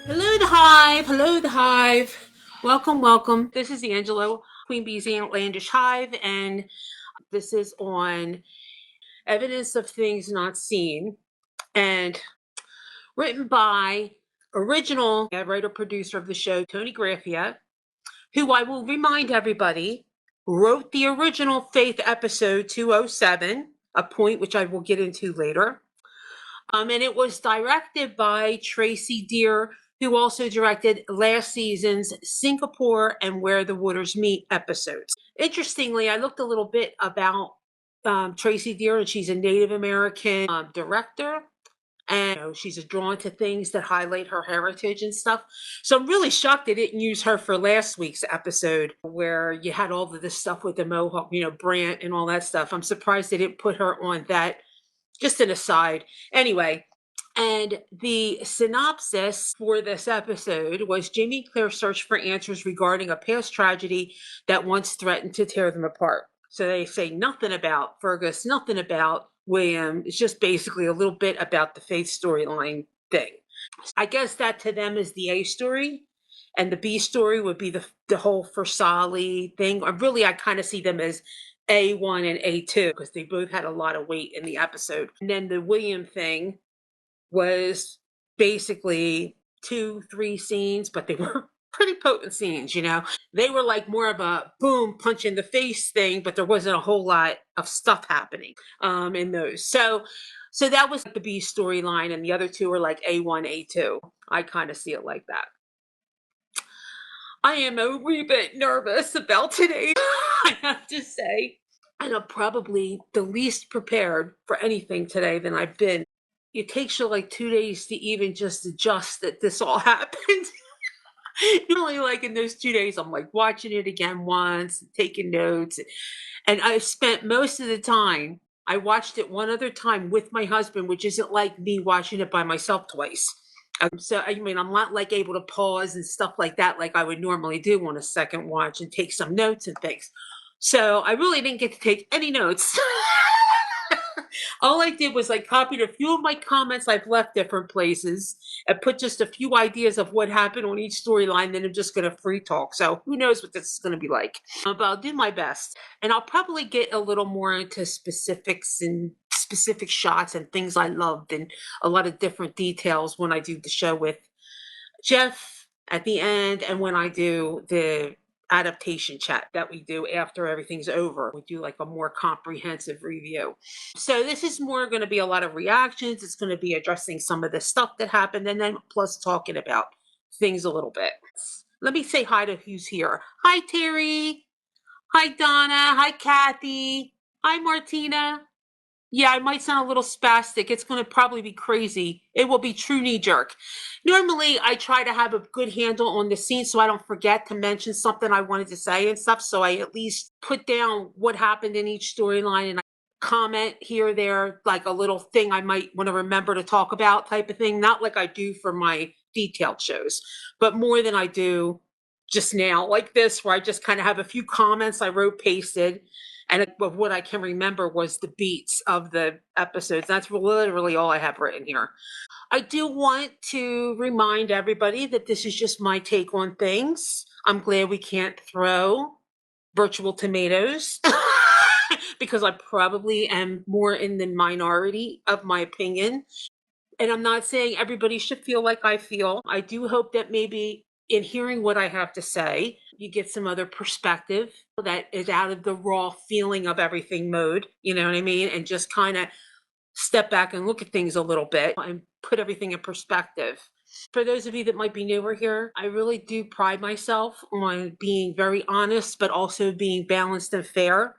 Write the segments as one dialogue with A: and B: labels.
A: Hello, the Hive. Hello, the Hive. Welcome, welcome. This is Angelo, Queen Bee's Outlandish Hive, and this is on Evidence of Things Not Seen, and written by original writer producer of the show, Toni Graphia, who I will remind everybody wrote the original Faith episode 207, a point which I will get into later. And it was directed by Tracy Deer, who also directed last season's Singapore and Where the Waters Meet episodes. Interestingly, I looked a little bit about Tracy Deer, and she's a Native American director. And she's drawn to things that highlight her heritage and stuff. So I'm really shocked they didn't use her for last week's episode where you had all of this stuff with the Mohawk, Brant and all that stuff. I'm surprised they didn't put her on that. Just an aside. Anyway, and the synopsis for this episode was Jamie and Claire search for answers regarding a past tragedy that once threatened to tear them apart. So they say nothing about Fergus, nothing about William. It's just basically a little bit about the Faith storyline thing. I guess that to them is the A story. And the B story would be the whole Versali thing. Or really, I kind of see them as A1 and A2 because they both had a lot of weight in the episode. And then the William thing was basically 2-3 scenes, but they were pretty potent scenes. They were like more of a boom, punch in the face thing, but there wasn't a whole lot of stuff happening in those. So that was the B storyline, and the other two are like A1, A2. I kind of see it like that. I am a wee bit nervous about today, I have to say. And I'm probably the least prepared for anything today than I've been. It takes you like 2 days to even just adjust that this all happened. Normally, like in those 2 days, I'm like watching it again once, taking notes. And I spent most of the time, I watched it one other time with my husband, which isn't like me watching it by myself twice. So, I mean, I'm not like able to pause and stuff like that, like I would normally do on a second watch and take some notes and things. So I really didn't get to take any notes. All I did was I copied a few of my comments I've left different places and put just a few ideas of what happened on each storyline. Then I'm just going to free talk. So who knows what this is going to be like. But I'll do my best. And I'll probably get a little more into specifics and specific shots and things I loved and a lot of different details when I do the show with Jeff at the end and when I do the adaptation chat that we do after everything's over. We do like a more comprehensive review. So this is more going to be a lot of reactions. It's going to be addressing some of the stuff that happened and then plus talking about things a little bit. Let me say hi to who's here. Hi, Terry. Hi, Donna. Hi, Kathy. Hi, Martina. Yeah, I might sound a little spastic. It's going to probably be crazy. It will be true knee jerk. Normally, I try to have a good handle on the scene so I don't forget to mention something I wanted to say and stuff. So I at least put down what happened in each storyline and I comment here or there, like a little thing I might want to remember to talk about type of thing. Not like I do for my detailed shows, but more than I do just now, like this, where I just kind of have a few comments I wrote, pasted. And what I can remember was the beats of the episodes. That's literally all I have written here. I do want to remind everybody that this is just my take on things. I'm glad we can't throw virtual tomatoes because I probably am more in the minority of my opinion. And I'm not saying everybody should feel like I feel. I do hope that maybe in hearing what I have to say, you get some other perspective that is out of the raw feeling of everything mode, you know what I mean? And just kind of step back and look at things a little bit and put everything in perspective. For those of you that might be newer here, I really do pride myself on being very honest, but also being balanced and fair.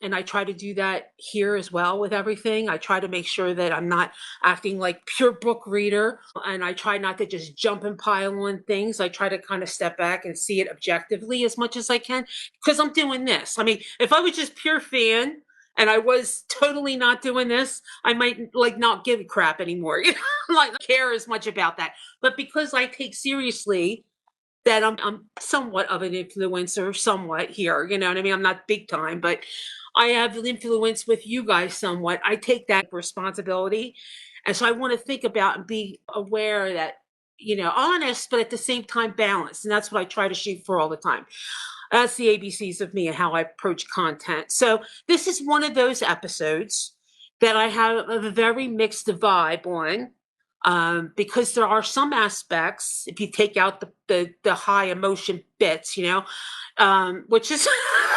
A: And I try to do that here as well with everything. I try to make sure that I'm not acting like pure book reader. And I try not to just jump and pile on things. I try to kind of step back and see it objectively as much as I can because I'm doing this. I mean, if I was just pure fan and I was totally not doing this, I might like not give a crap anymore. Like care as much about that. But because I take seriously that I'm somewhat of an influencer, somewhat here, you know what I mean? I'm not big time, but I have an influence with you guys somewhat. I take that responsibility. And so I want to think about and be aware that honest, but at the same time balanced. And that's what I try to shoot for all the time. That's the ABCs of me and how I approach content. So this is one of those episodes that I have a very mixed vibe on, because there are some aspects, if you take out the high emotion bits, which is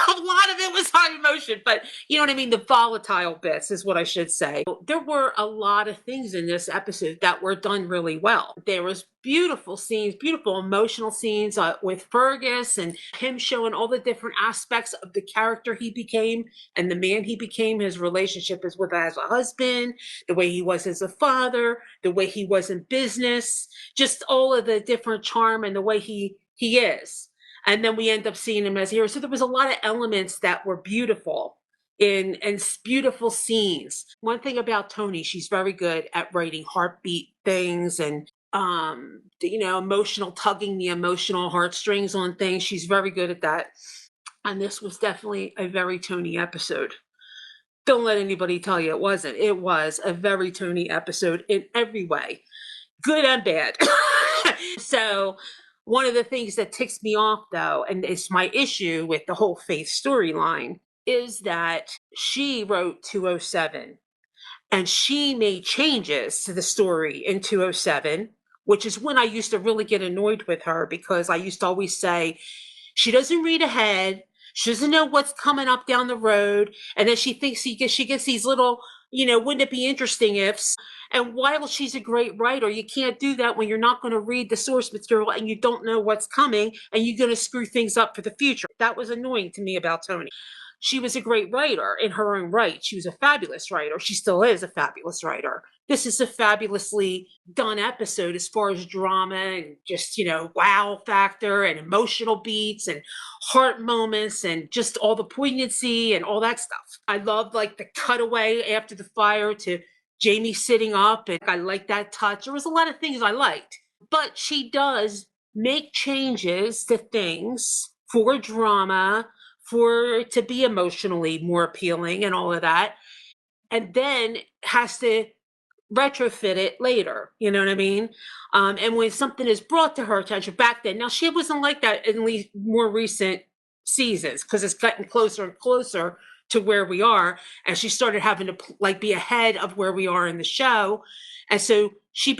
A: a lot of it was high emotion, but you know what I mean? The volatile bits is what I should say. There were a lot of things in this episode that were done really well. There was beautiful scenes, beautiful emotional scenes with Fergus and him showing all the different aspects of the character he became and the man he became, his relationship as a husband, the way he was as a father, the way he was in business, just all of the different charm and the way he is. And then we end up seeing him as a hero. So there was a lot of elements that were beautiful in beautiful scenes. One thing about Toni, she's very good at writing heartbeat things and emotional, tugging the emotional heartstrings on things. She's very good at that. And this was definitely a very Toni episode. Don't let anybody tell you it wasn't. It was a very Toni episode in every way, good and bad. So one of the things that ticks me off, though, and it's my issue with the whole Faith storyline, is that she wrote 207 and she made changes to the story in 207, which is when I used to really get annoyed with her, because I used to always say, she doesn't read ahead. She doesn't know what's coming up down the road. And then she thinks she gets these little, wouldn't it be interesting ifs? And while she's a great writer, you can't do that when you're not going to read the source material and you don't know what's coming and you're going to screw things up for the future. That was annoying to me about Toni. She was a great writer in her own right. She was a fabulous writer. She still is a fabulous writer. This is a fabulously done episode as far as drama and just, wow factor and emotional beats and heart moments and just all the poignancy and all that stuff. I loved the cutaway after the fire to Jamie sitting up, and I liked that touch. There was a lot of things I liked, but she does make changes to things for drama, for it to be emotionally more appealing and all of that, and then has to retrofit it later. You know what I mean? And when something is brought to her attention back then, now she wasn't like that in more recent seasons, because it's getting closer and closer to where we are, and she started having to be ahead of where we are in the show, and so she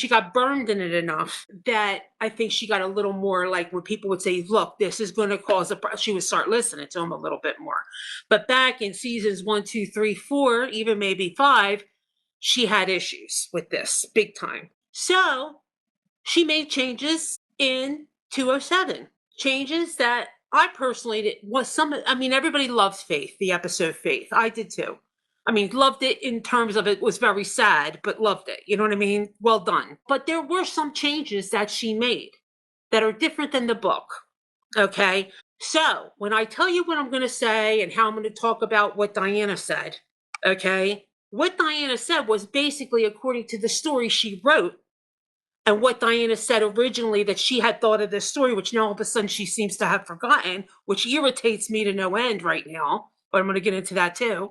A: got burned in it enough that I think she got a little more when people would say, look, this is going to cause she would start listening to him a little bit more. But back in seasons 1, 2, 3, 4, even maybe 5, she had issues with this big time. So she made changes in 207, changes that I personally everybody loves Faith, the episode Faith. I did too. Loved it in terms of it was very sad, but loved it. You know what I mean? Well done. But there were some changes that she made that are different than the book. Okay? So when I tell you what I'm going to say and how I'm going to talk about what Diana said, okay? What Diana said was basically according to the story she wrote, and what Diana said originally that she had thought of this story, which now all of a sudden she seems to have forgotten, which irritates me to no end right now, but I'm going to get into that too.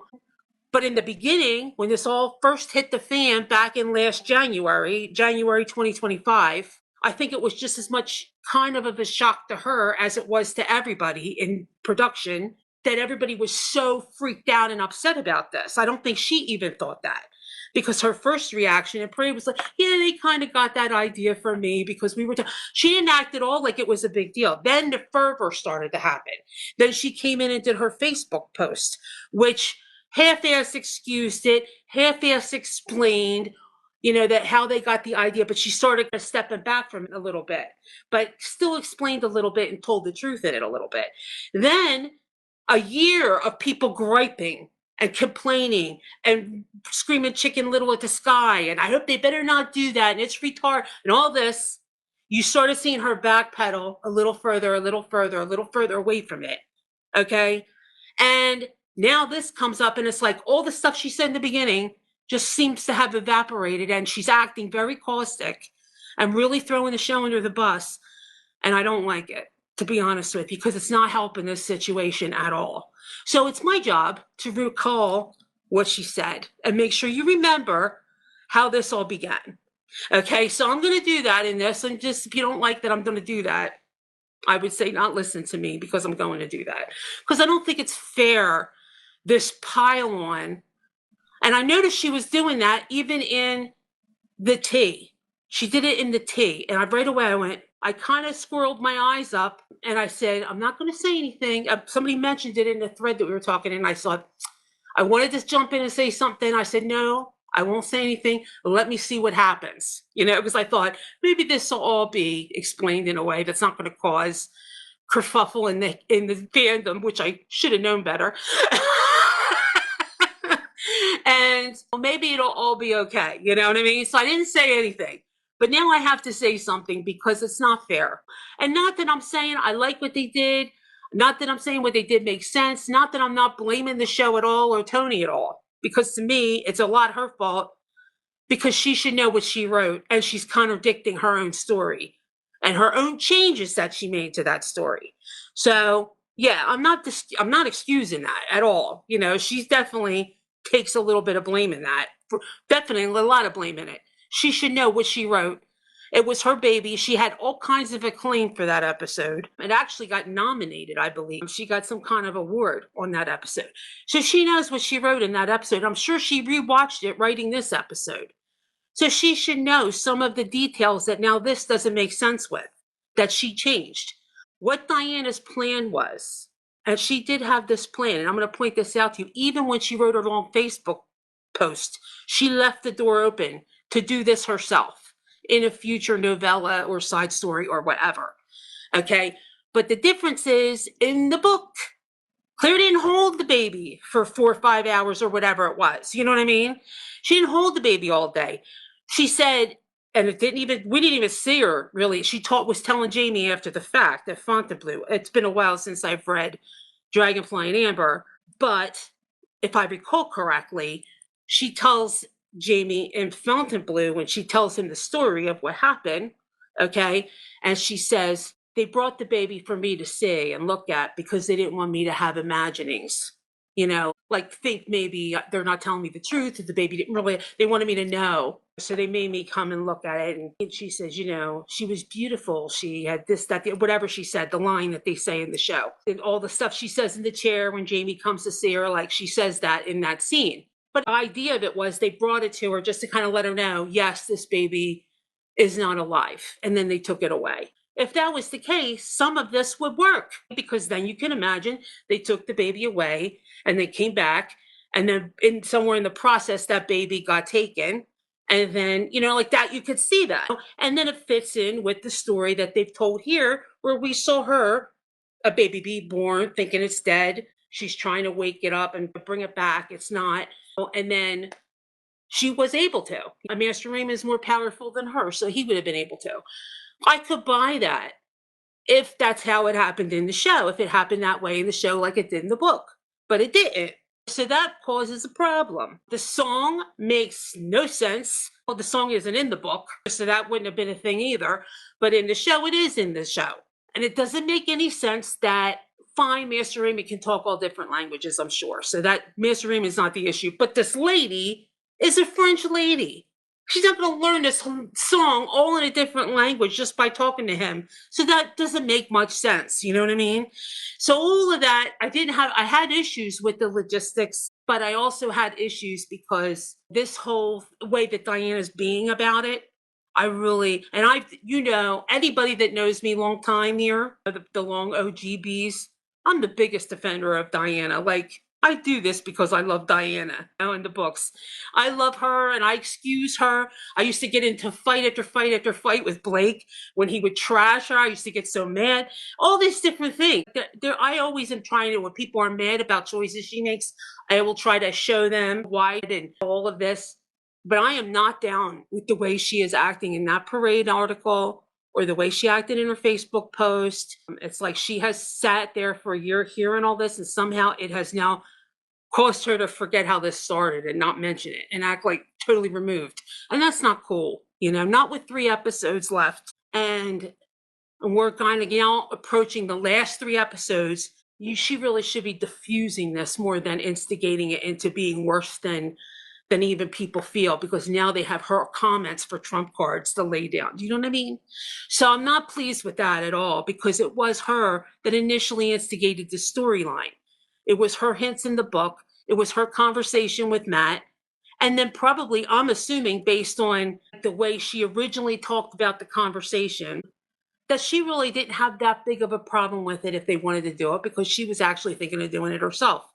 A: But in the beginning, when this all first hit the fan back in last January 2025, I think it was just as much kind of a shock to her as it was to everybody in production, that everybody was so freaked out and upset about this. I don't think she even thought that, because her first reaction and Prey was like, yeah, they kind of got that idea from me because we were she didn't act at all like it was a big deal. Then the fervor started to happen. Then she came in and did her Facebook post, which half-ass excused it, half-ass explained, that how they got the idea, but she started stepping back from it a little bit, but still explained a little bit and told the truth in it a little bit. Then a year of people griping and complaining and screaming Chicken Little at the sky, and I hope they better not do that, and it's retarded, and all this, you started seeing her backpedal a little further away from it, okay? And now this comes up, and it's like all the stuff she said in the beginning just seems to have evaporated, and she's acting very caustic and really throwing the show under the bus, and I don't like it, to be honest with you, because it's not helping this situation at all. So it's my job to recall what she said and make sure you remember how this all began. Okay, so I'm going to do that in this. And just if you don't like that, I'm going to do that. I would say not listen to me because I'm going to do that. Because I don't think it's fair, this pile on. And I noticed she was doing that even in the tea. She did it in the tea. And right away I went, I kind of squirreled my eyes up and I said, I'm not going to say anything. Somebody mentioned it in the thread that we were talking, and I thought, I wanted to jump in and say something. I said, no, I won't say anything. Let me see what happens. Because I thought maybe this will all be explained in a way that's not going to cause kerfuffle in the fandom, which I should have known better. And maybe it'll all be okay. You know what I mean? So I didn't say anything. But now I have to say something because it's not fair. And not that I'm saying I like what they did. Not that I'm saying what they did makes sense. Not that I'm not blaming the show at all or Toni at all. Because to me, it's a lot her fault, because she should know what she wrote and she's contradicting her own story and her own changes that she made to that story. So yeah, I'm not excusing that at all. She's definitely takes a little bit of blame in that. Definitely a lot of blame in it. She should know what she wrote. It was her baby. She had all kinds of acclaim for that episode. It actually got nominated, I believe. She got some kind of award on that episode. So she knows what she wrote in that episode. I'm sure she rewatched it writing this episode. So she should know some of the details that now this doesn't make sense with, that she changed. What Diana's plan was, and she did have this plan, and I'm going to point this out to you, even when she wrote her long Facebook post, she left the door open to do this herself in a future novella or side story or whatever. Okay? But the difference is, in the book, Claire didn't hold the baby for 4 or 5 hours or whatever it was. You know what I mean? She didn't hold the baby all day. She said, and we didn't even see her really. She was telling Jamie after the fact that Fontainebleau. It's been a while since I've read Dragonfly and Amber, but if I recall correctly, she tells Jamie in Fontainebleau when she tells him the story of what happened, okay? And she says, they brought the baby for me to see and look at because they didn't want me to have imaginings, like think maybe they're not telling me the truth, that the baby didn't really, they wanted me to know. So they made me come and look at it. And she says, she was beautiful. She had this, that, whatever she said, the line that they say in the show. And all the stuff she says in the chair when Jamie comes to see her, like she says that in that scene. But the idea of it was they brought it to her just to kind of let her know, yes, this baby is not alive. And then they took it away. If that was the case, some of this would work, because then you can imagine they took the baby away and they came back, and then somewhere in the process that baby got taken, and then like that, you could see that, and then it fits in with the story that they've told here, where we saw a baby be born thinking it's dead. She's trying to wake it up and bring it back. It's not, and then she was able to. Master Raymond is more powerful than her, so he would have been able to. I could buy that if that's how it happened in the show, if it happened that way in the show like it did in the book. But it didn't. So that causes a problem. The song makes no sense. Well, the song isn't in the book, so that wouldn't have been a thing either. But in the show, it is in the show. And it doesn't make any sense that, fine, Master Raymond can talk all different languages, I'm sure. So that Master Raymond is not the issue. But this lady is a French lady. She's not going to learn this song all in a different language just by talking to him. So that doesn't make much sense. You know what I mean? So all of that, I had issues with the logistics, but I also had issues because this whole way that Diana's being about it, anybody that knows me long time here, the long OGBs, I'm the biggest defender of Diana. Like, I do this because I love Diana, in the books. I love her and I excuse her. I used to get into fight after fight after fight with Blake when he would trash her. I used to get so mad. All these different things. I always am trying to, when people are mad about choices she makes, I will try to show them why and all of this. But I am not down with the way she is acting in that Parade article, or the way she acted in her Facebook post. It's like she has sat there for a year hearing all this, and somehow it has now caused her to forget how this started and not mention it and act like totally removed. And that's not cool, not with 3 episodes left. And we're kind of now approaching the last 3 episodes. She really should be diffusing this more than instigating it into being worse than than even people feel, because now they have her comments for trump cards to lay down. Do you know what I mean? So I'm not pleased with that at all, because it was her that initially instigated the storyline. It was her hints in the book. It was her conversation with Matt. And then probably, I'm assuming, based on the way she originally talked about the conversation, that she really didn't have that big of a problem with it if they wanted to do it, because she was actually thinking of doing it herself.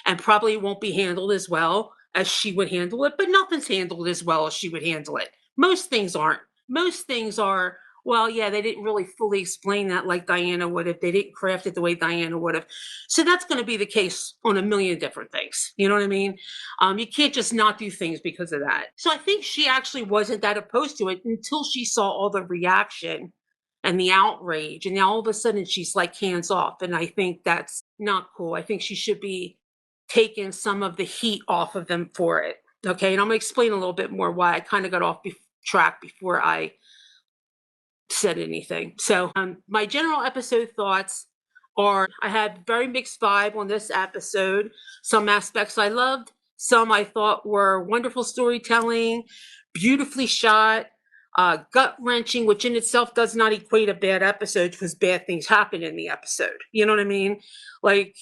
A: And probably won't be handled as well as she would handle it, but nothing's handled as well as she would handle it. Most things aren't. Most things are, well, yeah, they didn't really fully explain that like Diana would have. They didn't craft it the way Diana would have. So that's going to be the case on a million different things. You know what I mean? You can't just not do things because of that. So I think she actually wasn't that opposed to it until she saw all the reaction and the outrage. And now all of a sudden she's like hands off. And I think that's not cool. I think she should be taking some of the heat off of them for it. Okay. And I'm going to explain a little bit more why I kind of got off track before I said anything. So my general episode thoughts are, I had very mixed vibe on this episode. Some aspects I loved, some I thought were wonderful storytelling, beautifully shot, gut wrenching, which in itself does not equate a bad episode, because bad things happen in the episode. You know what I mean? Like,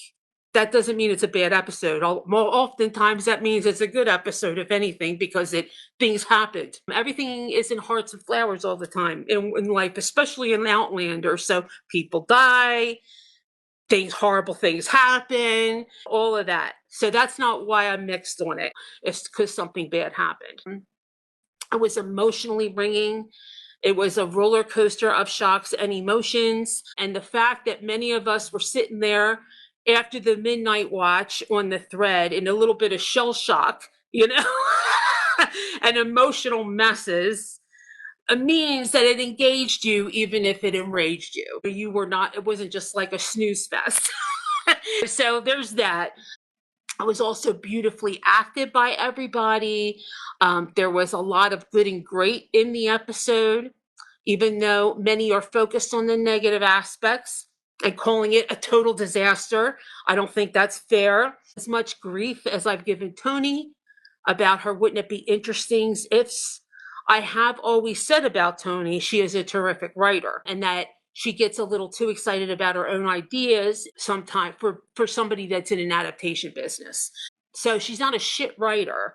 A: that doesn't mean it's a bad episode. More oftentimes that means it's a good episode, if anything, because things happened. Everything isn't hearts and flowers all the time in life, especially in Outlander. So people die, horrible things happen, all of that. So that's not why I'm mixed on it. It's because something bad happened. It was emotionally ringing. It was a roller coaster of shocks and emotions. And the fact that many of us were sitting there after the midnight watch on the thread in a little bit of shell shock, and emotional messes, means that it engaged you, even if it enraged you. It wasn't just like a snooze fest. So there's that. It was also beautifully acted by everybody. There was a lot of good and great in the episode, even though many are focused on the negative aspects and calling it a total disaster. I don't think that's fair. As much grief as I've given Toni about her wouldn't it be interesting ifs, I have always said about Toni, she is a terrific writer, and that she gets a little too excited about her own ideas sometimes for somebody that's in an adaptation business. So she's not a shit writer.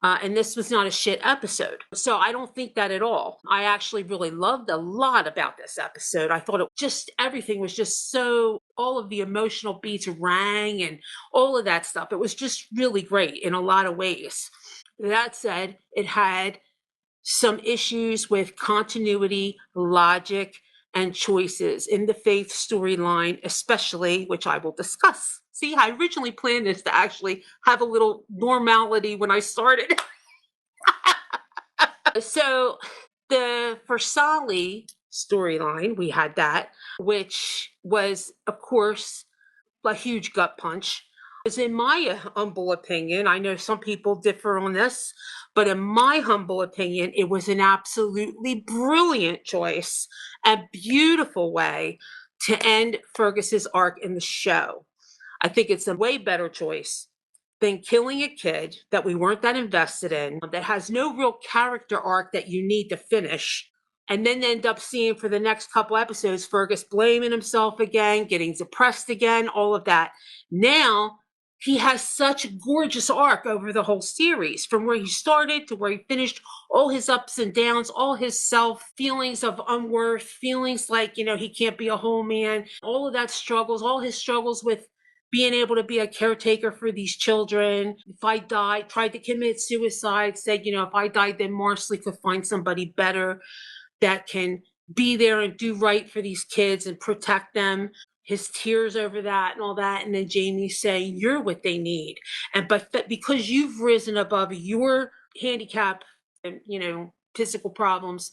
A: And this was not a shit episode. So I don't think that at all. I actually really loved a lot about this episode. I thought everything was just so, all of the emotional beats rang and all of that stuff. It was just really great in a lot of ways. That said, it had some issues with continuity, logic, and choices in the Faith storyline, especially, which I will discuss. See, I originally planned this to actually have a little normality when I started. So for Sally storyline, we had that, which was, of course, a huge gut punch. Because in my humble opinion, I know some people differ on this, but in my humble opinion, it was an absolutely brilliant choice, a beautiful way to end Fergus's arc in the show. I think it's a way better choice than killing a kid that we weren't that invested in, that has no real character arc that you need to finish, and then end up seeing for the next couple episodes Fergus blaming himself again, getting depressed again, all of that. Now, he has such a gorgeous arc over the whole series, from where he started to where he finished, all his ups and downs, all his self feelings of unworth, feelings like, he can't be a whole man, all of that struggles, all his struggles with being able to be a caretaker for these children. If I died, tried to commit suicide, said, if I died, then Marsley could find somebody better that can be there and do right for these kids and protect them. His tears over that and all that. And then Jamie saying, you're what they need. But because you've risen above your handicap and, physical problems,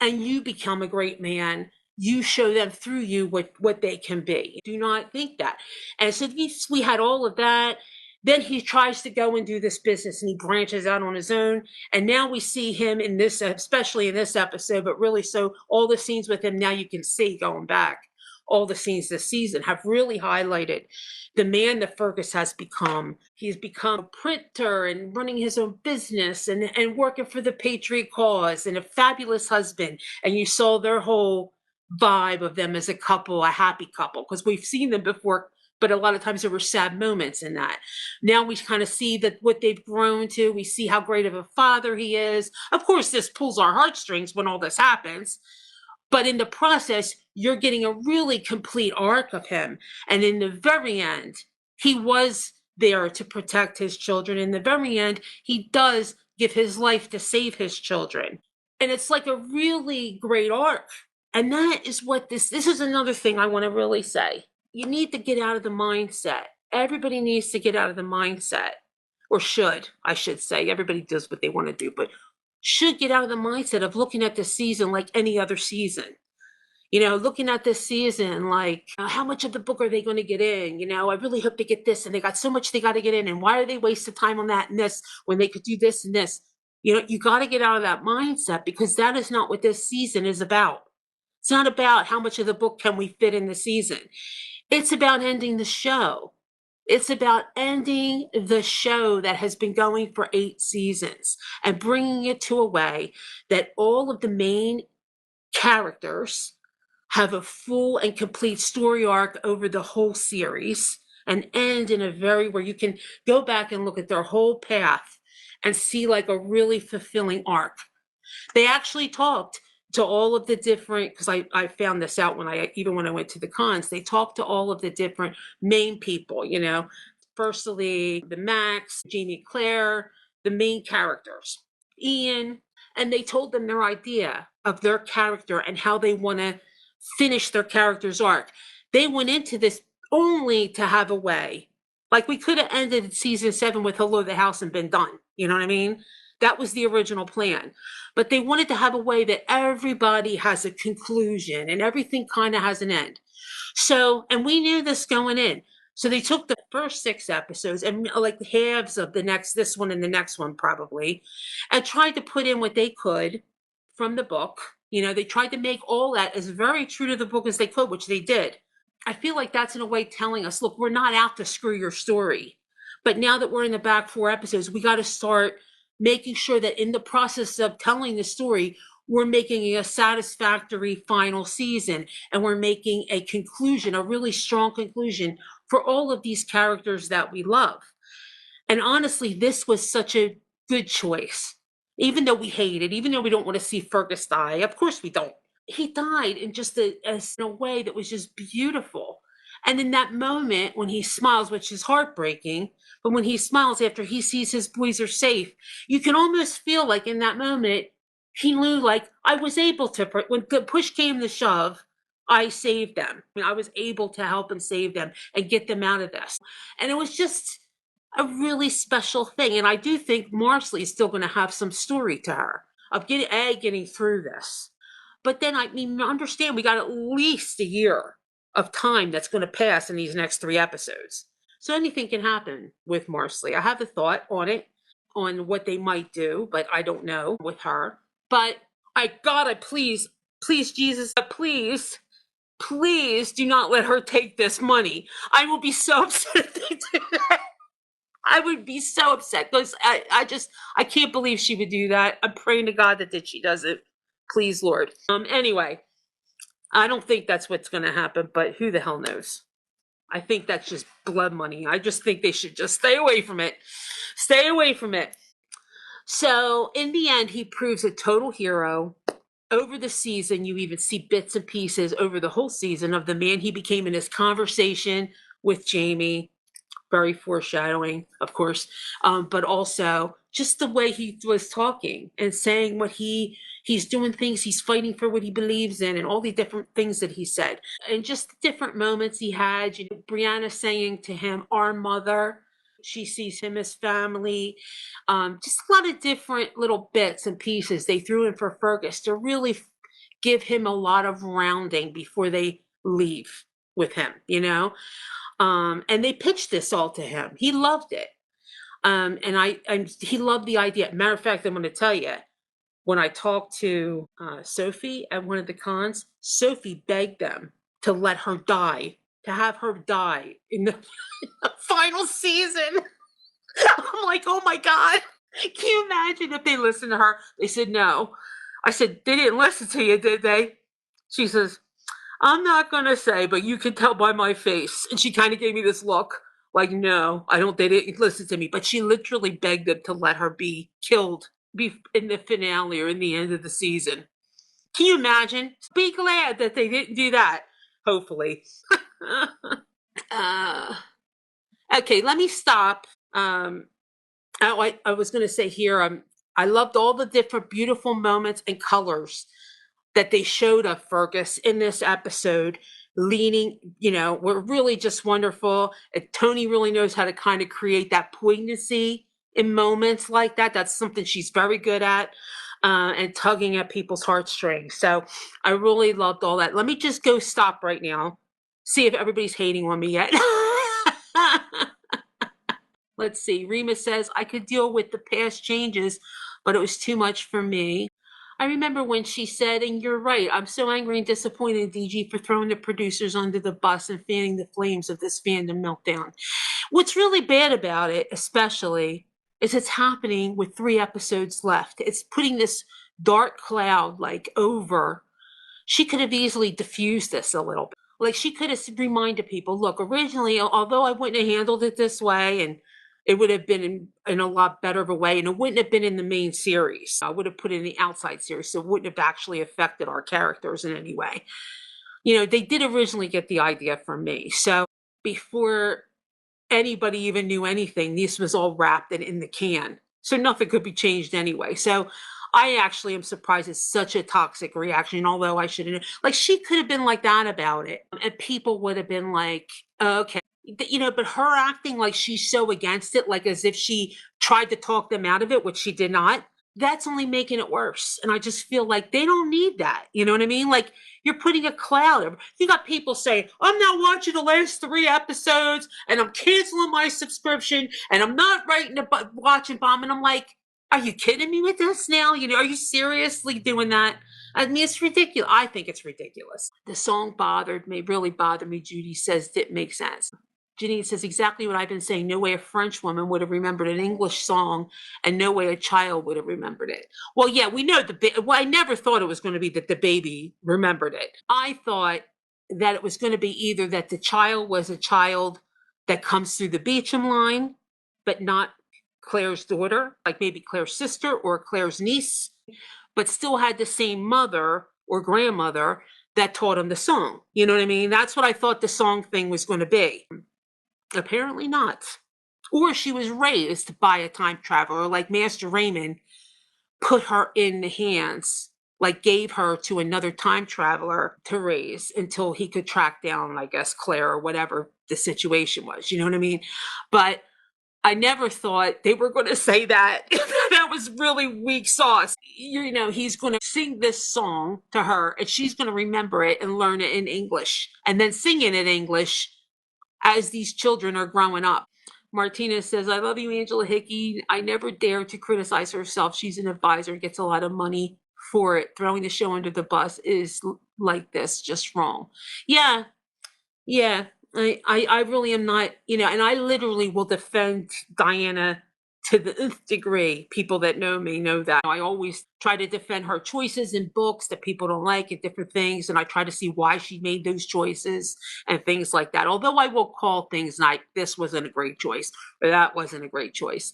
A: and you become a great man, you show them through you what they can be. Do not think that. And so we had all of that. Then he tries to go and do this business, and he branches out on his own. And now we see him in this, especially in this episode, but really so all the scenes with him now you can see going back. all the scenes this season have really highlighted the man that Fergus has become. He's become a printer and running his own business and working for the Patriot cause and a fabulous husband. And you saw their whole vibe of them as a couple, a happy couple, because we've seen them before, but a lot of times there were sad moments in that. Now we kind of see that what they've grown to. We see how great of a father he is. Of course, this pulls our heartstrings when all this happens. But in the process, you're getting a really complete arc of him. And in the very end, he was there to protect his children. In the very end, he does give his life to save his children. And it's like a really great arc. And that is what this is another thing I want to really say. You need to get out of the mindset. Everybody needs to get out of the mindset, or should, I should say. Everybody does what they want to do, but should get out of the mindset of looking at this season like any other season. Looking at this season like, how much of the book are they going to get in? I really hope they get this, and they got so much they got to get in, and why are they wasting time on that and this when they could do this and this? You got to get out of that mindset, because that is not what this season is about. It's not about how much of the book can we fit in the season. It's about ending the show. It's about ending the show that has been going for 8 seasons and bringing it to a way that all of the main characters have a full and complete story arc over the whole series and end in a where you can go back and look at their whole path and see like a really fulfilling arc. They actually talked to all of the different, because I found this out when I went to the cons, they talked to all of the different main people, firstly, the Max, Jamie Claire, the main characters, Ian, and they told them their idea of their character and how they want to finish their character's arc. They went into this only to have a way. Like, we could have ended season 7 with Hello the House and been done. You know what I mean? That was the original plan. But they wanted to have a way that everybody has a conclusion and everything kind of has an end. So, and we knew this going in. So they took the first 6 episodes and like halves of this one and the next one probably, and tried to put in what they could from the book. They tried to make all that as very true to the book as they could, which they did. I feel like that's in a way telling us, look, we're not out to screw your story. But now that we're in the back 4 episodes, we got to start making sure that in the process of telling the story, we're making a satisfactory final season, and we're making a conclusion, a really strong conclusion for all of these characters that we love. And honestly, this was such a good choice. Even though we hate it, even though we don't want to see Fergus die, of course we don't. He died in just in a way that was just beautiful. And in that moment when he smiles, which is heartbreaking, but when he smiles after he sees his boys are safe, you can almost feel like in that moment, he knew, like, I was able to, when the push came to shove, I saved them. I was able to help and save them and get them out of this. And it was just a really special thing. And I do think Marsley is still going to have some story to her of getting through this. But then, understand we got at least a year of time that's going to pass in these next 3 episodes. So anything can happen with Marsley. I have a thought on it, on what they might do, but I don't know with her. But I gotta please, Jesus, please do not let her take this money. I will be so upset if they do that. I would be so upset because I can't believe she would do that. I'm praying to God that she doesn't. Please, Lord. Anyway, I don't think that's what's going to happen, but who the hell knows? I think that's just blood money. I just think they should just stay away from it. Stay away from it. So in the end, he proves a total hero. Over the season, you even see bits and pieces over the whole season of the man he became in his conversation with Jamie. Very foreshadowing, of course, but also just the way he was talking and saying what he's doing things, he's fighting for what he believes in, and all the different things that he said, and just the different moments he had. Brianna saying to him, "Our mother." She sees him as family. Just a lot of different little bits and pieces they threw in for Fergus to really give him a lot of rounding before they leave with him, and they pitched this all to him. He loved it. And he loved the idea. Matter of fact, I'm going to tell you, when I talked to Sophie at one of the cons, Sophie begged them to let her die, to have her die in the final season. I'm like, oh my God. Can you imagine if they listened to her? They said no. I said, they didn't listen to you, did they? She says, I'm not going to say, but you can tell by my face. And she kind of gave me this look like, no, they didn't listen to me. But she literally begged them to let her be killed in the finale or in the end of the season. Can you imagine? Be glad that they didn't do that, hopefully. Okay, let me stop. I was going to say here, I loved all the different beautiful moments and colors that they showed of Fergus in this episode, leaning, were really just wonderful. And Toni really knows how to kind of create that poignancy in moments like that. That's something she's very good at, and tugging at people's heartstrings. So I really loved all that. Let me just go stop right now, see if everybody's hating on me yet. Let's see. Rima says, I could deal with the past changes, but it was too much for me. I remember when she said, and you're right, I'm so angry and disappointed in DG for throwing the producers under the bus and fanning the flames of this fandom meltdown. What's really bad about it, especially, is it's happening with 3 episodes left. It's putting this dark cloud over. She could have easily diffused this a little bit. She could have reminded people, look, originally, although I wouldn't have handled it this way, and it would have been in a lot better of a way, and it wouldn't have been in the main series. I would have put it in the outside series, so it wouldn't have actually affected our characters in any way. They did originally get the idea from me. So before anybody even knew anything, this was all wrapped and in the can. So nothing could be changed anyway. So I actually am surprised it's such a toxic reaction, although I shouldn't. She could have been like that about it, and people would have been like, okay. But her acting like she's so against it, like as if she tried to talk them out of it, which she did not, that's only making it worse. And I just feel like they don't need that. You know what I mean? You're putting a cloud over. You got people saying, I'm not watching the last 3 episodes and I'm canceling my subscription and I'm not watching Bomb. And I'm like, are you kidding me with this now? Are you seriously doing that? I mean, it's ridiculous. I think it's ridiculous. The song really bothered me. Judy says didn't make sense. Janine says exactly what I've been saying. No way a French woman would have remembered an English song, and no way a child would have remembered it. Well, yeah, we know I never thought it was going to be that the baby remembered it. I thought that it was going to be either that the child was a child that comes through the Beecham line, but not Claire's daughter, like maybe Claire's sister or Claire's niece, but still had the same mother or grandmother that taught him the song. You know what I mean? That's what I thought the song thing was going to be. Apparently not. Or she was raised by a time traveler, like Master Raymond put her in the hands, gave her to another time traveler to raise until he could track down, I guess, Claire or whatever the situation was. You know what I mean? But I never thought they were going to say that. That was really weak sauce. He's going to sing this song to her and she's going to remember it and learn it in English and then sing it in English as these children are growing up. Martina says, I love you, Angela Hickey. I never dare to criticize herself. She's an advisor, gets a lot of money for it. Throwing the show under the bus is like this, just wrong. Yeah. I really am not, and I literally will defend Diana to the nth degree. People that know me know that. I always try to defend her choices in books that people don't like and different things. And I try to see why she made those choices and things like that. Although I will call things like this wasn't a great choice or that wasn't a great choice.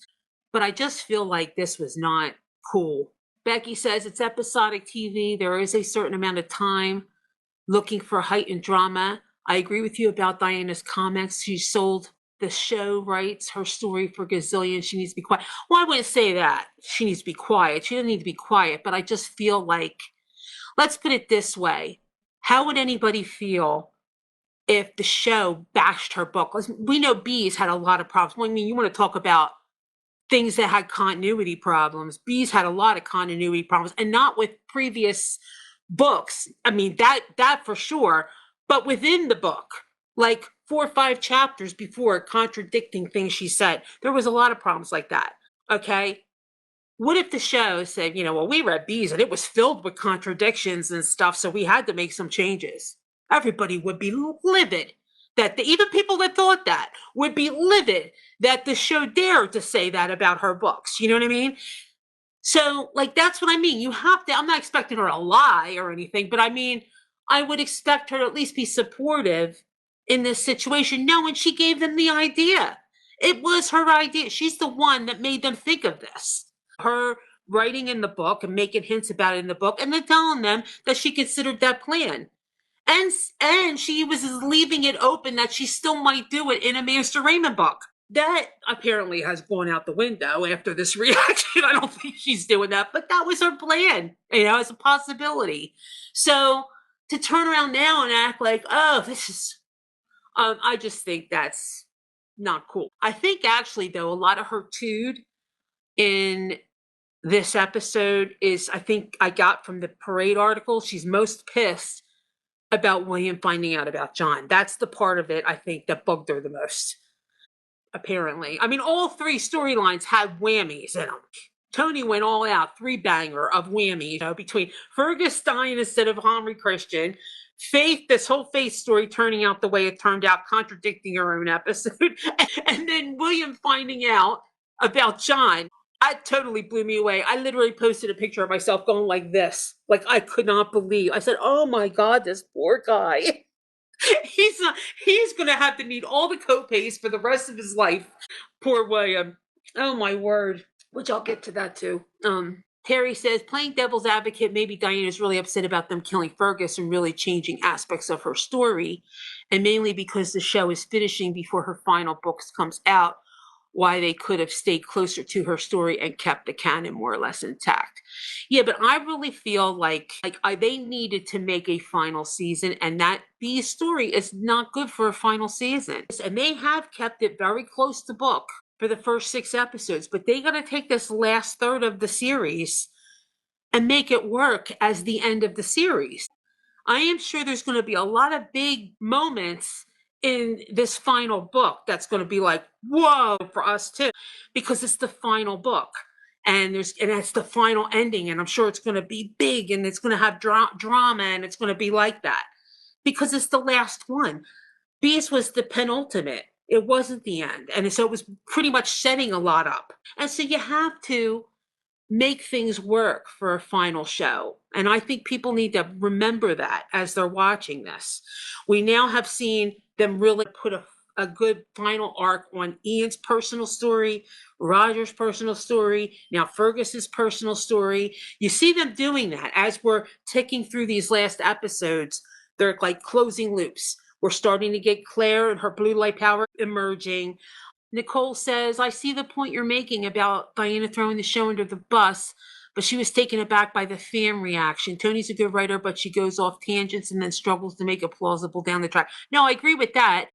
A: But I just feel like this was not cool. Becky says it's episodic TV. There is a certain amount of time looking for heightened drama. I agree with you about Diana's comments. She sold the show rights, her story for gazillions. She needs to be quiet. Well, I wouldn't say that. She needs to be quiet. She doesn't need to be quiet, but I just feel like, let's put it this way. How would anybody feel if the show bashed her book? We know Bees had a lot of problems. Well, I mean, you want to talk about things that had continuity problems. Bees had a lot of continuity problems, and not with previous books. I mean, that for sure, but within the book, 4 or 5 chapters before, contradicting things she said. There was a lot of problems like that. Okay. What if the show said, well, we read Bees and it was filled with contradictions and stuff, so we had to make some changes. everybody would be livid. Even people that thought that would be livid that the show dared to say that about her books. You know what I mean? So, like, that's what I mean. You have to, I'm not expecting her to lie or anything, but I mean, I would expect her to at least be supportive in this situation. No, and she gave them the idea. It was her idea. She's the one that made them think of this. Her writing in the book and making hints about it in the book, and then telling them that she considered that plan. And and she was leaving it open that she still might do it in a Master Raymond book. That apparently has gone out the window after this reaction. I don't think she's doing that, but that was her plan, as a possibility. So to turn around now and act like, oh, this is, I just think that's not cool. I think actually, though, a lot of her tude in this episode is, I think I got from the Parade article, she's most pissed about William finding out about John. That's the part of it, I think, that bugged her the most. Apparently. I mean, all three storylines had whammies in them. Toni went all out, three banger of whammies, between Fergus dying instead of Henry Christian, Faith, this whole Faith story turning out the way it turned out, contradicting her own episode, and then William finding out about John. That totally blew me away. I literally posted a picture of myself going like this. Like, I could not believe. I said, oh my God, this poor guy. He's going to have to need all the copays for the rest of his life. Poor William. Oh my word. Which I'll get to that too. Terry says, playing devil's advocate, maybe Diana's really upset about them killing Fergus and really changing aspects of her story, and mainly because the show is finishing before her final books comes out, why they could have stayed closer to her story and kept the canon more or less intact. Yeah, but I really feel like they needed to make a final season, and that Bee's story is not good for a final season. And they have kept it very close to book for the first 6 episodes, but they got to take this last third of the series and make it work as the end of the series. I am sure there's going to be a lot of big moments in this final book that's going to be like, whoa, for us too, because it's the final book. And that's the final ending, and I'm sure it's going to be big, and it's going to have drama, and it's going to be like that because it's the last one. Beast was the penultimate. It wasn't the end, and so it was pretty much setting a lot up. And so you have to make things work for a final show. And I think people need to remember that as they're watching this. We now have seen them really put a good final arc on Ian's personal story, Roger's personal story, now Fergus's personal story. You see them doing that as we're ticking through these last episodes. They're like closing loops. We're starting to get Claire and her blue light power emerging. Nicole says, I see the point you're making about Diana throwing the show under the bus, but she was taken aback by the fan reaction. Toni's a good writer, but she goes off tangents and then struggles to make it plausible down the track. No, I agree with that.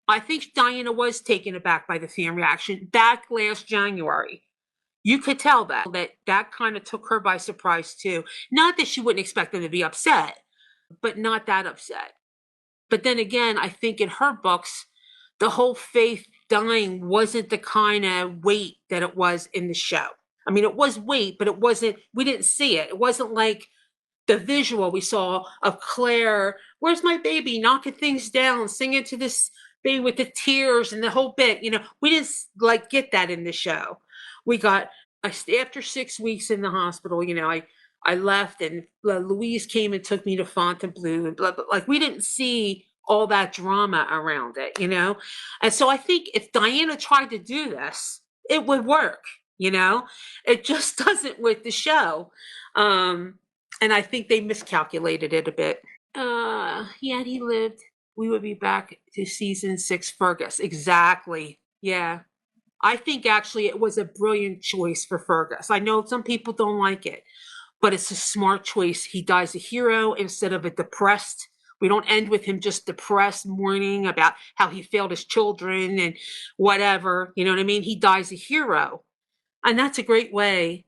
A: I think Diana was taken aback by the fan reaction back last January. You could tell that kind of took her by surprise too. Not that she wouldn't expect them to be upset, but not that upset. But then again, I think in her books, the whole Faith dying wasn't the kind of weight that it was in the show. I mean, it was weight, but it wasn't, we didn't see it. It wasn't like the visual we saw of Claire, where's my baby, knocking things down, singing to this baby with the tears and the whole bit. We didn't like get that in the show. We got, after 6 weeks in the hospital, I left, and Louise came and took me to Fontainebleau and blah, blah. Like, we didn't see all that drama around it, And so I think if Diana tried to do this, it would work, It just doesn't with the show. And I think they miscalculated it a bit. Yet he lived. We would be back to season 6 Fergus. Exactly. Yeah. I think actually it was a brilliant choice for Fergus. I know some people don't like it, but it's a smart choice. He dies a hero instead of a depressed. We don't end with him just depressed, mourning about how he failed his children and whatever. You know what I mean? He dies a hero. And that's a great way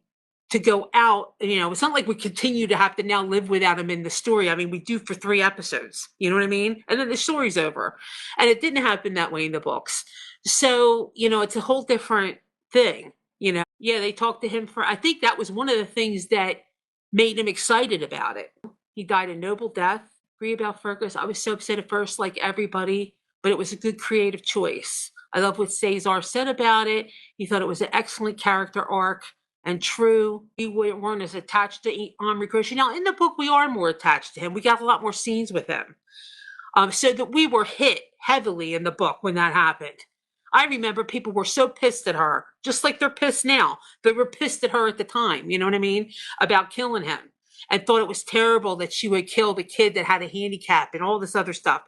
A: to go out. It's not like we continue to have to now live without him in the story. I mean, we do for 3 episodes. You know what I mean? And then the story's over. And it didn't happen that way in the books. So, it's a whole different thing. Yeah, they talked to him I think that was one of the things that made him excited about it. He died a noble death, agree about Fergus. I was so upset at first, like everybody, but it was a good creative choice. I love what Cesar said about it. He thought it was an excellent character arc and true. We weren't as attached to Omri Christian. Now, in the book, we are more attached to him. We got a lot more scenes with him. So that we were hit heavily in the book when that happened. I remember people were so pissed at her, just like they're pissed now. They were pissed at her at the time, you know what I mean, about killing him, and thought it was terrible that she would kill the kid that had a handicap and all this other stuff.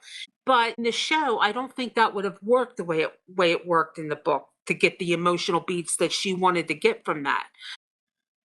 A: But in the show, I don't think that would have worked the way it worked in the book to get the emotional beats that she wanted to get from that.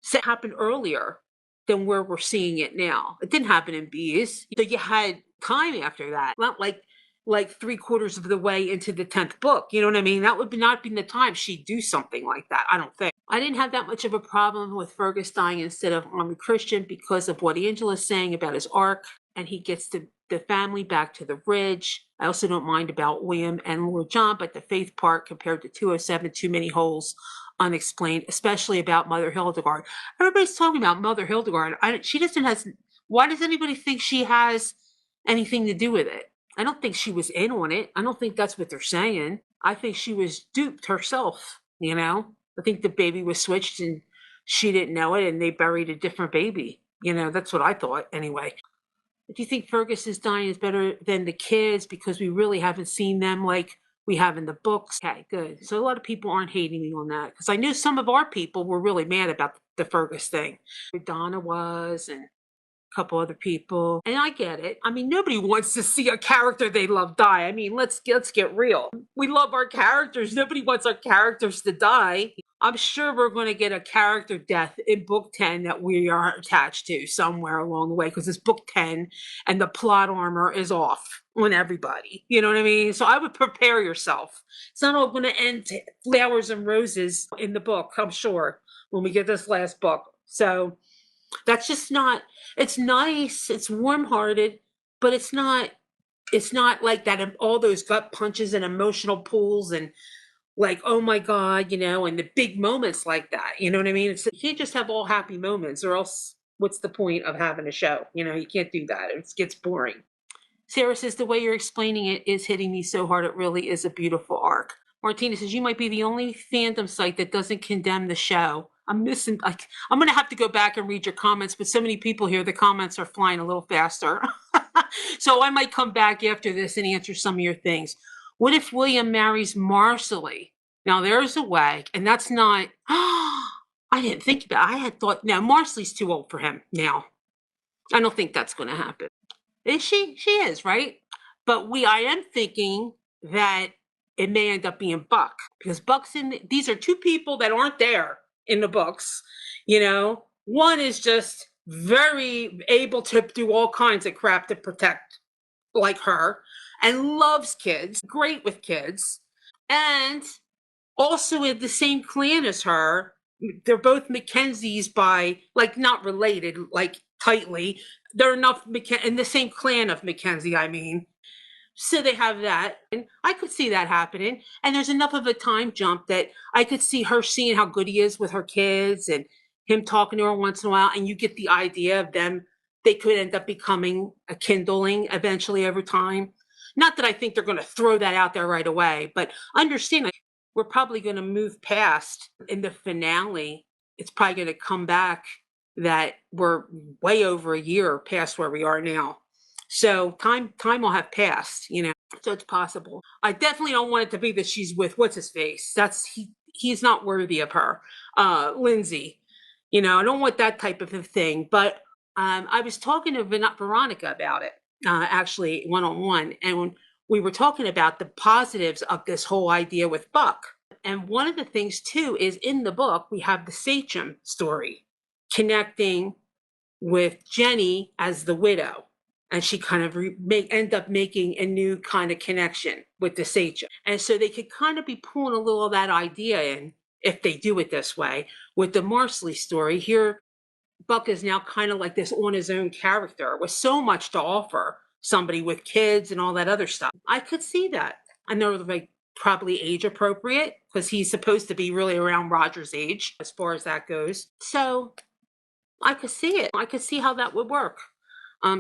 A: So it happened earlier than where we're seeing it now. It didn't happen in Bees. So you had time after that, not like 3/4 of the way into the 10th book. You know what I mean? That would not be the time she'd do something like that, I don't think. I didn't have that much of a problem with Fergus dying instead of Army Christian because of what Angela's saying about his arc, and he gets the family back to the Ridge. I also don't mind about William and Lord John, but the faith part compared to 207, too many holes unexplained, especially about Mother Hildegard. Everybody's talking about Mother Hildegard. She doesn't has. Why does anybody think she has anything to do with it? I don't think she was in on it. I don't think that's what they're saying. I think she was duped herself, you know? I think the baby was switched and she didn't know it and they buried a different baby. You know, that's what I thought anyway. If you think Fergus is dying is better than the kids because we really haven't seen them like we have in the books. Okay, good. So a lot of people aren't hating me on that because I knew some of our people were really mad about the Fergus thing. Donna was, and couple other people, and I get it. I mean, nobody wants to see a character they love die. I mean, let's get real. We love our characters. Nobody wants our characters to die. I'm sure we're going to get a character death in book 10 that we are attached to somewhere along the way because it's book 10 and the plot armor is off on everybody. You know what I mean? So I would prepare yourself. It's not all going to end flowers and roses in the book, I'm sure, when we get this last book. So that's just not, it's nice, it's warm-hearted, but it's not like that, all those gut punches and emotional pulls and like, oh my God, you know, and the big moments like that. You know what I mean? You can't just have all happy moments or else what's the point of having a show? You know, you can't do that. It gets boring. Sarah says, the way you're explaining it is hitting me so hard. It really is a beautiful arc. Martina says, you might be the only fandom site that doesn't condemn the show. I'm missing, like, I'm going to have to go back and read your comments, but so many people here, the comments are flying a little faster. So I might come back after this and answer some of your things. What if William marries Marcelly? Now there's a way, and that's not, I didn't think about it. I had thought, now Marcelly's too old for him now. I don't think that's going to happen. Is she? She is, right? But I am thinking that it may end up being Buck because Buck's these are two people that aren't there in the books. You know, one is just very able to do all kinds of crap to protect, like her, and loves kids, great with kids, and also in the same clan as her. They're both Mackenzies by, like, not related, like, tightly. They're enough in the same clan of Mackenzie, I mean. So they have that. And I could see that happening. And there's enough of a time jump that I could see her seeing how good he is with her kids and him talking to her once in a while. And you get the idea of them. They could end up becoming a kindling eventually over time. Not that I think they're going to throw that out there right away, but understand we're probably going to move past in the finale. It's probably going to come back that we're way over a year past where we are now. So time will have passed, you know, so it's possible. I definitely don't want it to be that she's with what's his face. He's not worthy of her. Lindsay, you know, I don't want that type of a thing. But I was talking to Veronica about it, actually one-on-one. And when we were talking about the positives of this whole idea with Buck. And one of the things too is in the book, we have the Sachem story connecting with Jenny as the widow. And she kind of end up making a new kind of connection with the Sachem. And so they could kind of be pulling a little of that idea in if they do it this way. With the Marcelly story, here Buck is now kind of like this on his own character with so much to offer somebody with kids and all that other stuff. I could see that. I know like probably age appropriate because he's supposed to be really around Roger's age as far as that goes. So I could see it. I could see how that would work.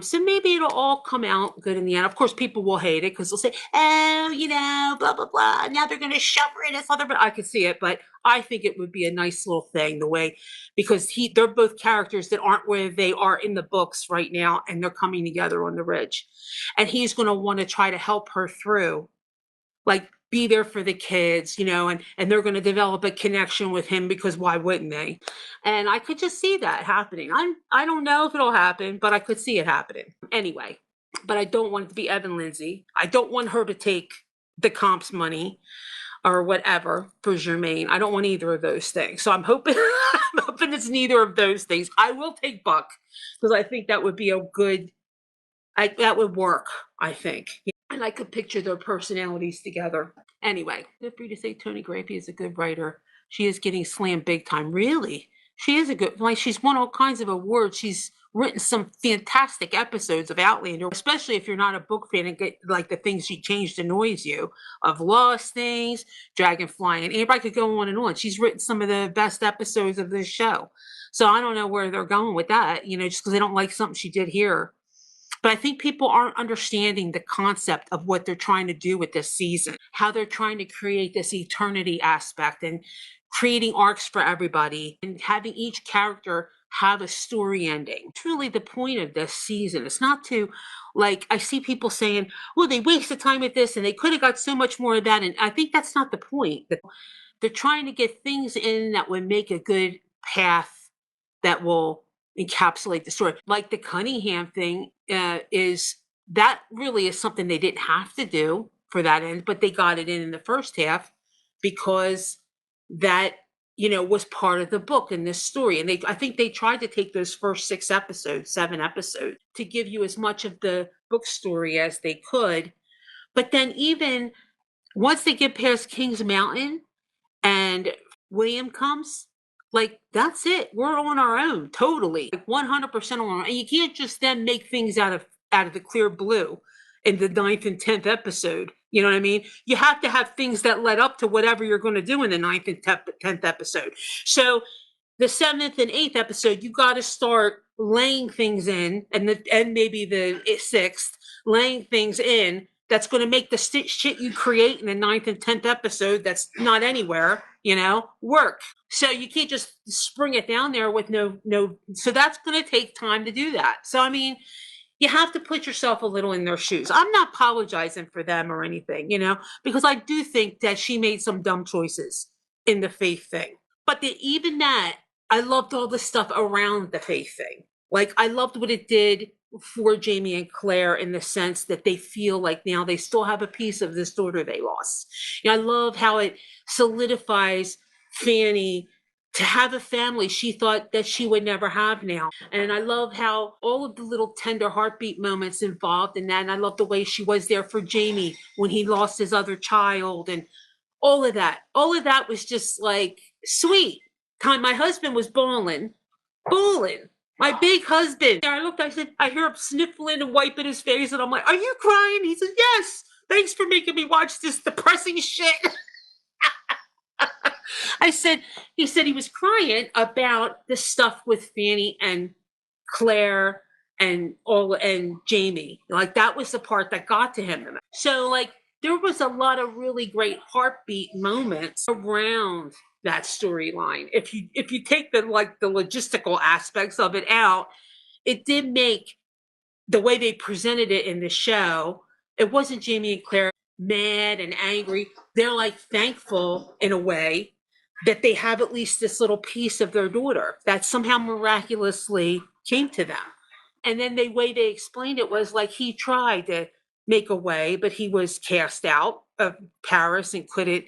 A: So maybe it'll all come out good in the end. Of course, people will hate it because they'll say, "Oh, blah blah blah." Now they're going to shove her in this other. But I could see it. But I think it would be a nice little thing the way because they're both characters that aren't where they are in the books right now, and they're coming together on the ridge, and he's going to want to try to help her through, like be there for the kids, and they're going to develop a connection with him because why wouldn't they? And I could just see that happening. I don't know if it'll happen, but I could see it happening anyway. But I don't want it to be Evan Lindsay. I don't want her to take the comp's money or whatever for Jermaine. I don't want either of those things. So I'm hoping I'm hoping it's neither of those things. I will take Buck because I think that would be a good that would work, I think. And I could picture their personalities together. Anyway, feel free to say Toni Graphia is a good writer. She is getting slammed big time. Really? She is a good, like, she's won all kinds of awards. She's written some fantastic episodes of Outlander, especially if you're not a book fan and get like the things she changed annoys you of Lost Things, Dragonfly, and anybody could go on and on. She's written some of the best episodes of this show. So I don't know where they're going with that, just because they don't like something she did here. But I think people aren't understanding the concept of what they're trying to do with this season, how they're trying to create this eternity aspect and creating arcs for everybody and having each character have a story ending. It's really the point of this season. It's not to, like, I see people saying, well, they wasted time with this and they could have got so much more of that. And I think that's not the point. They're trying to get things in that would make a good path that will encapsulate the story. Like the Cunningham thing is that really is something they didn't have to do for that end, but they got it in the first half because that was part of the book and this story. And I think they tried to take those first 7 episodes to give you as much of the book story as they could. But then even once they get past King's Mountain and William comes, like, that's it. We're on our own, totally, like 100% on our own. And you can't just then make things out of the clear blue in the 9th and 10th episode. You know what I mean? You have to have things that led up to whatever you're going to do in the 9th and 10th episode. So the 7th and 8th episode, you got to start laying things in, and maybe the 6th, laying things in that's going to make the shit you create in the 9th and 10th episode that's not anywhere, work. So you can't just spring it down there with no. So that's going to take time to do that. So, I mean, you have to put yourself a little in their shoes. I'm not apologizing for them or anything, because I do think that she made some dumb choices in the Faith thing. But even that, I loved all the stuff around the Faith thing. Like, I loved what it did for Jamie and Claire in the sense that they feel like now they still have a piece of this daughter they lost. I love how it solidifies Fanny to have a family she thought that she would never have now. And I love how all of the little tender heartbeat moments involved in that. And I love the way she was there for Jamie when he lost his other child and all of that. All of that was just like sweet. Time my husband was bawling. My big husband. I looked, I said, I hear him sniffling and wiping his face, and I'm like, are you crying? He says, yes. Thanks for making me watch this depressing shit. He said he was crying about the stuff with Fanny and Claire and Jamie. Like, that was the part that got to him. So, like, there was a lot of really great heartbeat moments around that storyline. If you take the logistical aspects of it out, it did make the way they presented it in the show. It wasn't Jamie and Claire mad and angry. They're like thankful in a way that they have at least this little piece of their daughter that somehow miraculously came to them. And then the way they explained it was like he tried to make a way, but he was cast out of Paris and couldn't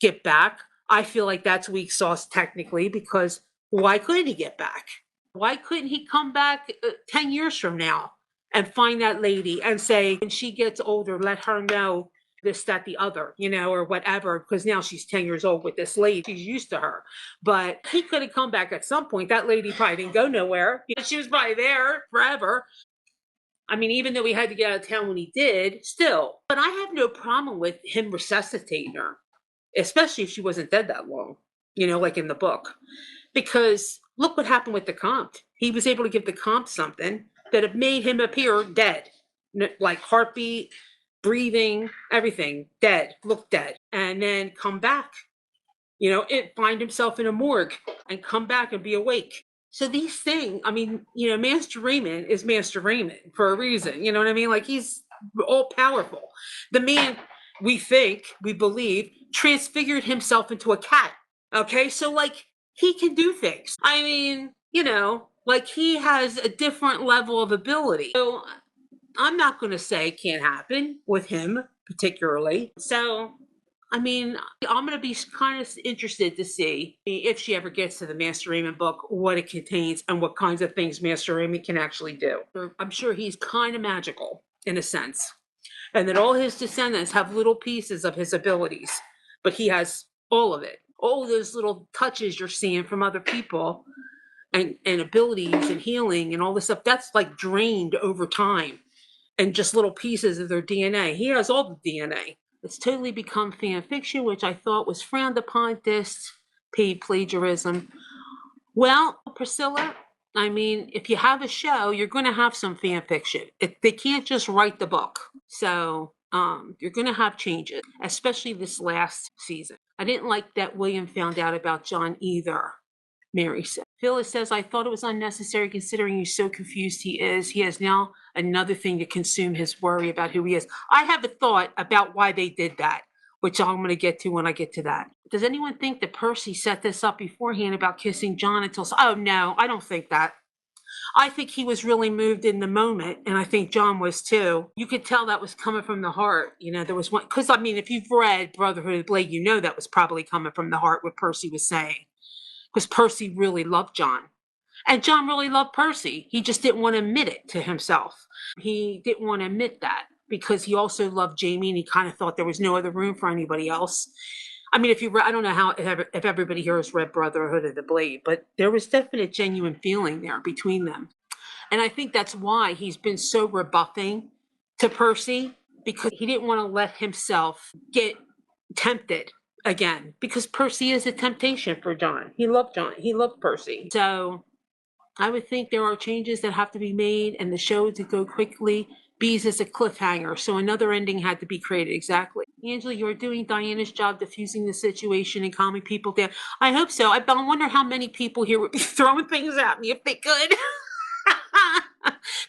A: get back. I feel like that's weak sauce technically, because why couldn't he get back? Why couldn't he come back 10 years from now and find that lady and say, when she gets older, let her know this, that, the other, or whatever, because now she's 10 years old with this lady. She's used to her. But he could have come back at some point. That lady probably didn't go nowhere. She was probably there forever. I mean, even though he had to get out of town when he did, still. But I have no problem with him resuscitating her, especially if she wasn't dead that long, like in the book. Because look what happened with the comp. He was able to give the comp something. that have made him appear dead, like heartbeat, breathing, everything, dead, look dead, and then come back. Find himself in a morgue and come back and be awake. So these things, I mean, Master Raymond is Master Raymond for a reason. You know what I mean? Like, he's all powerful. The man, we believe, transfigured himself into a cat. Okay, so like, he can do things. I mean, like, he has a different level of ability. So I'm not going to say it can't happen with him particularly. So I mean, I'm going to be kind of interested to see if she ever gets to the Master Raymond book, what it contains and what kinds of things Master Raymond can actually do. I'm sure he's kind of magical in a sense, and that all his descendants have little pieces of his abilities, but he has all of it. All those little touches you're seeing from other people and abilities and healing and all this stuff, that's like drained over time and just little pieces of their DNA. He has all the DNA. It's totally become fan fiction, which I thought was frowned upon, this paid plagiarism. Well, Priscilla, I mean, if you have a show, you're going to have some fan fiction. They can't just write the book. So you're going to have changes, especially this last season. I didn't like that William found out about John either, Mary said. Phyllis says, I thought it was unnecessary considering he's so confused he is. He has now another thing to consume his worry about who he is. I have a thought about why they did that, which I'm going to get to when I get to that. Does anyone think that Percy set this up beforehand about kissing John until... Oh, no, I don't think that. I think he was really moved in the moment, and I think John was too. You could tell that was coming from the heart. There was one... Because, I mean, if you've read Brotherhood of Blade, that was probably coming from the heart, what Percy was saying. Because Percy really loved John. And John really loved Percy. He just didn't want to admit it to himself. He didn't want to admit that because he also loved Jamie and he kind of thought there was no other room for anybody else. I mean, I don't know if everybody here has read Brotherhood of the Blade, but there was definite genuine feeling there between them. And I think that's why he's been so rebuffing to Percy, because he didn't want to let himself get tempted again, because Percy is a temptation for John. He loved John. He loved Percy. So I would think there are changes that have to be made and the show to go quickly. Bees is a cliffhanger, so another ending had to be created. Exactly. Angela, you're doing Diana's job diffusing the situation and calming people down. I hope so. I wonder how many people here would be throwing things at me if they could.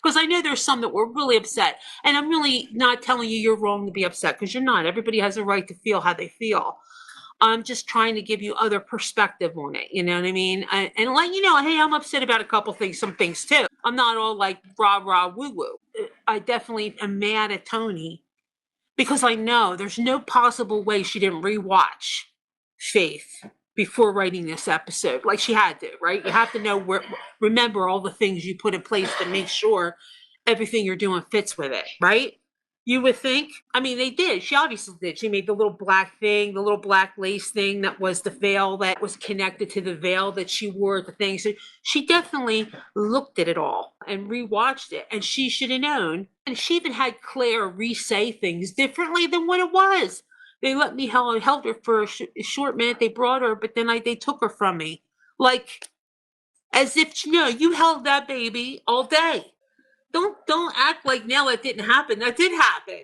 A: Because I know there's some that were really upset. And I'm really not telling you you're wrong to be upset, because you're not. Everybody has a right to feel how they feel. I'm just trying to give you other perspective on it. You know what I mean? And like, hey, I'm upset about a couple things, some things too. I'm not all like rah, rah, woo, woo. I definitely am mad at Toni because I know there's no possible way she didn't rewatch Faith before writing this episode. Like, she had to, right? You have to remember all the things you put in place to make sure everything you're doing fits with it, right? You would think. I mean, they did. She obviously did. She made the little black thing, the little black lace thing that was the veil that was connected to the veil that she wore at the thing. So she definitely looked at it all and rewatched it. And she should have known. And she even had Claire re-say things differently than what it was. They let me held her for a short minute. They brought her, but then they took her from me. Like, as if, you held that baby all day. Don't act like now that didn't happen. That did happen.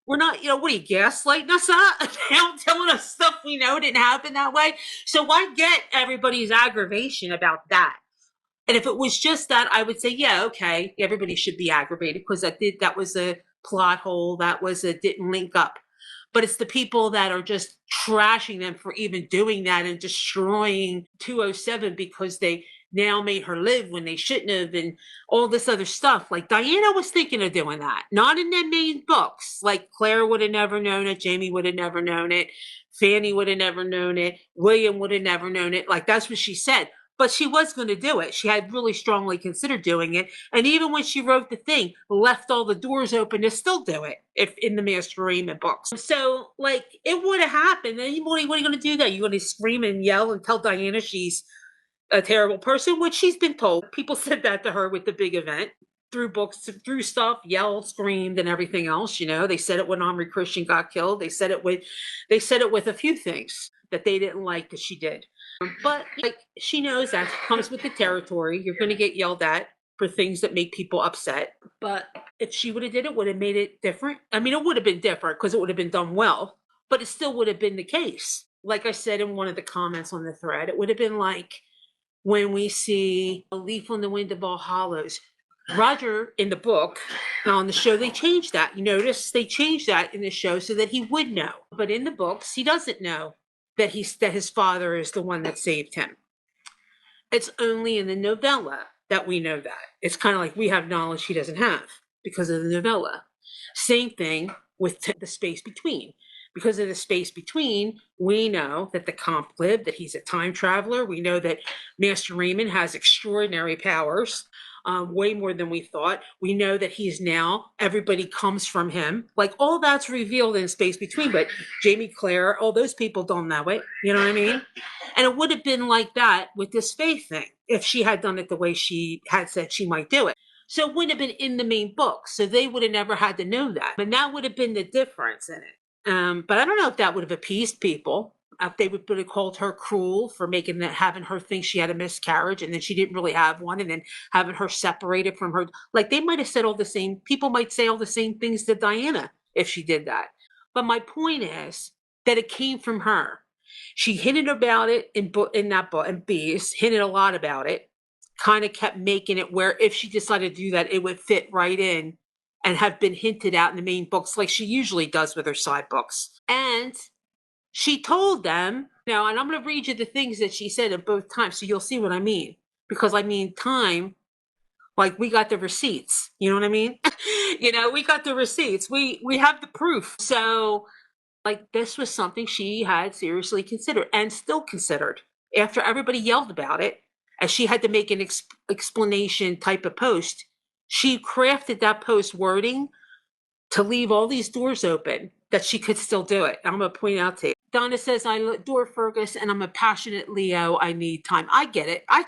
A: We're not, what are you, gaslighting us now, telling us stuff we know didn't happen that way? So why get everybody's aggravation about that? And if it was just that, I would say, yeah, okay, everybody should be aggravated because that was a plot hole. Didn't link up. But it's the people that are just trashing them for even doing that and destroying 207 because they now made her live when they shouldn't have, and all this other stuff. Like, Diana was thinking of doing that. Not in the main books. Like, Claire would have never known it. Jamie would have never known it. Fanny would have never known it. William would have never known it. Like, that's what she said. But she was going to do it. She had really strongly considered doing it. And even when she wrote the thing, left all the doors open to still do it, if in the Master Raymond books. So, like, it would have happened. And what are you going to do that? You're going to scream and yell and tell Diana she's a terrible person, which she's been told. People said that to her with the big event, through books, through stuff, yelled, screamed, and everything else. They said it when Omri Christian got killed. They said it with a few things that they didn't like that she did. But like, she knows that comes with the territory. You're going to get yelled at for things that make people upset. But if she would have did it, would have made it different. I mean, it would have been different because it would have been done well, but it still would have been the case. Like I said in one of the comments on the thread, it would have been like when we see a leaf on the wind of all hollows. Roger in the book, on the show, they changed that. You notice they changed that in the show so that he would know. But in the books, he doesn't know that his father is the one that saved him. It's only in the novella that we know that. It's kind of like we have knowledge he doesn't have because of the novella. Same thing with the space between. Because of the space between, we know that the comp lived, that he's a time traveler. We know that Master Raymond has extraordinary powers, way more than we thought. We know that he's now, everybody comes from him. Like all that's revealed in space between, but Jamie Claire, all those people don't know it. You know what I mean? And it would have been like that with this faith thing if she had done it the way she had said she might do it. So it wouldn't have been in the main book. So they would have never had to know that. And that would have been the difference in it. But I don't know if that would have appeased people. If they would have called her cruel for having her think she had a miscarriage and then she didn't really have one, and then having her separated from her. Like they might have said all the same. People might say all the same things to Diana if she did that. But my point is that it came from her. She hinted about it in that book, and Bees hinted a lot about it. Kind of kept making it where if she decided to do that, it would fit right in and have been hinted at in the main books like she usually does with her side books. And she told them, now, and I'm going to read you the things that she said at both times so you'll see what I mean. Because I mean, time, like we got the receipts. You know what I mean? We got the receipts. We have the proof. So like this was something she had seriously considered and still considered after everybody yelled about it, as she had to make an explanation type of post. She crafted that post wording to leave all these doors open that she could still do it. I'm going to point out to you. Donna says, I adore Fergus and I'm a passionate Leo. I need time. I get it. I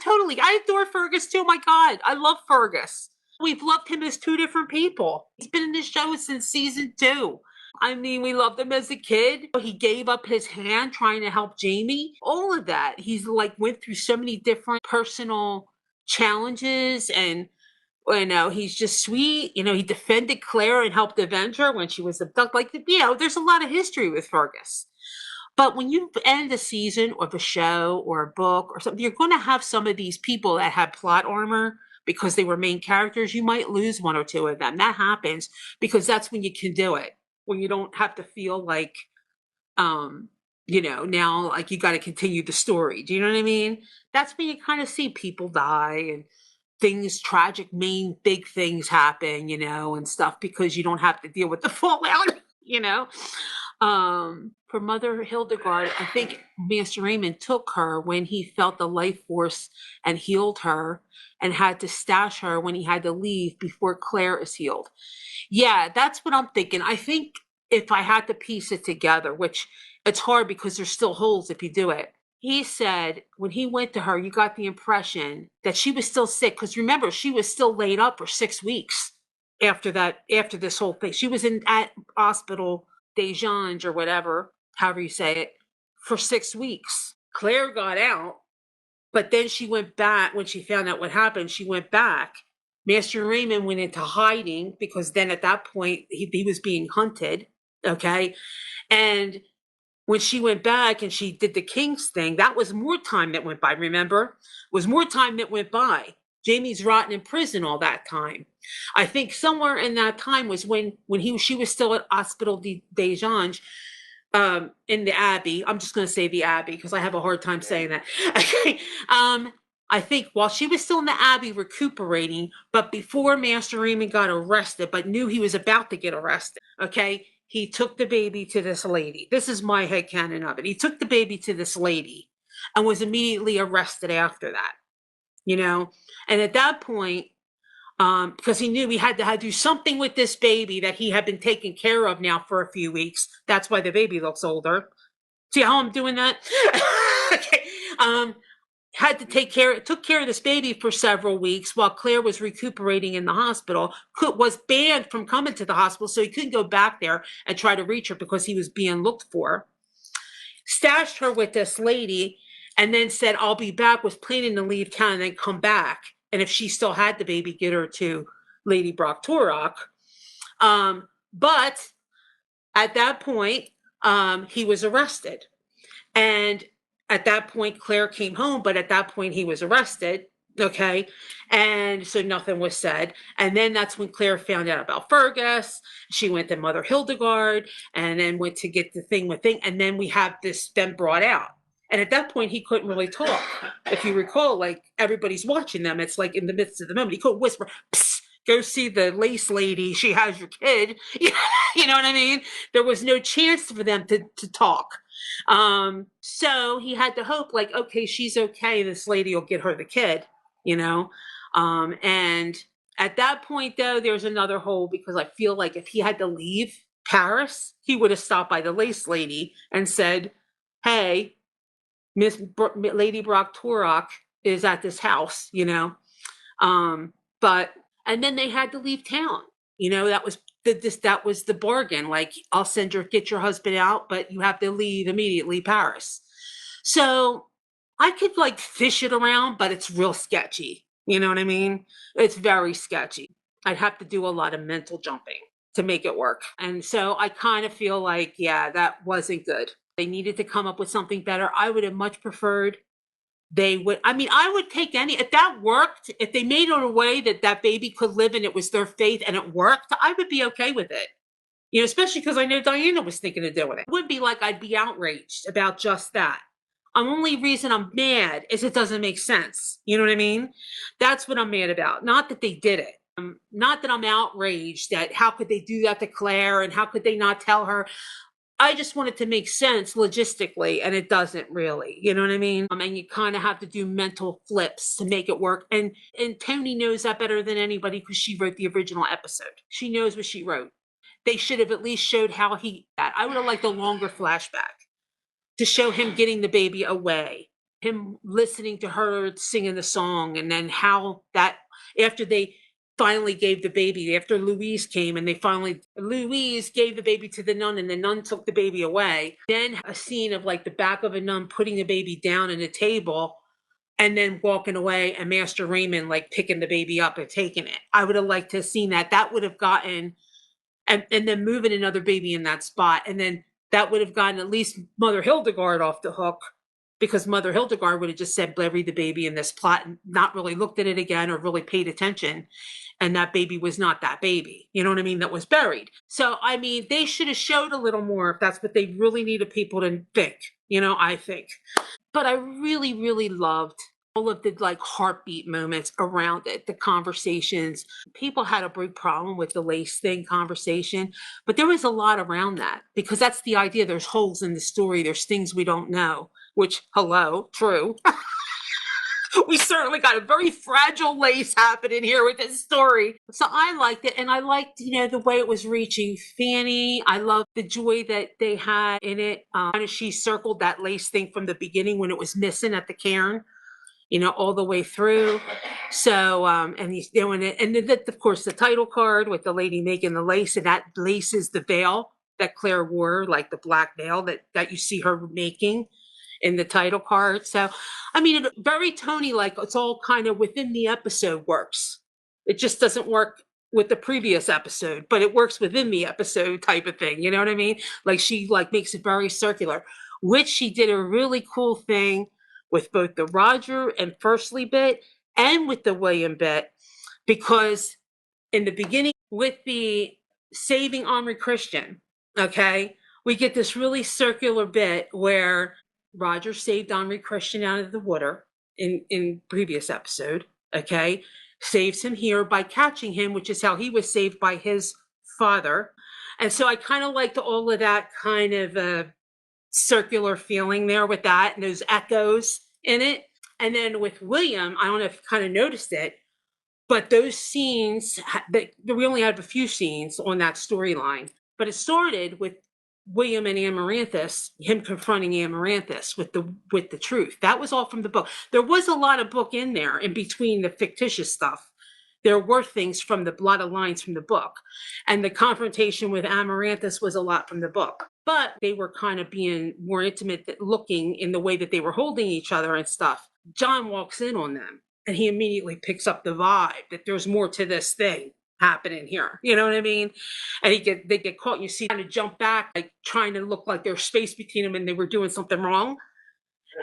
A: adore Fergus too. My God, I love Fergus. We've loved him as two different people. He's been in this show since season 2. I mean, we loved him as a kid. He gave up his hand trying to help Jamie. All of that. He's like went through so many different personal challenges, and he's just sweet. He defended Claire and helped avenge her when she was abducted. Like, there's a lot of history with Fergus. But when you end a season of a show or a book or something, you're going to have some of these people that have plot armor because they were main characters. You might lose one or two of them. That happens because that's when you can do it. When you don't have to feel like, now like you got to continue the story. Do you know what I mean? That's when you kind of see people die and things, tragic, big things happen, and stuff because you don't have to deal with the fallout, For Mother Hildegard, I think Master Raymond took her when he felt the life force and healed her and had to stash her when he had to leave before Claire is healed. Yeah, that's what I'm thinking. I think if I had to piece it together, which it's hard because there's still holes if you do it. He said when he went to her, you got the impression that she was still sick. Because remember, she was still laid up for 6 weeks after this whole thing. She was at hospital des Anges or whatever, however you say it, for 6 weeks. Claire got out, but then she went back when she found out what happened. She went back. Master Raymond went into hiding because then at that point he was being hunted. Okay. And when she went back and she did the King's thing, that was more time that went by. Remember? It was more time that went by. Jamie's rotting in prison all that time. I think somewhere in that time was when she was still at Hospital des Anges, in the Abbey. I'm just going to say the Abbey because I have a hard time saying that. Okay. I think while she was still in the Abbey recuperating, but before Master Raymond got arrested, but knew he was about to get arrested, okay, he took the baby to this lady. This is my headcanon of it. He took the baby to this lady and was immediately arrested after that, And at that point, because he knew he had to do something with this baby that he had been taking care of now for a few weeks. That's why the baby looks older. See how I'm doing that? Okay. Took care of this baby for several weeks while Claire was recuperating in the hospital, was banned from coming to the hospital, so he couldn't go back there and try to reach her because he was being looked for. Stashed her with this lady and then said, I'll be back, was planning to leave town and then come back and if she still had the baby, get her to Lady Brock Turok. But at that point, he was arrested. And at that point, Claire came home, but at that point, he was arrested. Okay. And so nothing was said. And then that's when Claire found out about Fergus. She went to Mother Hildegard and then went to get the thing with thing. And then we have this then brought out. And at that point, he couldn't really talk. If you recall, like everybody's watching them. It's like in the midst of the moment. He couldn't whisper, psst, go see the lace lady. She has your kid. You know what I mean? There was no chance for them to talk. So he had to hope, like, okay, she's okay. This lady will get her the kid, you know? And at that point, though, there's another hole because I feel like if he had to leave Paris, he would have stopped by the lace lady and said, hey, Lady Brock Turok is at this house, you know? But, and then they had to leave town. You know, that was that was the bargain. Like, I'll get your husband out, but you have to leave immediately Paris. So I could like fish it around, but it's real sketchy. You know what I mean? It's very sketchy. I'd have to do a lot of mental jumping to make it work. And so I kind of feel like, yeah, that wasn't good. They needed to come up with something better. I would have much preferred I would take if that worked, if they made it a way that that baby could live and it was their faith and it worked, I would be okay with it. You know, especially because I know Diana was thinking of doing it. It would be like I'd be outraged about just that. The only reason I'm mad is it doesn't make sense. You know what I mean? That's what I'm mad about. Not that they did it. Not that I'm outraged that how could they do that to Claire and how could they not tell her? I just want it to make sense logistically, and it doesn't really. You know what I mean? And you kind of have to do mental flips to make it work. And Toni knows that better than anybody because she wrote the original episode. She knows what she wrote. They should have at least showed how I would have liked a longer flashback to show him getting the baby away, him listening to her singing the song, and then how that after they finally gave the baby, after Louise came and Louise gave the baby to the nun and the nun took the baby away. Then a scene of like the back of a nun putting the baby down on a table and then walking away and Master Raymond like picking the baby up and taking it. I would have liked to have seen that. That would have gotten, and then moving another baby in that spot. And then that would have gotten at least Mother Hildegard off the hook because Mother Hildegard would have just said, bury the baby in this plot and not really looked at it again or really paid attention. And that baby was not that baby, you know what I mean, that was buried. So, I mean, they should have showed a little more if that's what they really needed people to think, you know, I think. But I really, really loved all of the like heartbeat moments around it, the conversations. People had a big problem with the lace thing conversation, but there was a lot around that because that's the idea. There's holes in the story. There's things we don't know, which, hello, true. We certainly got a very fragile lace happening here with this story. So I liked it. And I liked, you know, the way it was reaching Fanny. I loved the joy that they had in it. She circled that lace thing from the beginning when it was missing at the cairn, you know, all the way through. So, and he's doing it. And then, of course, the title card with the lady making the lace, and that lace is the veil that Claire wore, like the black veil that you see her making in the title card. So, I mean, very Toni-like. It's all kind of within the episode works. It just doesn't work with the previous episode, but it works within the episode type of thing. You know what I mean? Like she like makes it very circular, which she did a really cool thing with both the Roger and Firstly bit and with the William bit, because in the beginning with the saving Omri Christian, okay, we get this really circular bit where Roger saved Omri Christian out of the water in previous episode, okay? Saves him here by catching him, which is how he was saved by his father. And so I kind of liked all of that kind of circular feeling there with that and those echoes in it. And then with William, I don't know if you kind of noticed it, but those scenes, we only had a few scenes on that storyline, but it started with William and Amaranthus, him confronting Amaranthus with the truth. That was all from the book. There was a lot of book in there in between the fictitious stuff. There were things from a lot of lines from the book. And the confrontation with Amaranthus was a lot from the book. But they were kind of being more intimate looking in the way that they were holding each other and stuff. John walks in on them. And he immediately picks up the vibe that there's more to this thing happening here. You know what I mean? And they get caught. And you see kind of jump back, like trying to look like there's space between them and they were doing something wrong.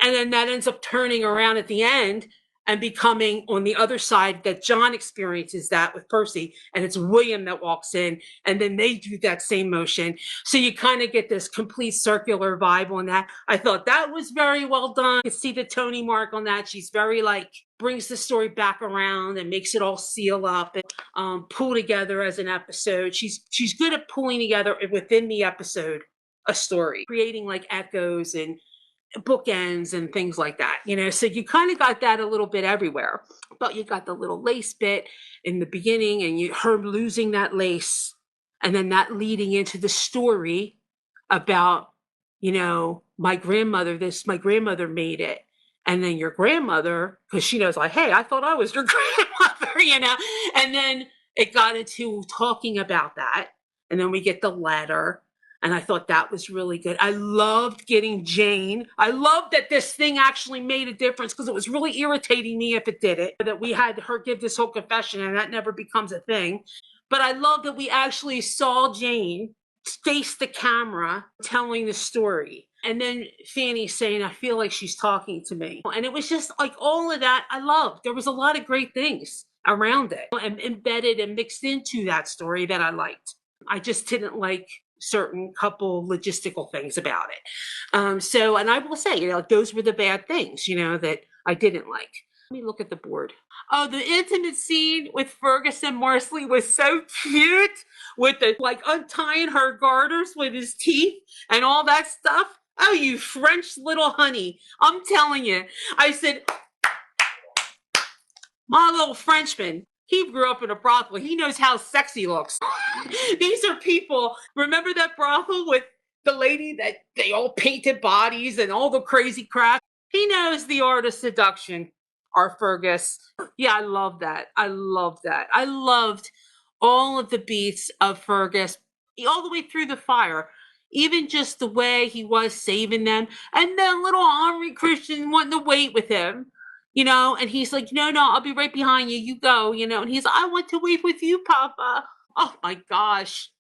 A: And then that ends up turning around at the end and becoming on the other side that John experiences that with Percy, and it's William that walks in, and then they do that same motion. So you kind of get this complete circular vibe on that. I thought that was very well done. You can see the Toni mark on that. She's very like brings the story back around and makes it all seal up and pull together as an episode. She's good at pulling together within the episode a story, creating like echoes and bookends and things like that, you know. So you kind of got that a little bit everywhere, but you got the little lace bit in the beginning and her losing that lace, and then that leading into the story about, you know, my grandmother made it, and then your grandmother, because she knows like, hey, I thought I was your grandmother, you know. And then it got into talking about that, and then we get the letter. And I thought that was really good. I loved getting Jane. I loved that this thing actually made a difference, because it was really irritating me if it didn't, that we had her give this whole confession and that never becomes a thing. But I love that we actually saw Jane face the camera telling the story. And then Fanny saying, I feel like she's talking to me. And it was just like all of that I loved. There was a lot of great things around it and embedded and mixed into that story that I liked. I just didn't like certain couple logistical things about it. So, and I will say, you know, those were the bad things, you know, that I didn't like. Let me look at the board. Oh, the intimate scene with Fergus and Marsley was so cute, with the like untying her garters with his teeth and all that stuff. Oh, you French little honey. I'm telling you. I said, my little Frenchman, he grew up in a brothel. He knows how sexy looks. These are people. Remember that brothel with the lady that they all painted bodies and all the crazy crap? He knows the art of seduction, our Fergus. Yeah, I love that. I love that. I loved all of the beats of Fergus all the way through the fire. Even just the way he was saving them. And then little Henri Christian wanting to wait with him. You know, and he's like, no, I'll be right behind you. You go, you know. And he's like, I want to wait with you, Papa. Oh, my gosh.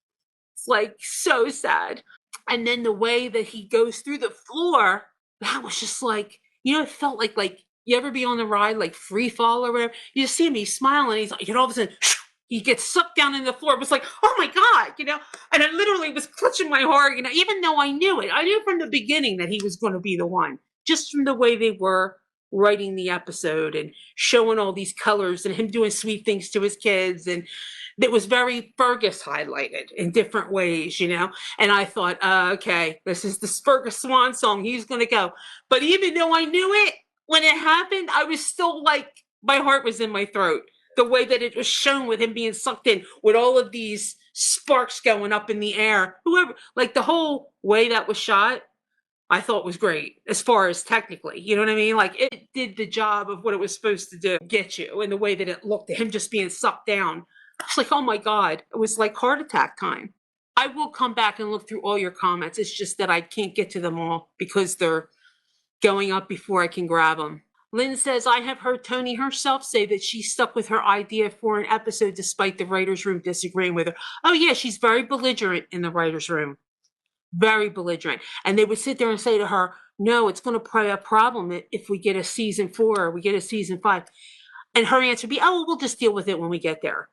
A: It's like so sad. And then the way that he goes through the floor, that was just like, you know, it felt like you ever be on the ride, like Free Fall or whatever. You just see him, he's smiling. He's like, you know, all of a sudden, he gets sucked down in the floor. It was like, oh, my God, you know. And I literally was clutching my heart, you know, even though I knew it. I knew from the beginning that he was going to be the one, just from the way they were writing the episode and showing all these colors and him doing sweet things to his kids. And it was very Fergus highlighted in different ways, you know. And I thought, okay, this is the Fergus Swan song. He's going to go. But even though I knew it, when it happened, I was still like, my heart was in my throat. The way that it was shown with him being sucked in with all of these sparks going up in the air. Whoever, like the whole way that was shot, I thought was great as far as technically, you know what I mean? Like it did the job of what it was supposed to do, get you, in the way that it looked, him just being sucked down. I was like, oh my God, it was like heart attack time. I will come back and look through all your comments. It's just that I can't get to them all because they're going up before I can grab them. Lynn says, I have heard Toni herself say that she stuck with her idea for an episode despite the writer's room disagreeing with her. Oh yeah, she's very belligerent in the writer's room. Very belligerent. And they would sit there and say to her, no, it's going to be a problem if we get a season 4 or we get a season 5. And her answer would be, oh, well, we'll just deal with it when we get there.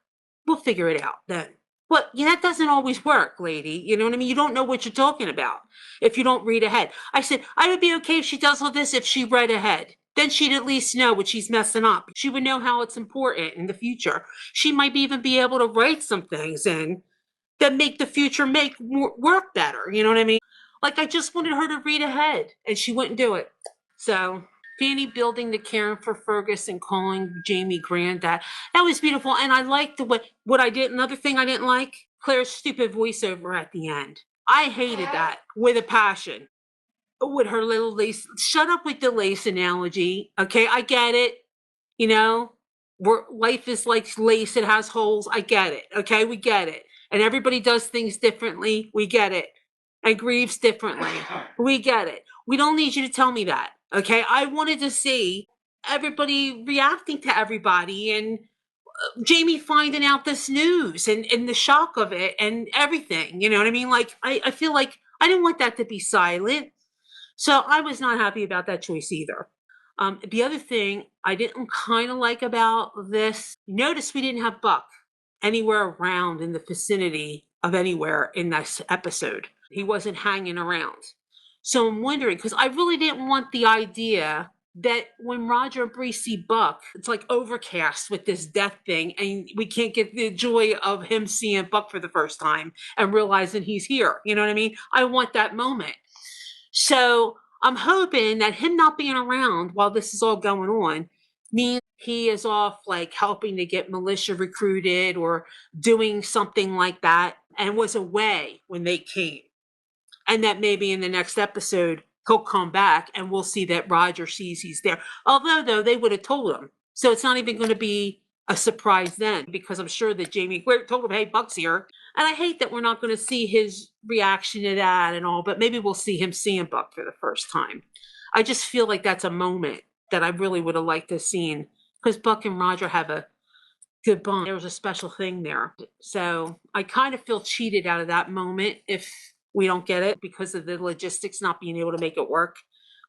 A: We'll figure it out then. But yeah, that doesn't always work, lady. You know what I mean? You don't know what you're talking about if you don't read ahead. I said, I would be okay if she does all this if she read ahead. Then she'd at least know what she's messing up. She would know how it's important in the future. She might even be able to write some things in that make the future work better. You know what I mean? Like, I just wanted her to read ahead, and she wouldn't do it. So, Fanny building the caring for Fergus and calling Jamie granddad. That was beautiful. And I liked the way, another thing I didn't like, Claire's stupid voiceover at the end. I hated that with a passion. With her little lace. Shut up with the lace analogy. Okay, I get it. You know, life is like lace, it has holes. I get it. Okay, we get it. And everybody does things differently. We get it. And grieves differently. We get it. We don't need you to tell me that. Okay. I wanted to see everybody reacting to everybody, and Jamie finding out this news, and the shock of it and everything. You know what I mean? Like, I feel like I didn't want that to be silent. So I was not happy about that choice either. The other thing I didn't kind of like about this, notice we didn't have Buck anywhere around in the vicinity of anywhere in this episode. He wasn't hanging around. So I'm wondering, because I really didn't want the idea that when Roger and Bree see Buck, it's like overcast with this death thing, and we can't get the joy of him seeing Buck for the first time and realizing he's here. You know what I mean? I want that moment. So I'm hoping that him not being around while this is all going on means he is off, like helping to get militia recruited or doing something like that, and was away when they came. And that maybe in the next episode he'll come back and we'll see that Roger sees he's there. Although, though, they would have told him. So it's not even going to be a surprise then, because I'm sure that Jamie told him, hey, Buck's here. And I hate that we're not going to see his reaction to that and all, but maybe we'll see him seeing Buck for the first time. I just feel like that's a moment that I really would have liked to have seen, because Buck and Roger have a good bond. There was a special thing there. So I kind of feel cheated out of that moment if we don't get it, because of the logistics not being able to make it work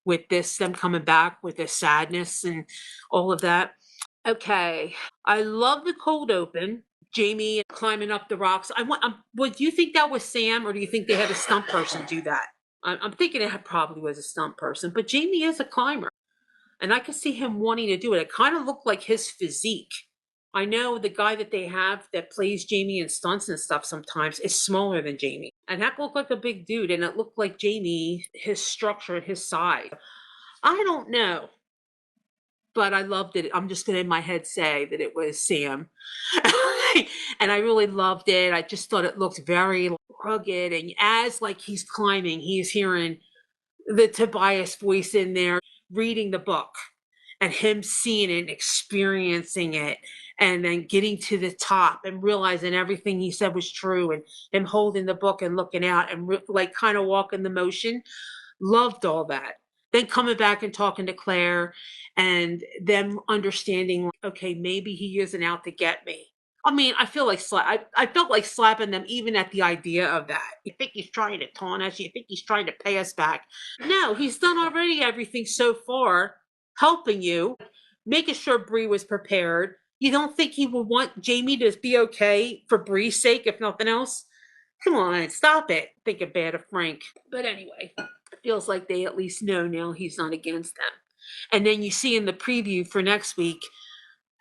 A: with this, them coming back with this sadness and all of that. Okay. I love the cold open. Jamie climbing up the rocks. Would you think that was Sam, or do you think they had a stunt person do that? I'm thinking it probably was a stunt person, but Jamie is a climber, and I could see him wanting to do it. It kind of looked like his physique. I know the guy that they have that plays Jamie in stunts and stuff sometimes is smaller than Jamie, and that looked like a big dude, and it looked like Jamie, his structure, his size. I don't know, but I loved it. I'm just going to in my head say that it was Sam. And I really loved it. I just thought it looked very rugged. And as like he's climbing, he's hearing the Tobias voice in there reading the book, and him seeing it and experiencing it, and then getting to the top and realizing everything he said was true, and him holding the book and looking out and like kind of walking the motion. Loved all that. Then coming back and talking to Claire, and them understanding, okay, maybe he isn't out to get me. I mean, I feel like I felt like slapping them even at the idea of that. You think he's trying to taunt us? You think he's trying to pay us back? No, he's done already everything so far, helping you, making sure Bree was prepared. You don't think he would want Jamie to be okay for Bree's sake, if nothing else? Come on, stop it. Thinking bad of Frank. But anyway, it feels like they at least know now he's not against them. And then you see in the preview for next week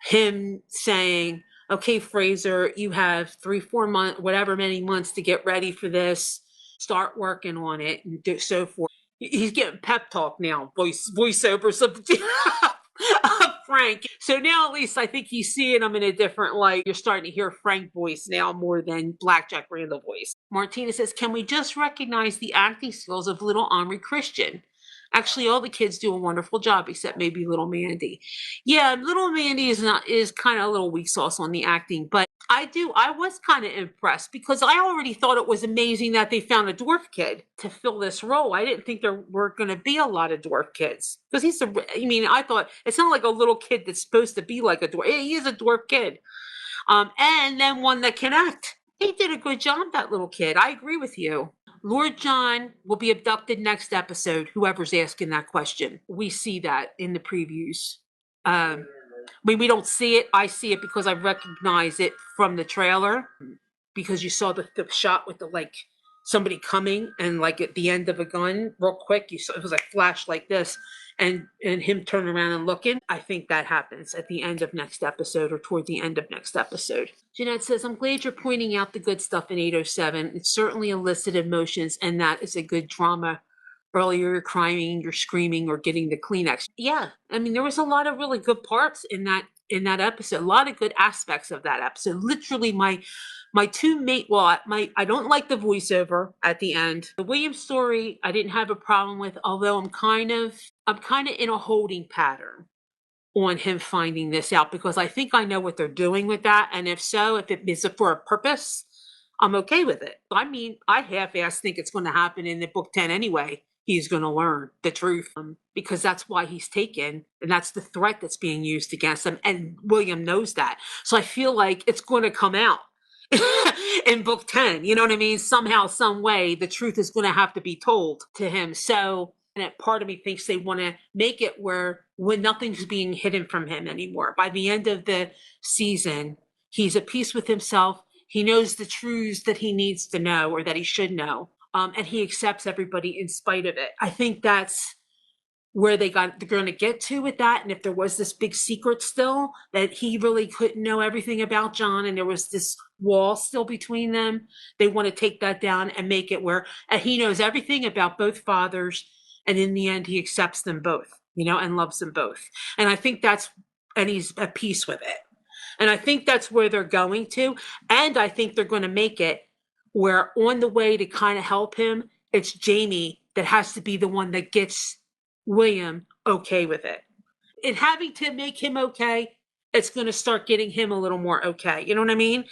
A: him saying, okay, Fraser, you have 3-4 months, whatever many months to get ready for this. Start working on it and so forth. He's getting pep talk now, voiceover of Frank. So now at least I think he's seeing him in a different light. You're starting to hear Frank voice now more than Blackjack Randall voice. Martina says, can we just recognize the acting skills of little Omri Christian? Actually, all the kids do a wonderful job, except maybe little Mandy. Yeah, little Mandy is kind of a little weak sauce on the acting, but I was kind of impressed, because I already thought it was amazing that they found a dwarf kid to fill this role. I didn't think there were going to be a lot of dwarf kids, because I thought it's not like a little kid that's supposed to be like a dwarf. He is a dwarf kid. And then one that can act. He did a good job, that little kid. I agree with you. Lord John will be abducted next episode, whoever's asking that question. We see that in the previews. We don't see it. I see it because I recognize it from the trailer, because you saw the shot with the somebody coming, and like at the end of a gun real quick, you saw it was a flash like this, and him turning around and looking. I think that happens at the end of next episode, or toward the end of next episode. Jeanette says, I'm glad you're pointing out the good stuff in 807. It certainly elicited emotions, and that is a good drama. Earlier, you're crying, you're screaming, or getting the Kleenex. Yeah, I mean, there was a lot of really good parts in that episode. A lot of good aspects of that episode. Literally, my two I don't like the voiceover at the end. The Williams story I didn't have a problem with, although I'm kind of in a holding pattern on him finding this out, because I think I know what they're doing with that, and if so, if it is for a purpose, I'm okay with it. I mean, I half-ass think it's going to happen in the book 10 anyway. he's going to learn the truth, because that's why he's taken, and that's the threat that's being used against him. And William knows that. So I feel like it's going to come out in book 10. You know what I mean? Somehow, some way, the truth is going to have to be told to him. So, and part of me thinks they want to make it where when nothing's being hidden from him anymore. By the end of the season, he's at peace with himself. He knows the truths that he needs to know, or that he should know. And he accepts everybody in spite of it. I think that's where they're going to get to with that. And if there was this big secret still that he really couldn't know everything about John, and there was this wall still between them, they want to take that down and make it where he knows everything about both fathers, and in the end he accepts them both, and loves them both. And I think and he's at peace with it. And I think that's where they're going to. And I think they're going to make it where on the way to kind of help him, it's Jamie that has to be the one that gets William okay with it. And having to make him okay, it's going to start getting him a little more okay. You know what I mean?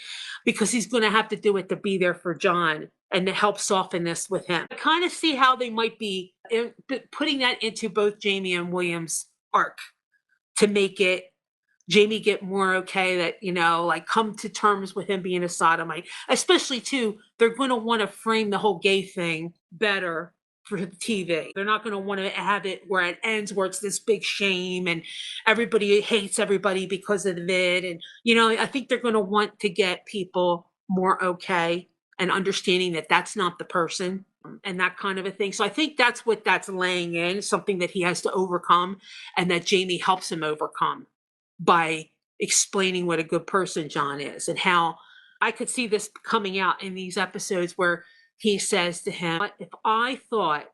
A: Because he's going to have to do it to be there for John and to help soften this with him. I kind of see how they might be putting that into both Jamie and William's arc to make it Jamie get more okay, that, like come to terms with him being a sodomite. Especially too, they're going to want to frame the whole gay thing better for the TV. They're not going to want to have it where it ends, where it's this big shame and everybody hates everybody because of it. And, I think they're going to want to get people more okay and understanding that that's not the person and that kind of a thing. So I think that's what that's laying in, something that he has to overcome, and that Jamie helps him overcome by explaining what a good person John is, and how I could see this coming out in these episodes where he says to him, if I thought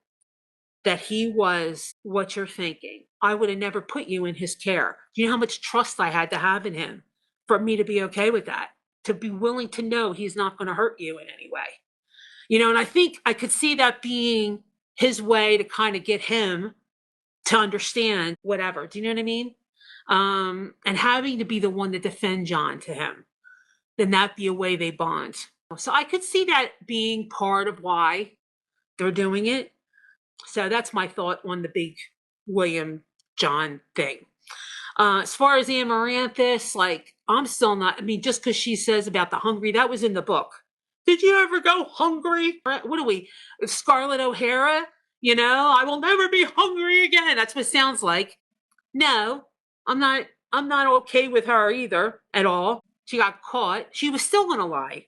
A: that he was what you're thinking, I would have never put you in his care. Do you know how much trust I had to have in him for me to be okay with that, to be willing to know he's not going to hurt you in any way? And I think I could see that being his way to kind of get him to understand whatever. Do you know what I mean? And having to be the one to defend John to him, then that be a way they bond. So I could see that being part of why they're doing it. So that's my thought on the big William John thing. As far as Amaranthus, I'm still not, just because she says about the hungry, that was in the book. Did you ever go hungry? What are we, Scarlett O'Hara? I will never be hungry again. That's what it sounds like. No, I'm not okay with her either at all. She got caught. She was still going to lie.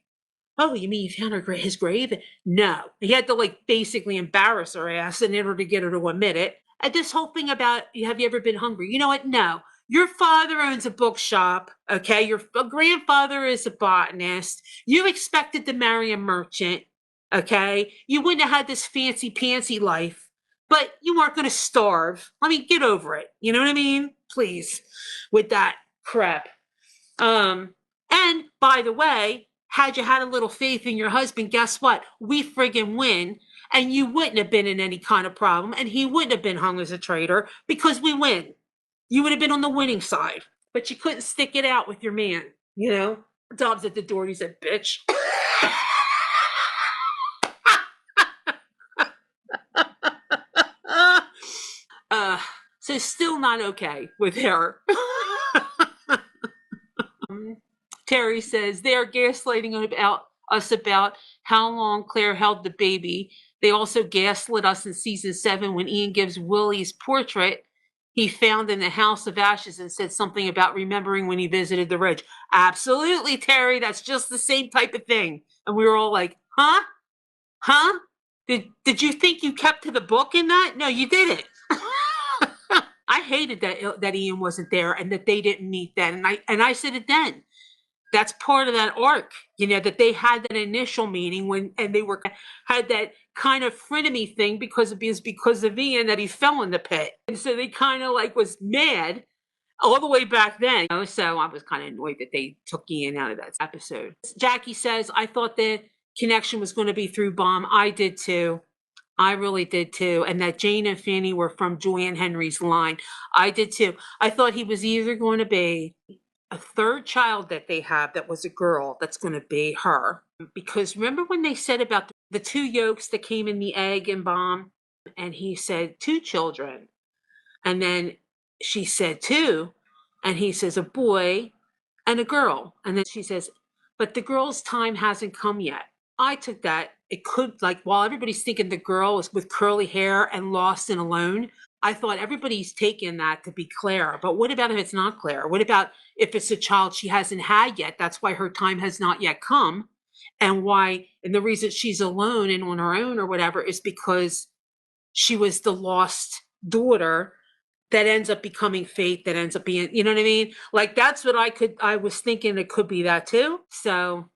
A: Oh, you mean you found his grave? No. He had to basically embarrass her ass in order to get her to admit it. And this whole thing about, have you ever been hungry? You know what? No. Your father owns a bookshop, okay? Your grandfather is a botanist. You expected to marry a merchant, okay? You wouldn't have had this fancy life, but you weren't going to starve. Get over it. You know what I mean? Please, with that crap. And by the way, had you had a little faith in your husband, guess what? We friggin' win. And you wouldn't have been in any kind of problem. And he wouldn't have been hung as a traitor, because we win. You would have been on the winning side. But you couldn't stick it out with your man, Dobbs at the door, and he said, bitch. So still not okay with her. Terry says they are gaslighting us about how long Claire held the baby. They also gaslit us in season 7 when Ian gives Willie's portrait he found in the House of Ashes and said something about remembering when he visited the ridge. Absolutely, Terry. That's just the same type of thing. And we were all like, huh? Huh? Did you think you kept to the book in that? No, you didn't. I hated that Ian wasn't there and that they didn't meet then. And I said it then. That's part of that arc, that they had that initial meeting and they had that kind of frenemy thing because of Ian, that he fell in the pit. And so they kind of was mad all the way back then. So I was kind of annoyed that they took Ian out of that episode. Jackie says, I thought the connection was going to be through Baum. I did too. I really did too. And that Jane and Fanny were from Joanne Henry's line. I did too. I thought he was either going to be a third child that they have that was a girl that's going to be her. Because remember when they said about the 2 yolks that came in the egg and Baum? And he said, 2 children. And then she said, 2. And he says, a boy and a girl. And then she says, but the girl's time hasn't come yet. I took that. It could, like, while everybody's thinking the girl is with curly hair and lost and alone, I thought everybody's taking that to be Claire. But what about if it's not Claire? What about if it's a child she hasn't had yet? That's why her time has not yet come. And why, and the reason she's alone and on her own or whatever is because she was the lost daughter that ends up becoming fate, that ends up being, you know what I mean? Like, that's what I was thinking it could be that too. So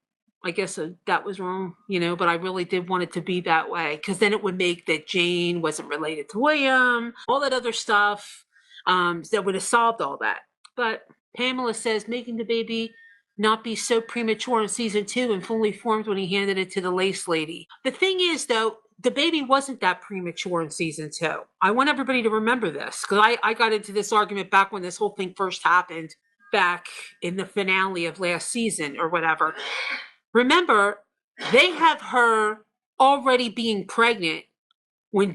A: I guess that was wrong, but I really did want it to be that way, because then it would make that Jane wasn't related to William, all that other stuff, that would have solved all that. But Pamela says making the baby not be so premature in season 2 and fully formed when he handed it to the lace lady. The thing is, though, the baby wasn't that premature in season 2. I want everybody to remember this, because I got into this argument back when this whole thing first happened, back in the finale of last season or whatever. Remember, they have her already being pregnant when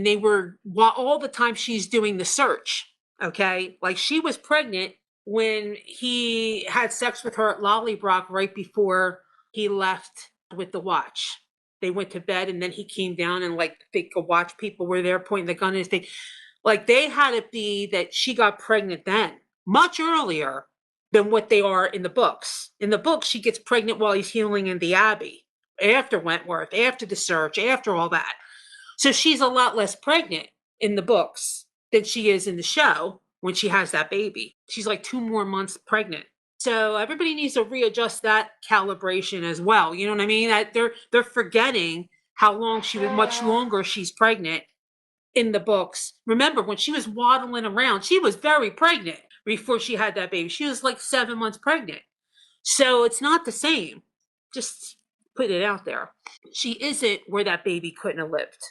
A: they were, all the time she's doing the search. Okay, like, she was pregnant when he had sex with her at Lollybrock right before he left with the watch. They went to bed and then he came down and, like, the watch people were there pointing the gun at his face. Like, they had it be that she got pregnant then, much earlier than what they are in the books. In the books, she gets pregnant while he's healing in the Abbey, after Wentworth, after the search, after all that. So she's a lot less pregnant in the books than she is in the show when she has that baby. She's like 2 more months pregnant. So everybody needs to readjust that calibration as well. You know what I mean? That they're forgetting how long much longer she's pregnant in the books. Remember, when she was waddling around, she was very pregnant before she had that baby. She was like 7 months pregnant. So it's not the same. Just put it out there. She isn't where that baby couldn't have lived.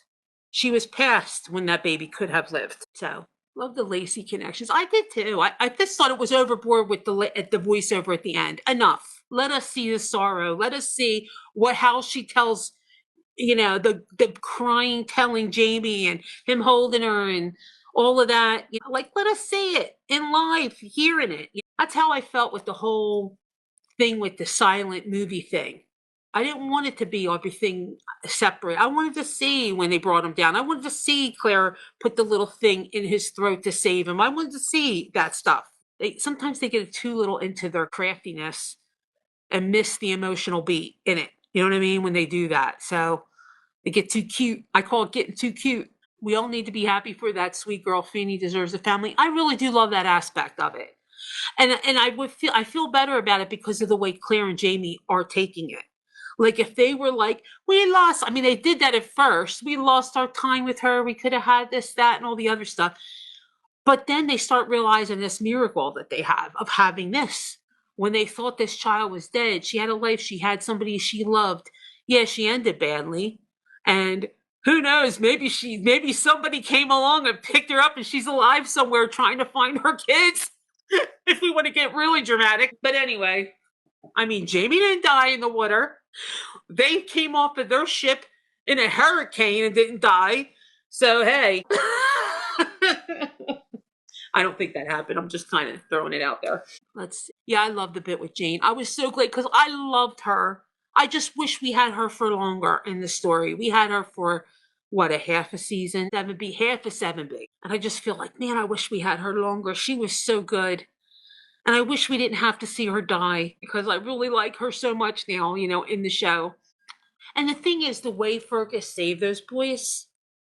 A: She was past when that baby could have lived. So, love the Lacey connections. I did too. I just thought it was overboard with the voiceover at the end. Enough. Let us see the sorrow. Let us see how she tells, the crying, telling Jamie, and him holding her and all of that. Like, let us see it in live, hearing it. That's how I felt with the whole thing with the silent movie thing. I didn't want it to be everything separate. I wanted to see when they brought him down. I wanted to see Claire put the little thing in his throat to save him. I wanted to see that stuff. Sometimes they get too little into their craftiness and miss the emotional beat in it. You know what I mean? When they do that. So they get too cute. I call it getting too cute. We all need to be happy for that sweet girl. Fanny deserves a family. I really do love that aspect of it. And I feel better about it because of the way Claire and Jamie are taking it. Like, if they were like, they did that at first. We lost our time with her. We could have had this, that, and all the other stuff. But then they start realizing this miracle that they have of having this. When they thought this child was dead, she had a life. She had somebody she loved. Yeah, she ended badly. And who knows, maybe somebody came along and picked her up and she's alive somewhere trying to find her kids. If we want to get really dramatic. But anyway, Jamie didn't die in the water. They came off of their ship in a hurricane and didn't die. So, hey. I don't think that happened. I'm just kind of throwing it out there. Let's see. Yeah, I love the bit with Jane. I was so glad because I loved her. I just wish we had her for longer in the story. We had her for, a half a season? 7B, half a 7B. And I just feel like, man, I wish we had her longer. She was so good. And I wish we didn't have to see her die because I really like her so much now, in the show. And the thing is, the way Fergus saved those boys,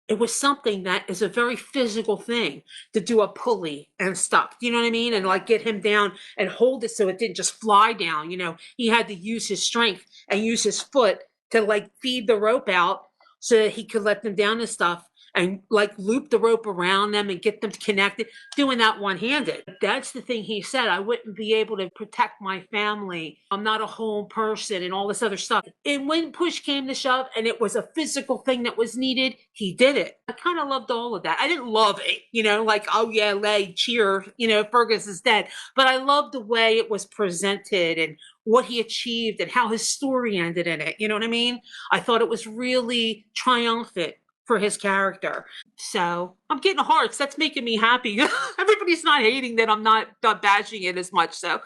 A: it was something that is a very physical thing to do a pulley and stuff. You know what I mean? And like get him down and hold it so it didn't just fly down. He had to use his strength and use his foot to like feed the rope out so that he could let them down and stuff. And like loop the rope around them and get them connected, doing that one-handed. That's the thing he said. I wouldn't be able to protect my family. I'm not a home person and all this other stuff. And when push came to shove and it was a physical thing that was needed, he did it. I kind of loved all of that. I didn't love it, like, oh yeah, lay, cheer, Fergus is dead. But I loved the way it was presented and what he achieved and how his story ended in it. You know what I mean? I thought it was really triumphant for his character. So I'm getting hearts. That's making me happy. Everybody's not hating that I'm not bashing it as much. So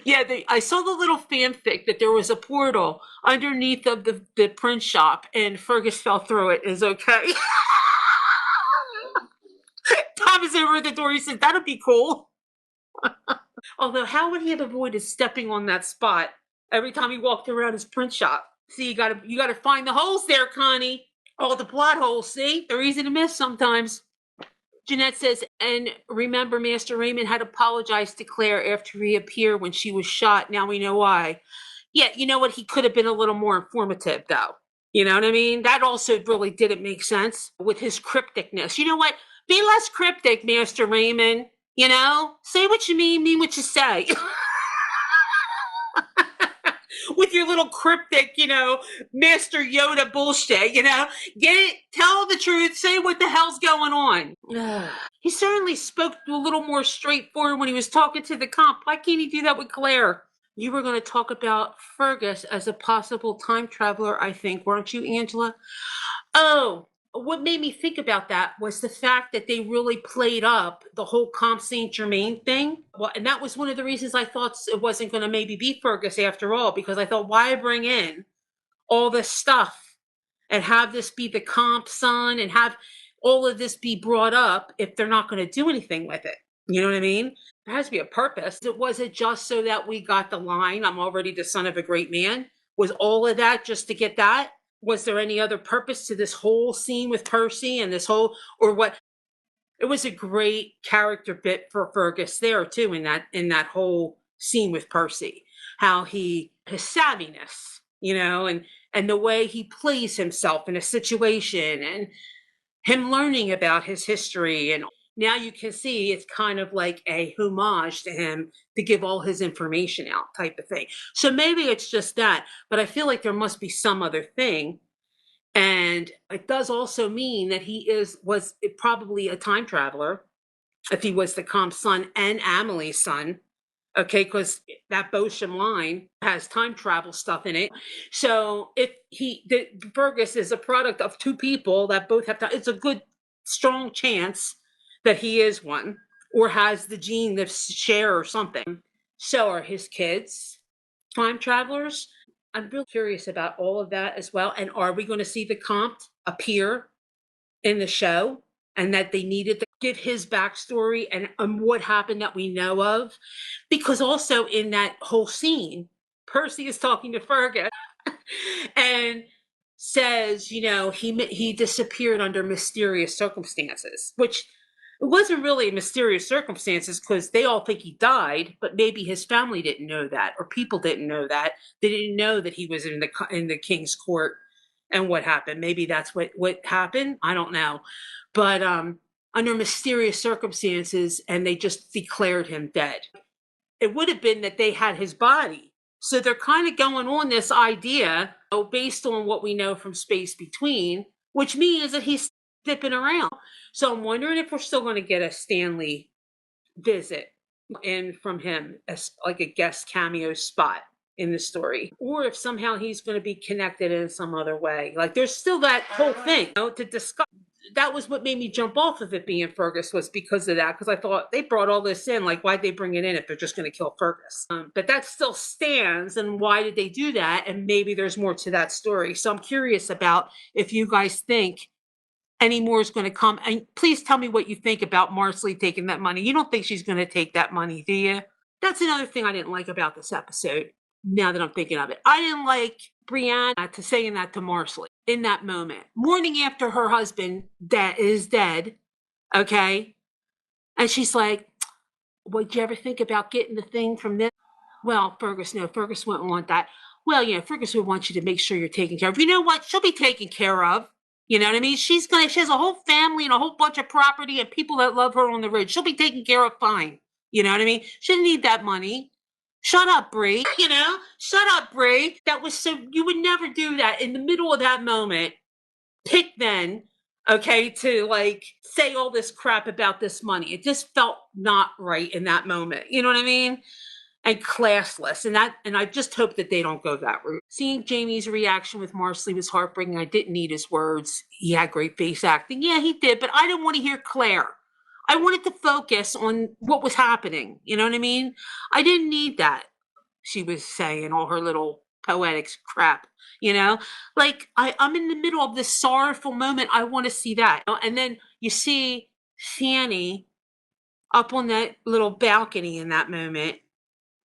A: yeah, I saw the little fanfic that there was a portal underneath of the print shop and Fergus fell through it. Is okay. Tom is over at the door. He said, that'd be cool. Although, how would he have avoided stepping on that spot every time he walked around his print shop? See, you gotta find the holes there, Connie. All the plot holes, see? They're easy to miss sometimes. Jeanette says, and remember, Master Raymond had apologized to Claire after he appeared when she was shot. Now we know why. Yeah, you know what? He could have been a little more informative, though. You know what I mean? That also really didn't make sense with his crypticness. You know what? Be less cryptic, Master Raymond. You know? Say what you mean what you say. With your little cryptic, Master Yoda bullshit, get it, tell the truth, say what the hell's going on. He certainly spoke a little more straightforward when he was talking to the comp. Why can't he do that with Claire? You were going to talk about Fergus as a possible time traveler, I think, weren't you, Angela? Oh, what made me think about that was the fact that they really played up the whole Comte Saint Germain thing. Well, and that was one of the reasons I thought it wasn't going to maybe be Fergus after all, because I thought, why bring in all this stuff and have this be the Comte son and have all of this be brought up if they're not going to do anything with it? You know what I mean? There has to be a purpose. Was it just so that we got the line, I'm already the son of a great man? Was all of that just to get that? Was there any other purpose to this whole scene with Percy and this whole, or what? It was a great character bit for Fergus there too, in that whole scene with Percy, how his savviness, and the way he plays himself in a situation and him learning about his history. And now you can see it's kind of like a homage to him to give all his information out type of thing. So maybe it's just that, but I feel like there must be some other thing. And it does also mean that he was probably a time traveler if he was the Comte's son and Amelie's son. Okay, because that Bosham line has time travel stuff in it. So if Fergus is a product of two people that both have time, it's a good, strong chance that he is one or has the gene that share or something. So are his kids time travelers? I'm real curious about all of that as well. And are we going to see the Comte appear in the show? And that they needed to give his backstory and what happened that we know of? Because also in that whole scene, Percy is talking to Fergus and says, he disappeared under mysterious circumstances, which it wasn't really mysterious circumstances because they all think he died, but maybe his family didn't know that, or people didn't know that. They didn't know that he was in the king's court and what happened. Maybe that's what happened. I don't know. But under mysterious circumstances, and they just declared him dead. It would have been that they had his body. So they're kind of going on this idea, based on what we know from Space Between, which means that he's dipping around. So I'm wondering if we're still going to get a Stanley visit in from him as like a guest cameo spot in the story, or if somehow he's going to be connected in some other way. Like there's still that whole thing to discuss. That was what made me jump off of it being Fergus, was because of that, because I thought they brought all this in, like why'd they bring it in if they're just going to kill Fergus? But that still stands, and why did they do that? And maybe there's more to that story. So I'm curious about if you guys think any more is going to come. And please tell me what you think about Marsley taking that money. You don't think she's going to take that money, do you? That's another thing I didn't like about this episode, now that I'm thinking of it. I didn't like Brianna to saying that to Marsley in that moment. Morning after her husband is dead, okay? And she's like, would you ever think about getting the thing from this? Well, Fergus wouldn't want that. Well, Fergus would want you to make sure you're taken care of. You know what? She'll be taken care of. You know what I mean? She has a whole family and a whole bunch of property and people that love her on the ridge. She'll be taken care of fine. You know what I mean? She didn't need that money. Shut up, Bree. Shut up, Bree. That was you would never do that in the middle of that moment. Pick then, okay, to like say all this crap about this money. It just felt not right in that moment. You know what I mean? and classless. And I just hope that they don't go that route. Seeing Jamie's reaction with Marsley was heartbreaking. I didn't need his words. He had great face acting. Yeah, he did, but I didn't want to hear Claire. I wanted to focus on what was happening. You know what I mean? I didn't need that. She was saying all her little poetic crap, you know? Like, I'm in the middle of this sorrowful moment. I want to see that. And then you see Fanny up on that little balcony in that moment.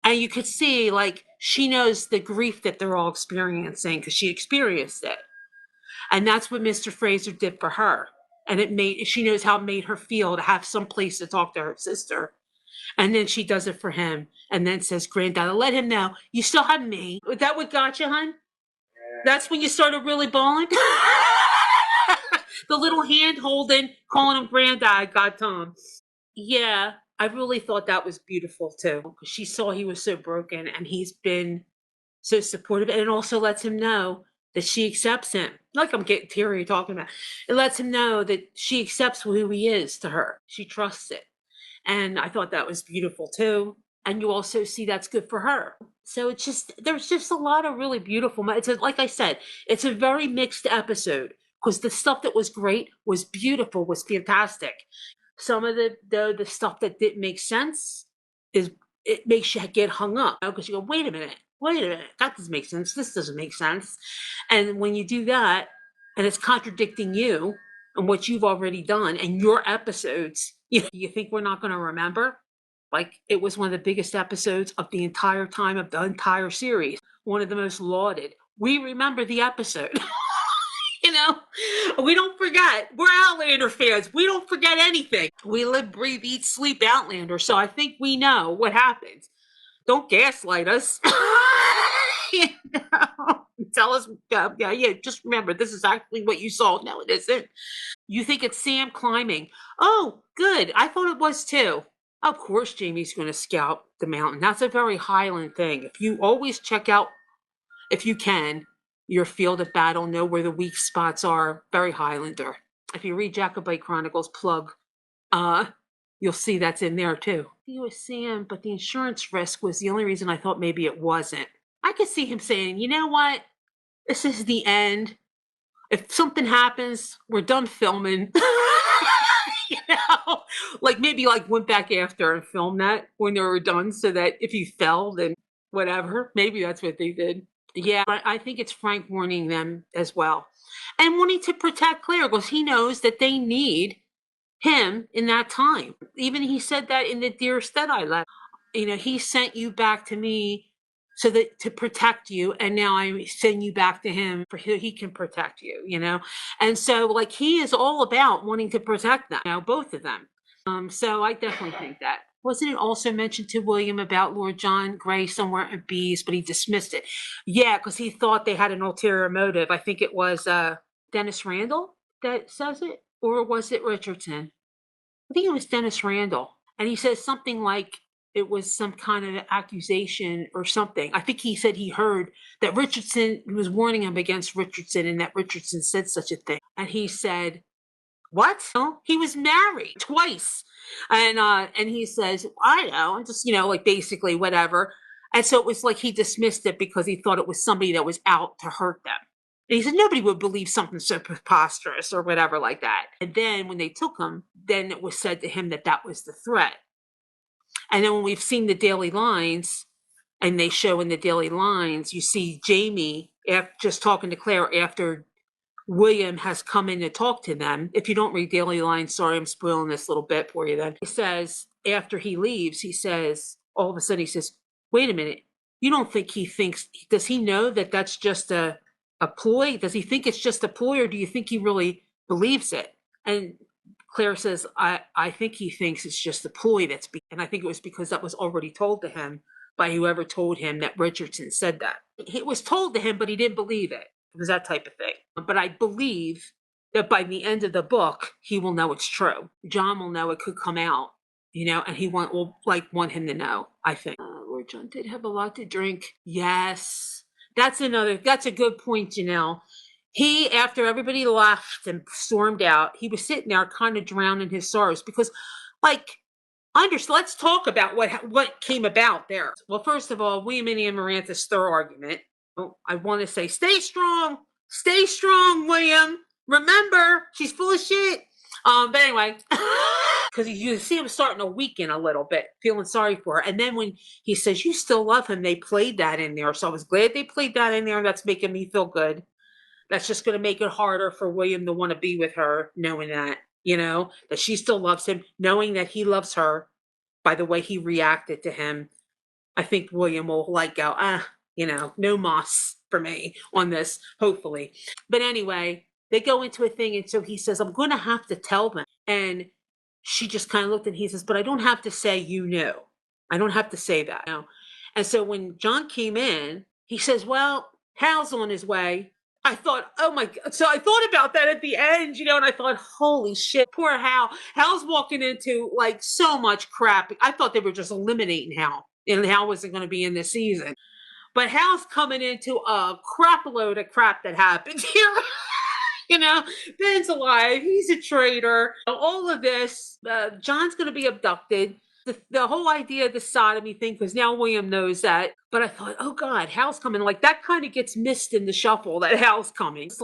A: And you could see, like, she knows the grief that they're all experiencing because she experienced it. And that's what Mr. Fraser did for her. And she knows how it made her feel to have some place to talk to her sister. And then she does it for him and then says, Granddad, let him know you still have me. Was that what got you, hon? That's when you started really bawling? The little hand holding, calling him Granddad got Tom. Yeah, I really thought that was beautiful too. She saw he was so broken and he's been so supportive. And it also lets him know that she accepts him. Like I'm getting teary talking about. It lets him know that she accepts who he is to her. She trusts it. And I thought that was beautiful too. And you also see that's good for her. So there's just a lot of really beautiful. Like I said, it's a very mixed episode because the stuff that was great was beautiful, was fantastic. Some of the stuff that didn't make sense it makes you get hung up because you go, wait a minute, that doesn't make sense. This doesn't make sense. And when you do that, and it's contradicting you and what you've already done and your episodes, you think we're not going to remember? Like it was one of the biggest episodes of the entire time of the entire series, one of the most lauded. We remember the episode. We don't forget. We're Outlander fans. We don't forget anything. We live, breathe, eat, sleep Outlander. So I think we know what happens. Don't gaslight us. Tell us, yeah, just remember, this is actually what you saw. No, it isn't. You think it's Sam climbing. Oh, good. I thought it was too. Of course, Jamie's going to scout the mountain. That's a very Highland thing. If you always check out, if you can, your field of battle, know where the weak spots are, very Highlander. If you read Jacobite Chronicles, plug, you'll see that's in there too. He was Sam, but the insurance risk was the only reason I thought maybe it wasn't. I could see him saying, you know what? This is the end. If something happens, we're done filming. Like maybe went back after and filmed that when they were done so that if he fell, then whatever. Maybe that's what they did. Yeah, I think it's Frank warning them as well. And wanting to protect Claire because he knows that they need him in that time. Even he said that in the Dearest That I Left. He sent you back to me so that to protect you, and now I send you back to him for he can protect you, And so he is all about wanting to protect them, both of them. So I definitely think that. Wasn't it also mentioned to William about Lord John Grey somewhere at Bees, but he dismissed it? Yeah, because he thought they had an ulterior motive. I think it was Dennis Randall that says it, or was it Richardson? I think it was Dennis Randall. And he says something like it was some kind of accusation or something. I think he said he heard that Richardson was warning him against Richardson and that Richardson said such a thing. And he said, what? No, he was married twice. And he says, I know, I'm just, basically whatever. And so it was like he dismissed it because he thought it was somebody that was out to hurt them. And he said, nobody would believe something so preposterous or whatever like that. And then when they took him, then it was said to him that that was the threat. And then when we've seen the Daily Lines, and they show in the Daily Lines, you see Jamie just talking to Claire after William has come in to talk to them. If you don't read Daily Lines, sorry, I'm spoiling this little bit for you then. He says, after he leaves, he says, all of a sudden he says, wait a minute, you don't think does he know that that's just a ploy? Does he think it's just a ploy, or do you think he really believes it? And Claire says, I think he thinks it's just a ploy and I think it was because that was already told to him by whoever told him that Richardson said that. It was told to him, but he didn't believe it. It was that type of thing. But I believe that by the end of the book, he will know it's true. John will know it could come out, and he will want him to know, I think. Lord John did have a lot to drink. Yes. That's a good point, He, after everybody left and stormed out, he was sitting there kind of drowning his sorrows because, Let's talk about what came about there. Well, first of all, William and Amarantha's third argument. Oh, I want to say, stay strong, William. Remember, she's full of shit. But anyway, because you see him starting to weaken a little bit, feeling sorry for her. And then when he says, you still love him, they played that in there. So I was glad they played that in there. That's making me feel good. That's just going to make it harder for William to want to be with her, knowing that, that she still loves him, knowing that he loves her by the way he reacted to him. I think William will go, no moss for me on this, hopefully. But anyway, they go into a thing. And so he says, I'm going to have to tell them. And she just kind of looked and he says, but I don't have to say, I don't have to say that. And so when John came in, he says, well, Hal's on his way. I thought, oh my God. So I thought about that at the end, and I thought, holy shit, poor Hal. Hal's walking into so much crap. I thought they were just eliminating Hal, and Hal wasn't going to be in this season. But Hal's coming into a crap load of crap that happened here. Ben's alive. He's a traitor. All of this, John's going to be abducted. The whole idea of the sodomy thing, because now William knows that. But I thought, oh God, Hal's coming. That kind of gets missed in the shuffle, that Hal's coming. It's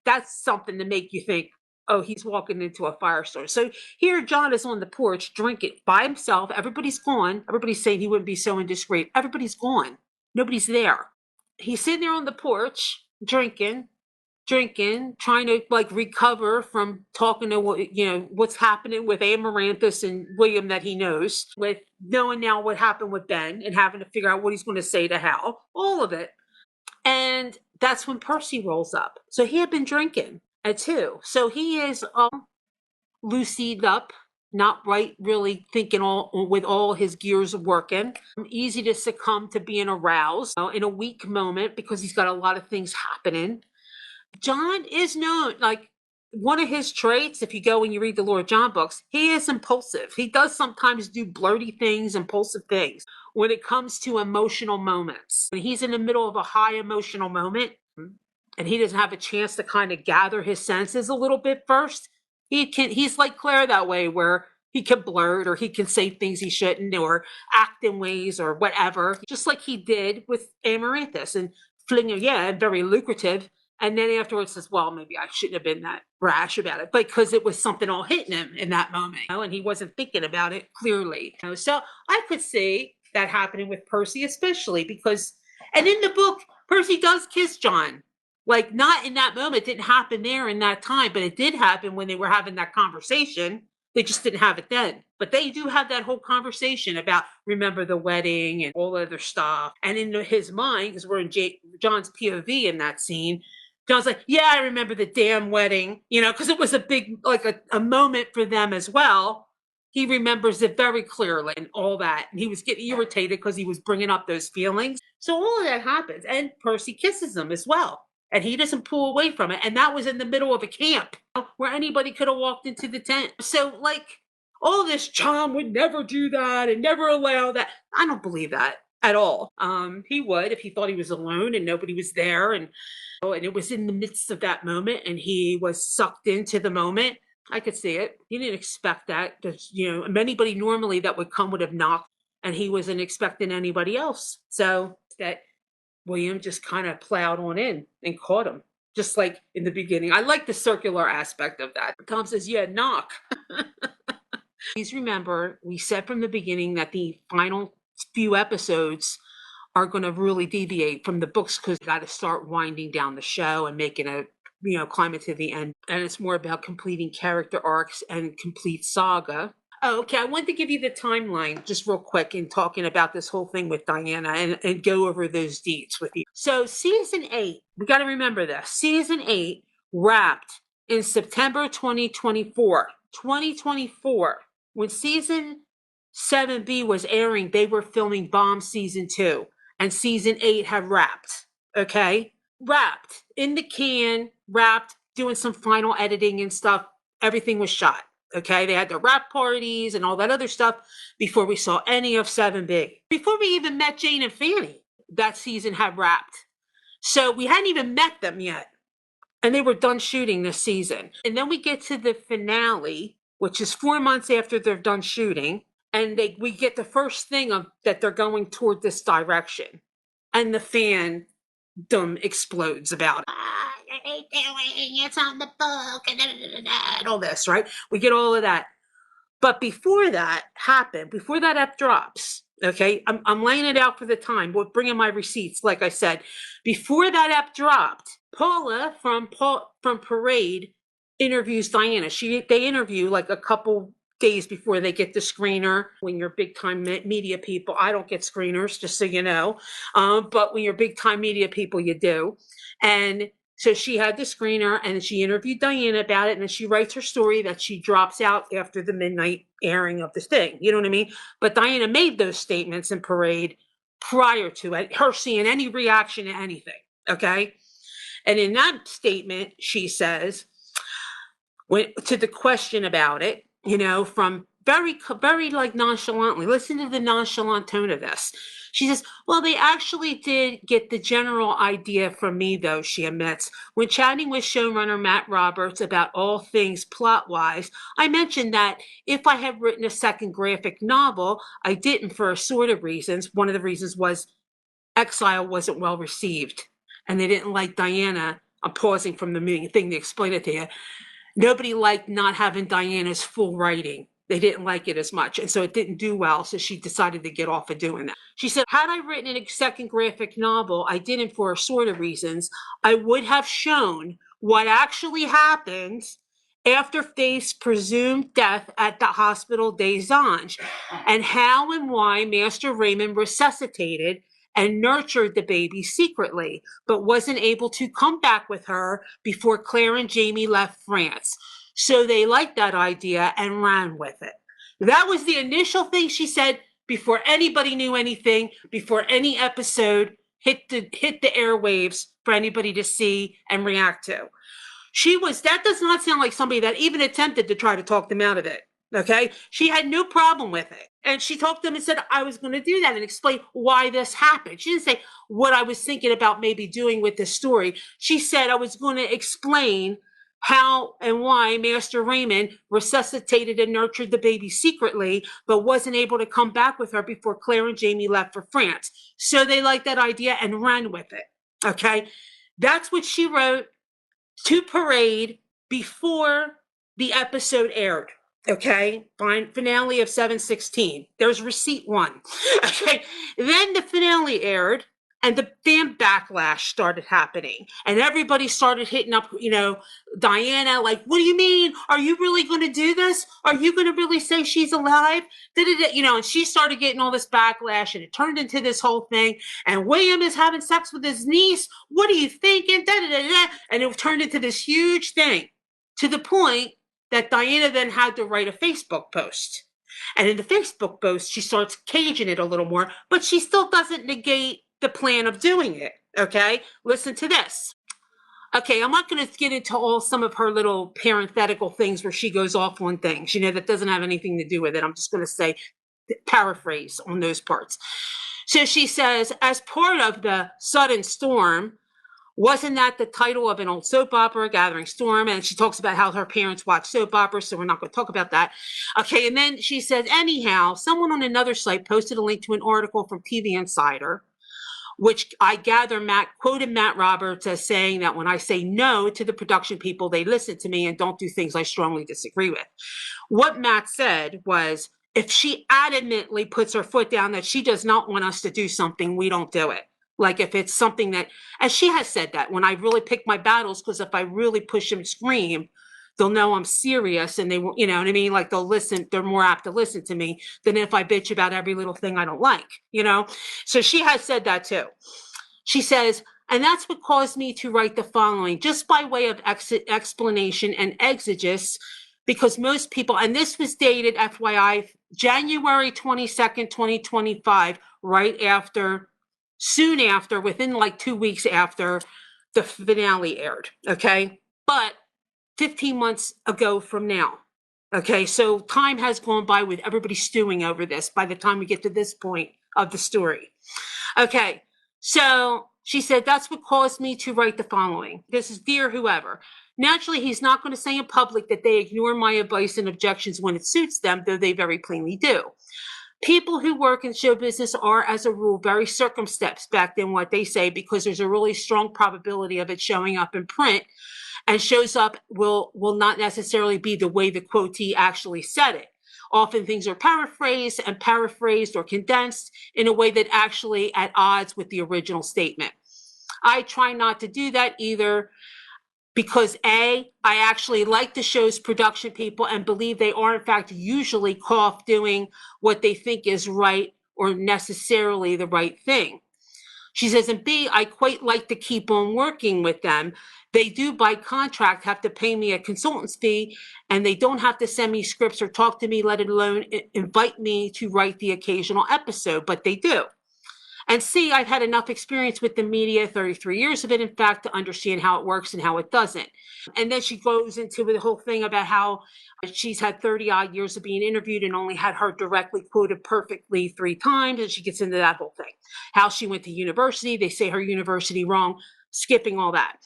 A: that's something to make you think, oh, he's walking into a firestorm. So here John is on the porch drinking by himself. Everybody's gone. Everybody's saying he wouldn't be so indiscreet. Everybody's gone. Nobody's there. He's sitting there on the porch drinking, trying to recover from talking to what's happening with Amaranthus and William that he knows, with knowing now what happened with Ben and having to figure out what he's going to say to Hal, all of it. And that's when Percy rolls up. So he had been drinking too. So he is lucid up, not really thinking with all his gears working. Easy to succumb to being aroused in a weak moment because he's got a lot of things happening. John is known, one of his traits, if you go and you read the Lord John books, he is impulsive. He does sometimes do blurty things, impulsive things when it comes to emotional moments. When he's in the middle of a high emotional moment and he doesn't have a chance to kind of gather his senses a little bit first, he's like Claire that way, where he can blurt or he can say things he shouldn't or act in ways or whatever, just like he did with Amaranthus and flinging, very lucrative. And then afterwards says, well, maybe I shouldn't have been that rash about it, because it was something all hitting him in that moment, and he wasn't thinking about it clearly. So I could see that happening with Percy, especially because, and in the book, Percy does kiss John. Not in that moment, it didn't happen there in that time, but it did happen when they were having that conversation. They just didn't have it then. But they do have that whole conversation about remember the wedding and all other stuff. And in his mind, because we're in John's POV in that scene, John's like, yeah, I remember the damn wedding, because it was a big, a moment for them as well. He remembers it very clearly and all that. And he was getting irritated because he was bringing up those feelings. So all of that happens. And Percy kisses him as well. And he doesn't pull away from it. And that was in the middle of a camp where anybody could have walked into the tent. So all this, John would never do that and never allow that. I don't believe that at all. He would if he thought he was alone and nobody was there. And it was in the midst of that moment and he was sucked into the moment. I could see it. He didn't expect that. Anybody normally that would come would have knocked, and he wasn't expecting anybody else. So that William just kind of plowed on in and caught him, just like in the beginning. I like the circular aspect of that. Tom says, yeah, knock. Please remember, we said from the beginning that the final few episodes are going to really deviate from the books because you got to start winding down the show and making it, climb it to the end. And it's more about completing character arcs and complete saga. Oh, okay, I want to give you the timeline just real quick in talking about this whole thing with Diana and go over those deets with you. So season 8, we got to remember this. Season 8 wrapped in September 2024. 2024. When season 7B was airing, they were filming Bomb season 2. And season 8 had wrapped, okay? Wrapped, in the can, wrapped, doing some final editing and stuff. Everything was shot, okay? They had the wrap parties and all that other stuff before we saw any of 7B. Before we even met Jane and Fanny, that season had wrapped. So we hadn't even met them yet. And they were done shooting this season. And then we get to the finale, which is 4 months after they're done shooting. and we get the first thing of that they're going toward this direction, and the fandom explodes about it. What are they doing? It's on the book, and all this, right? We get all of that. But before that happened, before that ep drops, okay, I'm laying it out for the time, but bringing my receipts, like I said. Before that ep dropped, Paula from Parade interviews Diana. They interview like a couple days before they get the screener. When you're big time media people, I don't get screeners, just so you know. But when you're big time media people, you do. And so she had the screener and she interviewed Diana about it, and then she writes her story that she drops out after the midnight airing of the thing. You know what I mean? But Diana made those statements in Parade prior to it, her seeing any reaction to anything. Okay. And in that statement, she says, to the question about it, from very like nonchalantly, listen to the nonchalant tone of this. She says, well, they actually did get the general idea from me, though, she admits. When chatting with showrunner Matt Roberts about all things plot-wise, I mentioned that if I had written a second graphic novel, I didn't for assorted reasons. One of the reasons was Exile wasn't well received, and they didn't like Diana. I'm pausing from the thing to explain it to you. Nobody liked not having Diana's full writing. They didn't like it as much. And so it didn't do well. So she decided to get off of doing that. She said, had I written a second graphic novel, I didn't for assorted reasons, I would have shown what actually happens after Faith's presumed death at the Hospital des Anges, and how and why Master Raymond resuscitated and nurtured the baby secretly, but wasn't able to come back with her before Claire and Jamie left France. So they liked that idea and ran with it. That was the initial thing she said before anybody knew anything, before any episode hit the airwaves for anybody to see and react to. That does not sound like somebody that even attempted to try to talk them out of it. Okay. She had no problem with it. And she talked to them and said, I was going to do that and explain why this happened. She didn't say what I was thinking about maybe doing with this story. She said I was going to explain how and why Master Raymond resuscitated and nurtured the baby secretly, but wasn't able to come back with her before Claire and Jamie left for France. So they liked that idea and ran with it. Okay. That's what she wrote to Parade before the episode aired. Okay, fine. Finale of 7/16. There's receipt 1. Okay, then the finale aired, and the fan backlash started happening, and everybody started hitting up, Diana, like, what do you mean? Are you really going to do this? Are you going to really say she's alive? And she started getting all this backlash, and it turned into this whole thing. And William is having sex with his niece. What are you thinking? And it turned into this huge thing, to the point that Diana then had to write a Facebook post. And in the Facebook post, she starts caging it a little more, but she still doesn't negate the plan of doing it. Okay, listen to this. Okay, I'm not going to get into some of her little parenthetical things where she goes off on things, that doesn't have anything to do with it. I'm just going to say, paraphrase on those parts. So she says, as part of the sudden storm, wasn't that the title of an old soap opera, Gathering Storm? And she talks about how her parents watch soap operas, so we're not going to talk about that. Okay, and then she says, anyhow, someone on another site posted a link to an article from TV Insider, which I gather quoted Matt Roberts as saying that when I say no to the production people, they listen to me and don't do things I strongly disagree with. What Matt said was, if she adamantly puts her foot down that she does not want us to do something, we don't do it. Like if it's something that, and she has said that when I really pick my battles, because if I really push and scream, they'll know I'm serious, and they, you know what I mean? Like they'll listen, they're more apt to listen to me than if I bitch about every little thing I don't like, So she has said that too. She says, and that's what caused me to write the following, just by way of explanation and exegesis, because most people, and this was dated, FYI, January 22nd, 2025, soon after, within like 2 weeks after the finale aired, okay? But 15 months ago from now, okay? So time has gone by with everybody stewing over this by the time we get to this point of the story. Okay, so she said, that's what caused me to write the following. This is Dear Whoever. Naturally, he's not going to say in public that they ignore my advice and objections when it suits them, though they very plainly do. People who work in show business are, as a rule, very circumspect in what they say because there's a really strong probability of it showing up in print, and shows up will not necessarily be the way the quotee actually said it. Often things are paraphrased or condensed in a way that actually at odds with the original statement. I try not to do that either because A, I actually like the show's production people and believe they are in fact usually doing what they think is right or necessarily the right thing. She says, and B, I quite like to keep on working with them. They do by contract have to pay me a consultant's fee, and they don't have to send me scripts or talk to me, let alone invite me to write the occasional episode, but they do. And C, I've had enough experience with the media, 33 years of it, in fact, to understand how it works and how it doesn't. And then she goes into the whole thing about how she's had 30 odd years of being interviewed and only had her directly quoted perfectly 3 times. And she gets into that whole thing. How she went to university. They say her university wrong, skipping all that.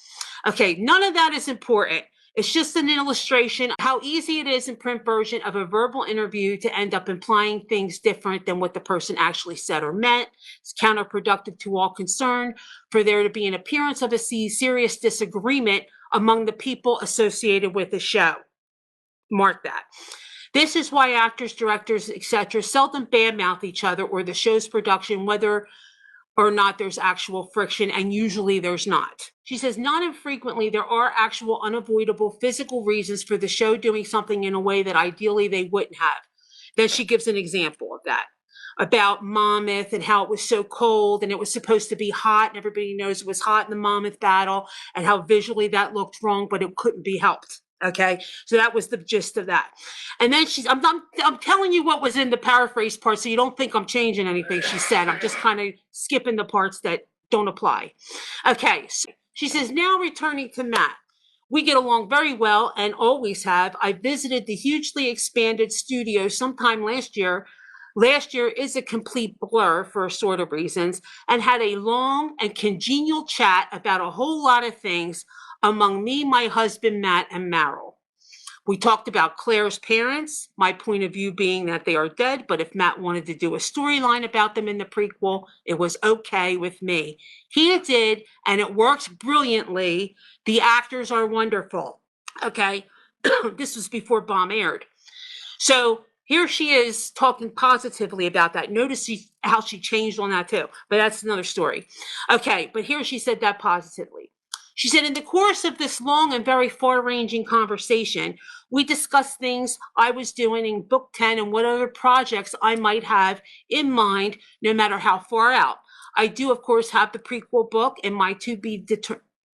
A: Okay, none of that is important. It's just an illustration of how easy it is in print version of a verbal interview to end up implying things different than what the person actually said or meant. It's counterproductive to all concerned for there to be an appearance of a serious disagreement among the people associated with the show. Mark that. This is why actors, directors, etc. seldom badmouth each other or the show's production, whether or not there's actual friction, and usually there's not. She says, not infrequently, there are actual unavoidable physical reasons for the show doing something in a way that ideally they wouldn't have. Then she gives an example of that, about Monmouth and how it was so cold and it was supposed to be hot, and everybody knows it was hot in the Monmouth battle, and how visually that looked wrong, but it couldn't be helped. Okay, so that was the gist of that. And then I'm telling you what was in the paraphrase part, so you don't think I'm changing anything she said. I'm just kind of skipping the parts that don't apply. Okay, so she says, now returning to Matt. We get along very well and always have. I visited the hugely expanded studio sometime last year. Last year is a complete blur for assorted of reasons, and had a long and congenial chat about a whole lot of things among me, my husband, Matt, and Meryl. We talked about Claire's parents, my point of view being that they are dead, but if Matt wanted to do a storyline about them in the prequel, it was okay with me. He did, and it works brilliantly. The actors are wonderful. Okay, this was before Bomb aired. So here she is talking positively about that. Notice how she changed on that too, but that's another story. Okay, but here she said that positively. She said, in the course of this long and very far-ranging conversation, we discussed things I was doing in Book 10 and what other projects I might have in mind, no matter how far out. I do, of course, have the prequel book in my to be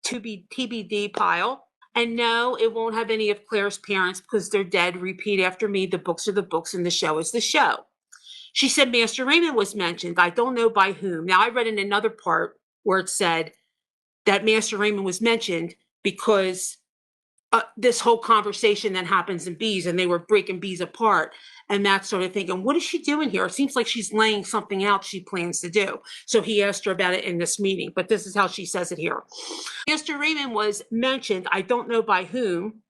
A: TBD pile. And no, it won't have any of Claire's parents because they're dead. Repeat after me, the books are the books and the show is the show. She said Master Raymond was mentioned. I don't know by whom. Now, I read in another part where it said that Master Raymond was mentioned because this whole conversation that happens in Bees, and they were breaking Bees apart. And Matt started thinking, what is she doing here? It seems like she's laying something out she plans to do. So he asked her about it in this meeting, but this is how she says it here. Master Raymond was mentioned, I don't know by whom.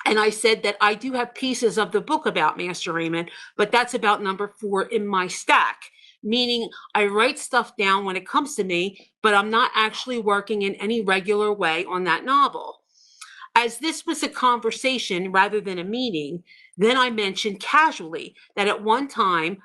A: And I said that I do have pieces of the book about Master Raymond, but that's about number 4 in my stack. Meaning I write stuff down when it comes to me, but I'm not actually working in any regular way on that novel. As this was a conversation rather than a meeting, then I mentioned casually that at one time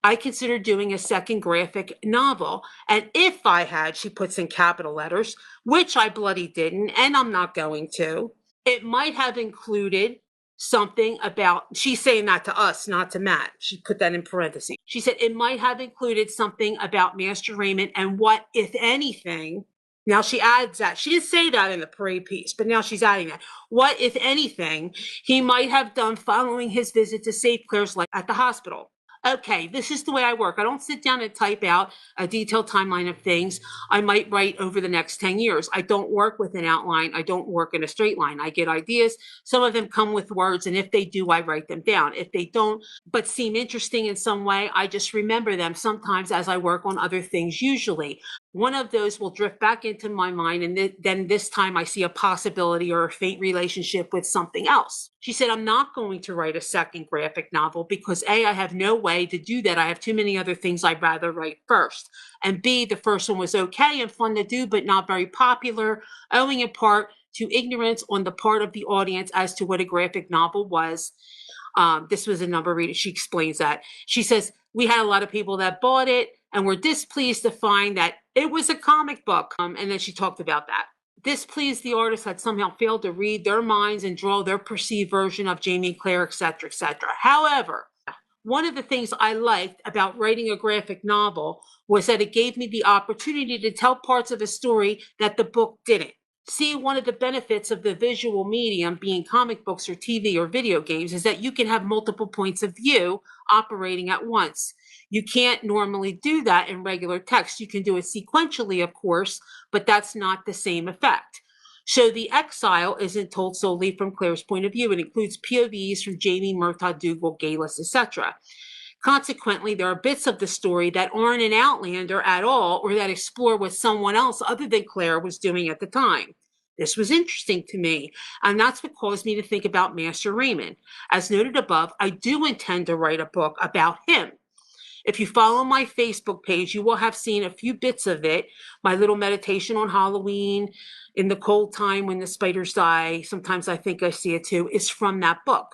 A: I considered doing a second graphic novel. And if I had, she puts in capital letters, which I bloody didn't, and I'm not going to, it might have included something about, she's saying that to us, not to Matt. She put that in parentheses. She said it might have included something about Master Raymond and what, if anything, now she adds that. She didn't say that in the parade piece, but now she's adding that. What, if anything, he might have done following his visit to save Claire's life at the hospital. Okay, this is the way I work. I don't sit down and type out a detailed timeline of things I might write over the next 10 years. I don't work with an outline. I don't work in a straight line. I get ideas. Some of them come with words, and if they do, I write them down. If they don't, but seem interesting in some way, I just remember them sometimes as I work on other things usually. one of those will drift back into my mind, and then this time I see a possibility or a faint relationship with something else. She said, I'm not going to write a second graphic novel because A, I have no way to do that. I have too many other things I'd rather write first. And B, the first one was okay and fun to do, but not very popular, owing in part to ignorance on the part of the audience as to what a graphic novel was. This was a number reader. She explains that. She says, we had a lot of people that bought it and were displeased to find that it was a comic book. And then she talked about that. Displeased the artist had somehow failed to read their minds and draw their perceived version of Jamie and Claire, etc., etc. However, one of the things I liked about writing a graphic novel was that it gave me the opportunity to tell parts of a story that the book didn't. See, one of the benefits of the visual medium, being comic books or TV or video games, is that you can have multiple points of view operating at once. You can't normally do that in regular text. You can do it sequentially, of course, but that's not the same effect. So the exile isn't told solely from Claire's point of view. It includes POVs from Jamie, Murtaugh, Dougal, Galus, etc. Consequently, there are bits of the story that aren't in Outlander at all, or that explore what someone else other than Claire was doing at the time. This was interesting to me, and that's what caused me to think about Master Raymond. As noted above, I do intend to write a book about him. If you follow my Facebook page, you will have seen a few bits of it. My little meditation on Halloween, in the cold time when the spiders die, sometimes I think I see it too, is from that book.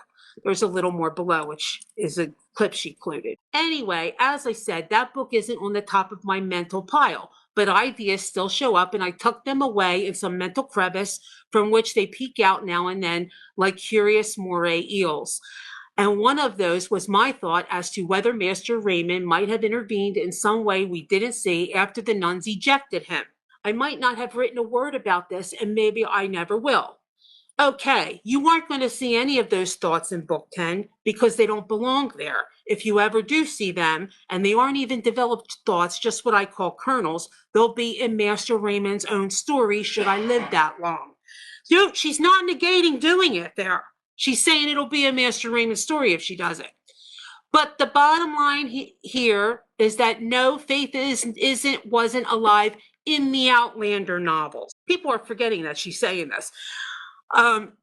A: There's a little more below, which is a clip she included. Anyway, as I said, that book isn't on the top of my mental pile, but ideas still show up, and I tuck them away in some mental crevice from which they peek out now and then like curious moray eels. And one of those was my thought as to whether Master Raymond might have intervened in some way we didn't see after the nuns ejected him. I might not have written a word about this, and maybe I never will. Okay, you aren't going to see any of those thoughts in book 10 because they don't belong there. If you ever do see them, and they aren't even developed thoughts, just what I call kernels, they'll be in Master Raymond's own story should I live that long. Dude, she's not negating doing it there. She's saying it'll be a Master Raymond story if she does it. But the bottom line here is that no, Faith wasn't alive in the Outlander novels. People are forgetting that she's saying this.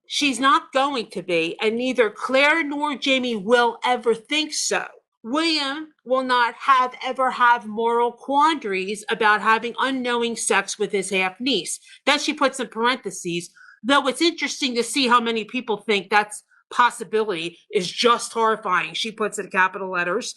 A: She's not going to be, and neither Claire nor Jamie will ever think so. William will not ever have moral quandaries about having unknowing sex with his half-niece. Then she puts in parentheses, though it's interesting to see how many people think that's possibility is just horrifying. She puts in capital letters.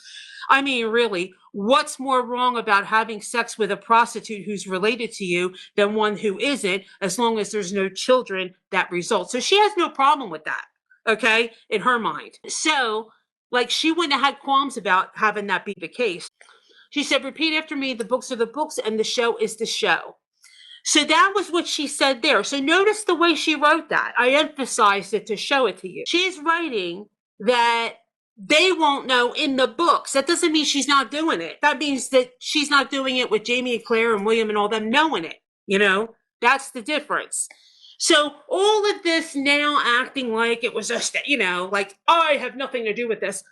A: I mean, really, what's more wrong about having sex with a prostitute who's related to you than one who isn't, as long as there's no children that result? So she has no problem with that, okay, in her mind. So, like, she wouldn't have had qualms about having that be the case. She said, repeat after me, the books are the books and the show is the show. So that was what she said there. So notice the way she wrote that. I emphasized it to show it to you. She's writing that they won't know in the books. That doesn't mean she's not doing it. That means that she's not doing it with Jamie and Claire and William and all them knowing it. You know, that's the difference. So all of this now acting like it was just, you know, like I have nothing to do with this.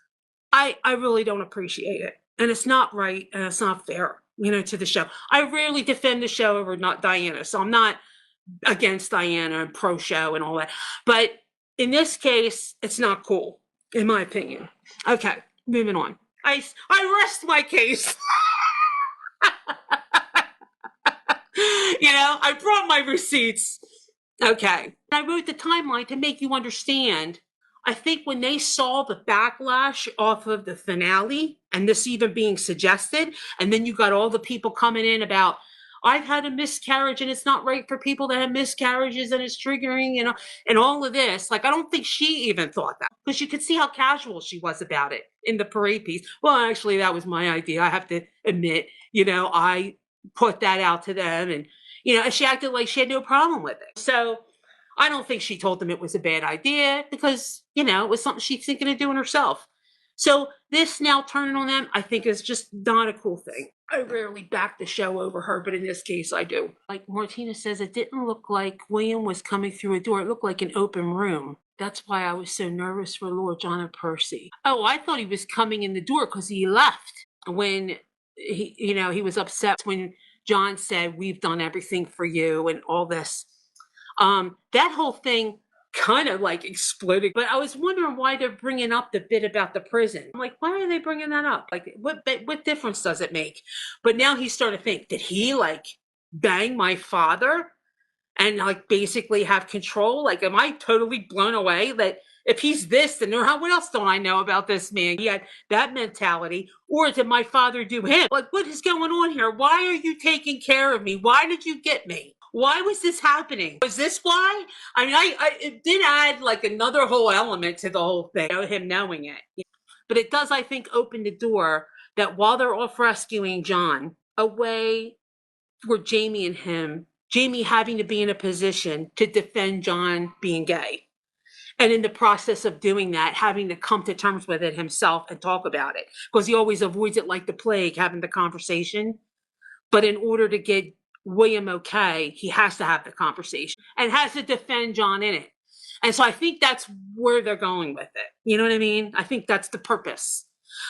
A: I really don't appreciate it. And it's not right and it's not fair, you know, to the show. I rarely defend the show over not Diana. So I'm not against Diana and pro show and all that. But in this case, it's not cool, in my opinion. Okay, moving on. I rest my case. You know, I brought my receipts. Okay. I wrote the timeline to make you understand. I think when they saw the backlash off of the finale, and this even being suggested, and then you got all the people coming in about, I've had a miscarriage and it's not right for people that have miscarriages and it's triggering, you know, and all of this. Like, I don't think she even thought that, because you could see how casual she was about it in the parade piece. Well, actually, that was my idea. I have to admit, you know, I put that out to them, and, you know, she acted like she had no problem with it. So I don't think she told them it was a bad idea, because, you know, it was something she's thinking of doing herself. So this now turning on them, I think, is just not a cool thing. I rarely back the show over her, but in this case, I do. Like Martina says, it didn't look like William was coming through a door. It looked like an open room. That's why I was so nervous for Lord John and Percy. Oh, I thought he was coming in the door because he left when he was upset when John said, we've done everything for you and all this. That whole thing kind of like exploded. But I was wondering why they're bringing up the bit about the prison. I'm like, why are they bringing that up? Like, what difference does it make? But now he's starting to think, did he like bang my father and like basically have control? Like, am I totally blown away that if he's this, then what else don't I know about this man? He had that mentality. Or did my father do him? Like, what is going on here? Why are you taking care of me? Why did you get me? Why was this happening? Was this why? I mean, it did add like another whole element to the whole thing, him knowing it. But it does, I think, open the door that while they're off rescuing John, a way for Jamie and him, Jamie having to be in a position to defend John being gay. And in the process of doing that, having to come to terms with it himself and talk about it. Because he always avoids it like the plague, having the conversation. But in order to get William okay, he has to have the conversation and has to defend John in it. And so I think that's where they're going with it. You know what I mean? I think that's the purpose.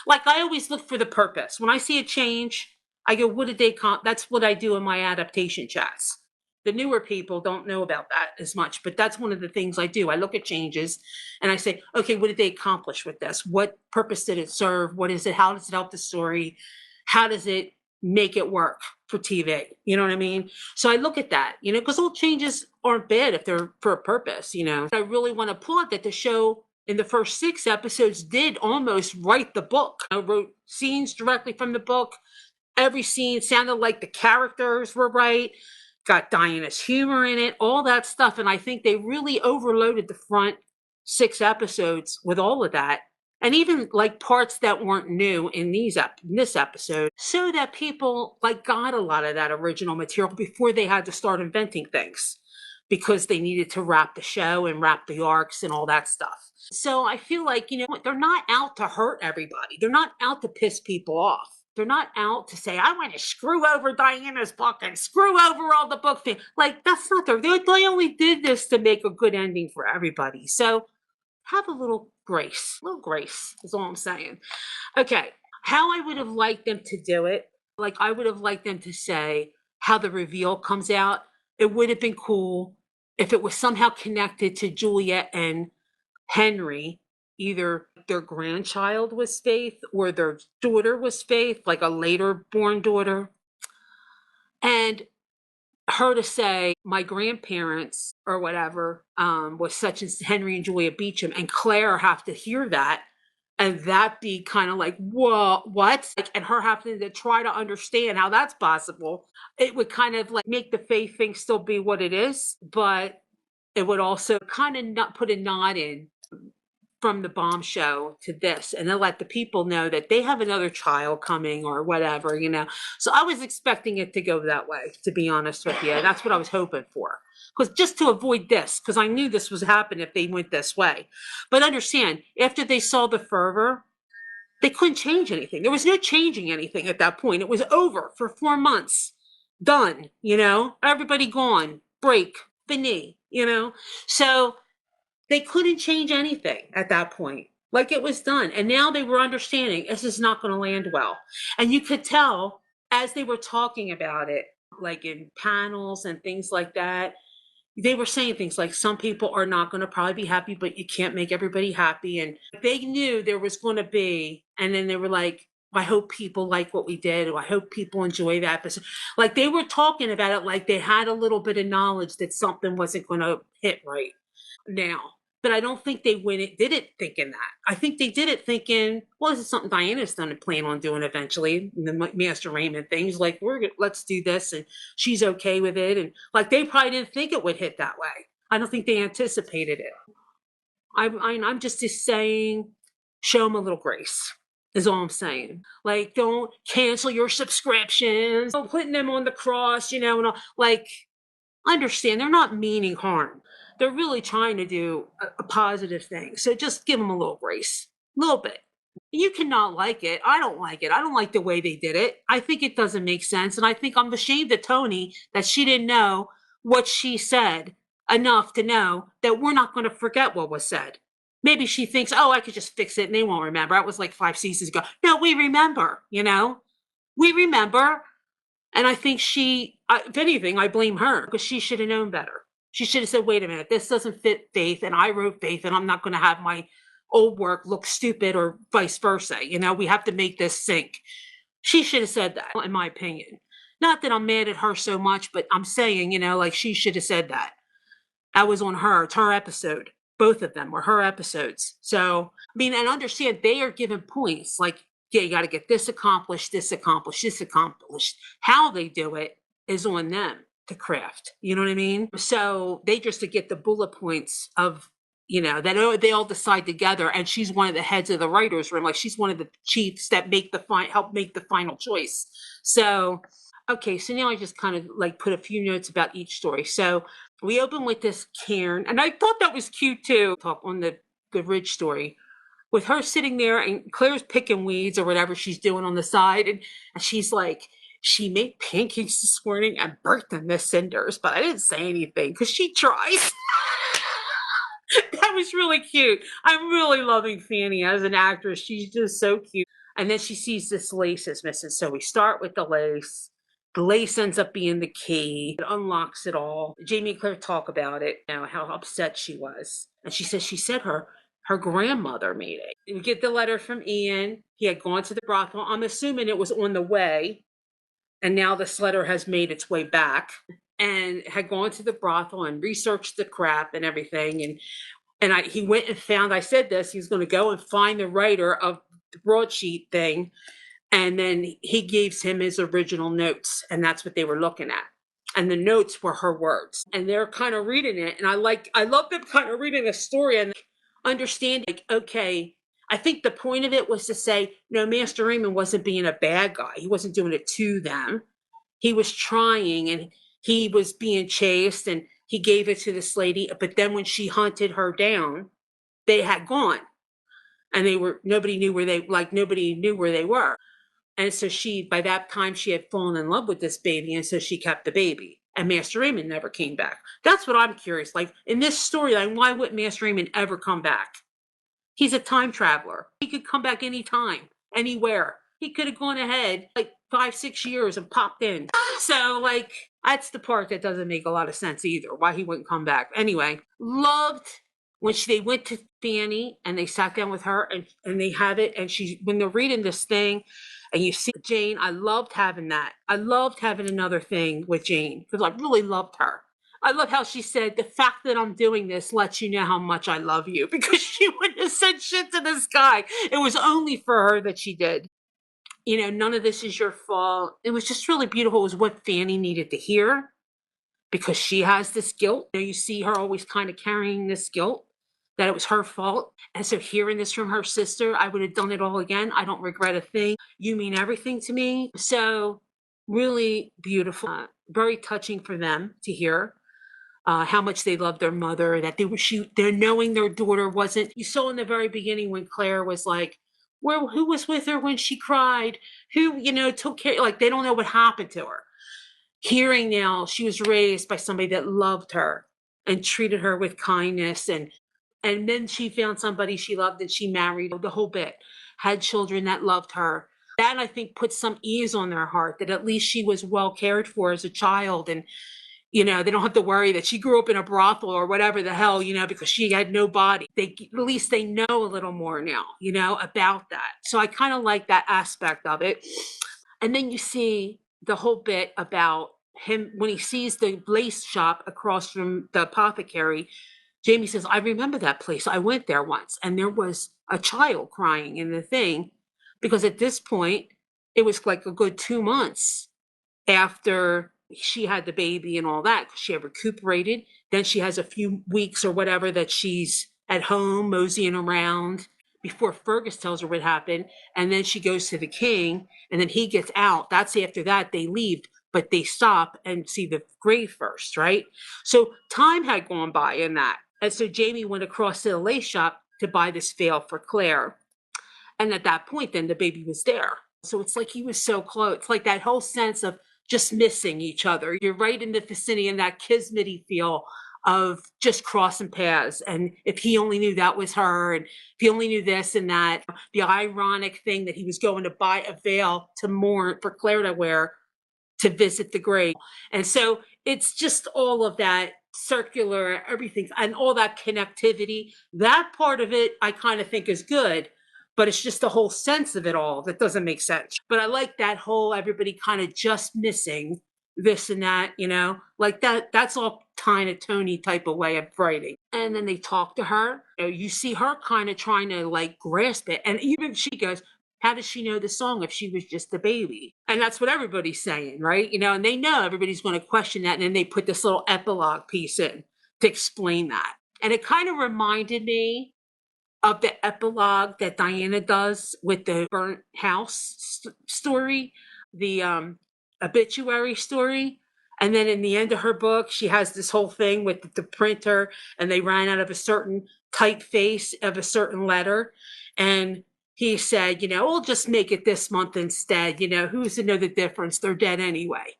A: Like I always look for the purpose. When I see a change, I go, what did they that's what I do in my adaptation chats. The newer people don't know about that as much, but that's one of the things I do. I look at changes and I say, okay, what did they accomplish with this? What purpose did it serve? What is it? How does it help the story? How does it make it work for TV? You know what I mean? So I look at that, because all changes aren't bad if they're for a purpose, I really want to applaud that the show in the first 6 episodes did almost write the book. I wrote scenes directly from the book. Every scene sounded like the characters were right. Got Diana's humor in it, all that stuff. And I think they really overloaded the front 6 episodes with all of that. And even like parts that weren't new in this episode, so that people like got a lot of that original material before they had to start inventing things, because they needed to wrap the show and wrap the arcs and all that stuff. So I feel like, they're not out to hurt everybody. They're not out to piss people off. They're not out to say, I want to screw over Diana's book and screw over all the book things. Like, that's not they only did this to make a good ending for everybody. So have a little grace. A little grace is all I'm saying. Okay, how I would have liked them to do it, like I would have liked them to say how the reveal comes out. It would have been cool if it was somehow connected to Juliet and Henry. Either their grandchild was Faith or their daughter was Faith, like a later born daughter. And her to say, my grandparents or whatever was such as Henry and Julia Beecham, and Claire have to hear that. And that be kind of like, whoa, what? And her having to try to understand how that's possible. It would kind of like make the Faith thing still be what it is, but it would also kind of not put a nod in from the bomb show to this, and then let the people know that they have another child coming or whatever, So I was expecting it to go that way, to be honest with you. That's what I was hoping for. Because just to avoid this, because I knew this was happening if they went this way. But understand, after they saw the fervor, they couldn't change anything. There was no changing anything at that point. It was over for 4 months. Done, Everybody gone. Break. Fini, So they couldn't change anything at that point. Like, it was done. And now they were understanding this is not going to land well. And you could tell as they were talking about it, like in panels and things like that, they were saying things like, some people are not going to probably be happy, but you can't make everybody happy. And they knew there was going to be, and then they were like, I hope people like what we did, or I hope people enjoy that episode. Like, they were talking about it like they had a little bit of knowledge that something wasn't going to hit right now. But I don't think they did it thinking that. I think they did it thinking, well, this is something Diana's going to plan on doing eventually. And the Master Raymond things, like, let's do this, and she's okay with it. And like, they probably didn't think it would hit that way. I don't think they anticipated it. I'm just saying, show them a little grace, is all I'm saying. Like, don't cancel your subscriptions, don't putting them on the cross, and all, like, understand they're not meaning harm. They're really trying to do a positive thing. So just give them a little grace, a little bit. You cannot like it. I don't like it. I don't like the way they did it. I think it doesn't make sense. And I think I'm ashamed of Toni that she didn't know what she said enough to know that we're not going to forget what was said. Maybe she thinks, oh, I could just fix it and they won't remember. It was like 5 seasons ago. No, we remember, We remember. And I think if anything, I blame her because she should have known better. She should have said, wait a minute, this doesn't fit Faith, and I wrote Faith, and I'm not going to have my old work look stupid or vice versa. We have to make this sync. She should have said that, in my opinion. Not that I'm mad at her so much, but I'm saying, like she should have said that. That was on her. It's her episode. Both of them were her episodes. So, I mean, and understand they are given points like, yeah, you got to get this accomplished, this accomplished, this accomplished. How they do it is on them to craft. You know what I mean? So they just to get the bullet points of, that they all decide together. And she's one of the heads of the writers' room. Like she's one of the chiefs that help make the final choice. So, okay, so now I just kind of like put a few notes about each story. So we open with this cairn, and I thought that was cute too. Talk on the Ridge story with her sitting there, and Claire's picking weeds or whatever she's doing on the side, and she's like, she made pancakes this morning and burnt them to cinders, but I didn't say anything because she tries. That was really cute. I'm really loving Fanny as an actress. She's just so cute. And then she sees this lace is missing. So we start with the lace. The lace ends up being the key. It unlocks it all. Jamie and Claire talk about it, how upset she was. And she said her grandmother made it. We get the letter from Ian. He had gone to the brothel. I'm assuming it was on the way. And now this letter has made its way back and had gone to the brothel and researched the crap and everything. And he went and found, I said this, he was going to go and find the writer of the broadsheet thing. And then he gives him his original notes. And that's what they were looking at. And the notes were her words. And they're kind of reading it. And I love them kind of reading the story and understanding, like, okay, I think the point of it was to say, no, Master Raymond wasn't being a bad guy. He wasn't doing it to them. He was trying, and he was being chased, and he gave it to this lady. But then when she hunted her down, they had gone, and nobody knew where they were. And so by that time, she had fallen in love with this baby, and so she kept the baby. And Master Raymond never came back. That's what I'm curious. Like in this storyline, why wouldn't Master Raymond ever come back? He's a time traveler. He could come back anytime, anywhere. He could have gone ahead like 5-6 years and popped in. So like that's the part that doesn't make a lot of sense either. Why he wouldn't come back. Anyway, loved when they went to Fanny and they sat down with her and they have it. And when they're reading this thing and you see Jane, I loved having that. I loved having another thing with Jane because I really loved her. I love how she said, the fact that I'm doing this lets you know how much I love you, because she wouldn't have said shit to this guy. It was only for her that she did. None of this is your fault. It was just really beautiful. It was what Fanny needed to hear because she has this guilt. You see her always kind of carrying this guilt that it was her fault. And so hearing this from her sister, I would have done it all again. I don't regret a thing. You mean everything to me. So really beautiful, very touching for them to hear. How much they loved their mother, that they're knowing their daughter wasn't. You saw in the very beginning when Claire was like, well, who was with her when she cried? Who, took care? Like, they don't know what happened to her. Hearing now, she was raised by somebody that loved her and treated her with kindness. And then she found somebody she loved and she married, the whole bit, had children that loved her. That, I think, put some ease on their heart that at least she was well cared for as a child. And they don't have to worry that she grew up in a brothel or whatever the hell, because she had no body. At least they know a little more now, about that. So I kind of like that aspect of it. And then you see the whole bit about him when he sees the lace shop across from the apothecary. Jamie says, I remember that place. I went there once and there was a child crying in the thing, because at this point it was like a good 2 months after she had the baby and all that. She had recuperated. Then she has a few weeks or whatever that she's at home moseying around before Fergus tells her what happened. And then she goes to the king and then he gets out. That's after that they leave, but they stop and see the grave first, right? So time had gone by in that. And so Jamie went across to the lace shop to buy this veil for Claire. And at that point, then the baby was there. So it's like he was so close. It's like that whole sense of just missing each other. You're right in the vicinity, and that kismety feel of just crossing paths. And if he only knew that was her, and if he only knew this and that, the ironic thing that he was going to buy a veil to mourn for Claire to wear to visit the grave. And so it's just all of that circular everything and all that connectivity. That part of it I kind of think is good, but it's just the whole sense of it all that doesn't make sense. But I like that whole everybody kind of just missing this and that, like that's all kind of Toni type of way of writing. And then they talk to her. You see her kind of trying to like grasp it. And even she goes, how does she know the song if she was just a baby? And that's what everybody's saying, right? And they know everybody's going to question that. And then they put this little epilogue piece in to explain that. And it kind of reminded me of the epilogue that Diana does with the burnt house story, the obituary story. And then in the end of her book, she has this whole thing with the printer, and they ran out of a certain typeface of a certain letter. And he said, we'll just make it this month instead. Who's to know the difference? They're dead anyway.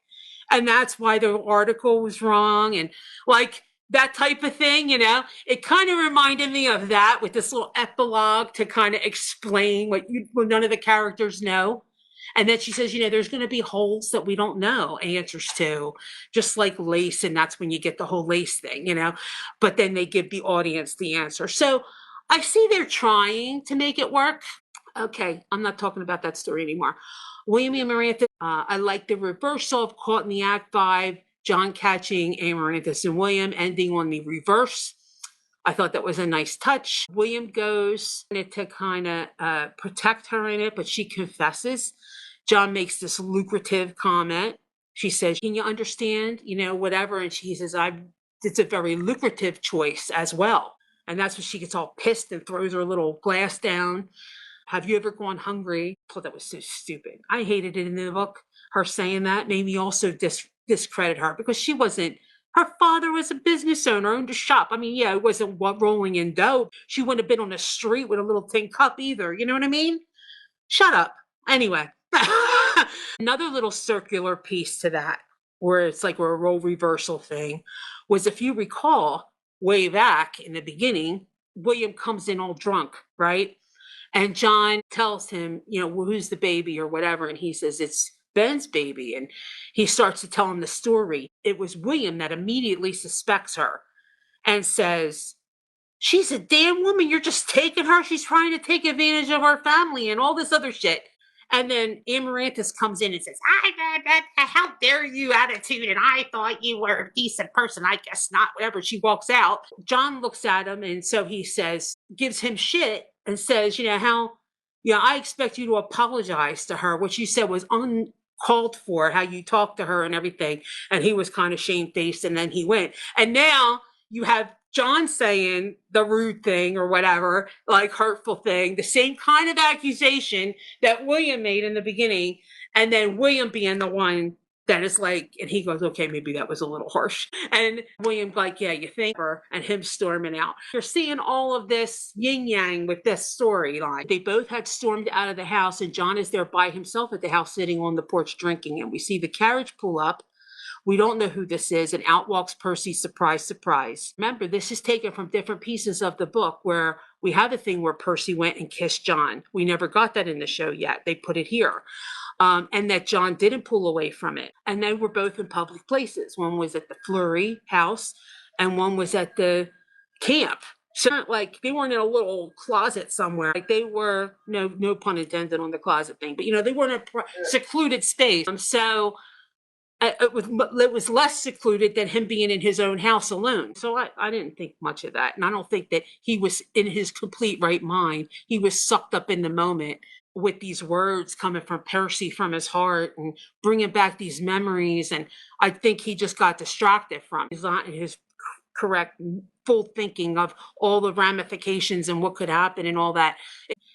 A: And that's why the article was wrong. And like, that type of thing, it kind of reminded me of that with this little epilogue to kind of explain what none of the characters know. And then she says, there's going to be holes that we don't know answers to, just like lace. And that's when you get the whole lace thing, but then they give the audience the answer. So I see they're trying to make it work. Okay, I'm not talking about that story anymore. William Amaranthus, I like the reversal of Caught in the Act vibe. John catching Amaranthus and William, ending on the reverse. I thought that was a nice touch. William goes to kind of protect her in it, but she confesses. John makes this lucrative comment. She says, can you understand, whatever? And she says, it's a very lucrative choice as well. And that's when she gets all pissed and throws her little glass down. Have you ever gone hungry? I thought that was so stupid. I hated it in the book. Her saying that made me also discredit her because she wasn't. Her father was a business owner, owned a shop. I mean, yeah, it wasn't rolling in dough. She wouldn't have been on the street with a little tin cup either. You know what I mean? Shut up. Anyway, another little circular piece to that, where it's like a role reversal thing, was if you recall way back in the beginning, William comes in all drunk, right? And John tells him, well, who's the baby or whatever. And he says, it's Ben's baby. And he starts to tell him the story. It was William that immediately suspects her and says, she's a damn woman. You're just taking her. She's trying to take advantage of our family and all this other shit. And then Amaranthus comes in and says, how dare you attitude. And I thought you were a decent person. I guess not, whatever. She walks out. John looks at him. And so he says, gives him shit and says, I expect you to apologize to her. What you said was uncalled for, how you talked to her and everything. And he was kind of shamefaced. And then he went. And now you have John saying the rude thing or whatever, like hurtful thing, the same kind of accusation that William made in the beginning. And then William being the one that is like, and he goes, okay, maybe that was a little harsh. And William like, yeah, you think, and him storming out. You're seeing all of this yin yang with this storyline. They both had stormed out of the house, and John is there by himself at the house, sitting on the porch drinking. And we see the carriage pull up. We don't know who this is, and out walks Percy, surprise, surprise. Remember, this is taken from different pieces of the book where we have a thing where Percy went and kissed John. We never got that in the show yet. They put it here. And that John didn't pull away from it. And they were both in public places. One was at the Fleury house, and one was at the camp. So like they weren't in a little closet somewhere. Like they were, no pun intended on the closet thing, but they weren't in a secluded space. So it was less secluded than him being in his own house alone. So I didn't think much of that. And I don't think that he was in his complete right mind. He was sucked up in the moment with these words coming from Percy from his heart and bringing back these memories. And I think he just got distracted from it. He's not in his correct full thinking of all the ramifications and what could happen and all that.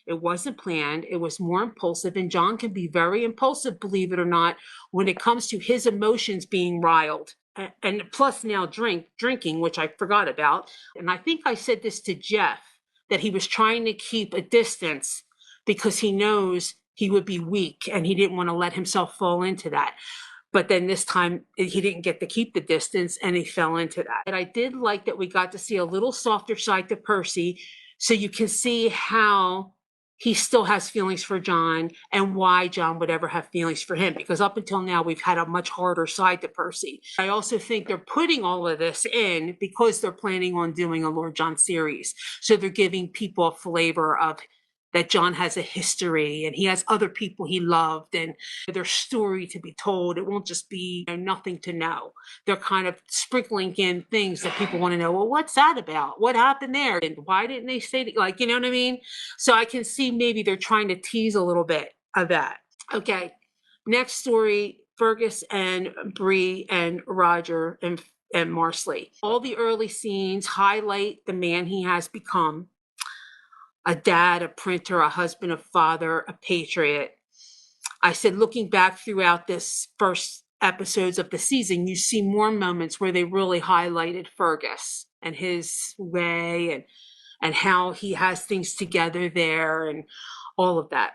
A: It wasn't planned. It was more impulsive. And John can be very impulsive, believe it or not, when it comes to his emotions being riled. And plus now drinking, which I forgot about. And I think I said this to Jeff, that he was trying to keep a distance because he knows he would be weak and he didn't want to let himself fall into that. But then this time he didn't get to keep the distance and he fell into that. And I did like that we got to see a little softer side to Percy, so you can see how he still has feelings for John and why John would ever have feelings for him, because up until now we've had a much harder side to Percy. I also think they're putting all of this in because they're planning on doing a Lord John series. So they're giving people a flavor of that John has a history and he has other people he loved and there's story to be told. It won't just be nothing to know. They're kind of sprinkling in things that people want to know. Well, what's that about? What happened there? And why didn't they say that? Like, you know what I mean? So I can see maybe they're trying to tease a little bit of that. Okay. Next story, Fergus and Bree and Roger and Marsley. All the early scenes highlight the man he has become. A dad, a printer, a husband, a father, a patriot. I said, looking back throughout this first episodes of the season, you see more moments where they really highlighted Fergus and his way and how he has things together there and all of that.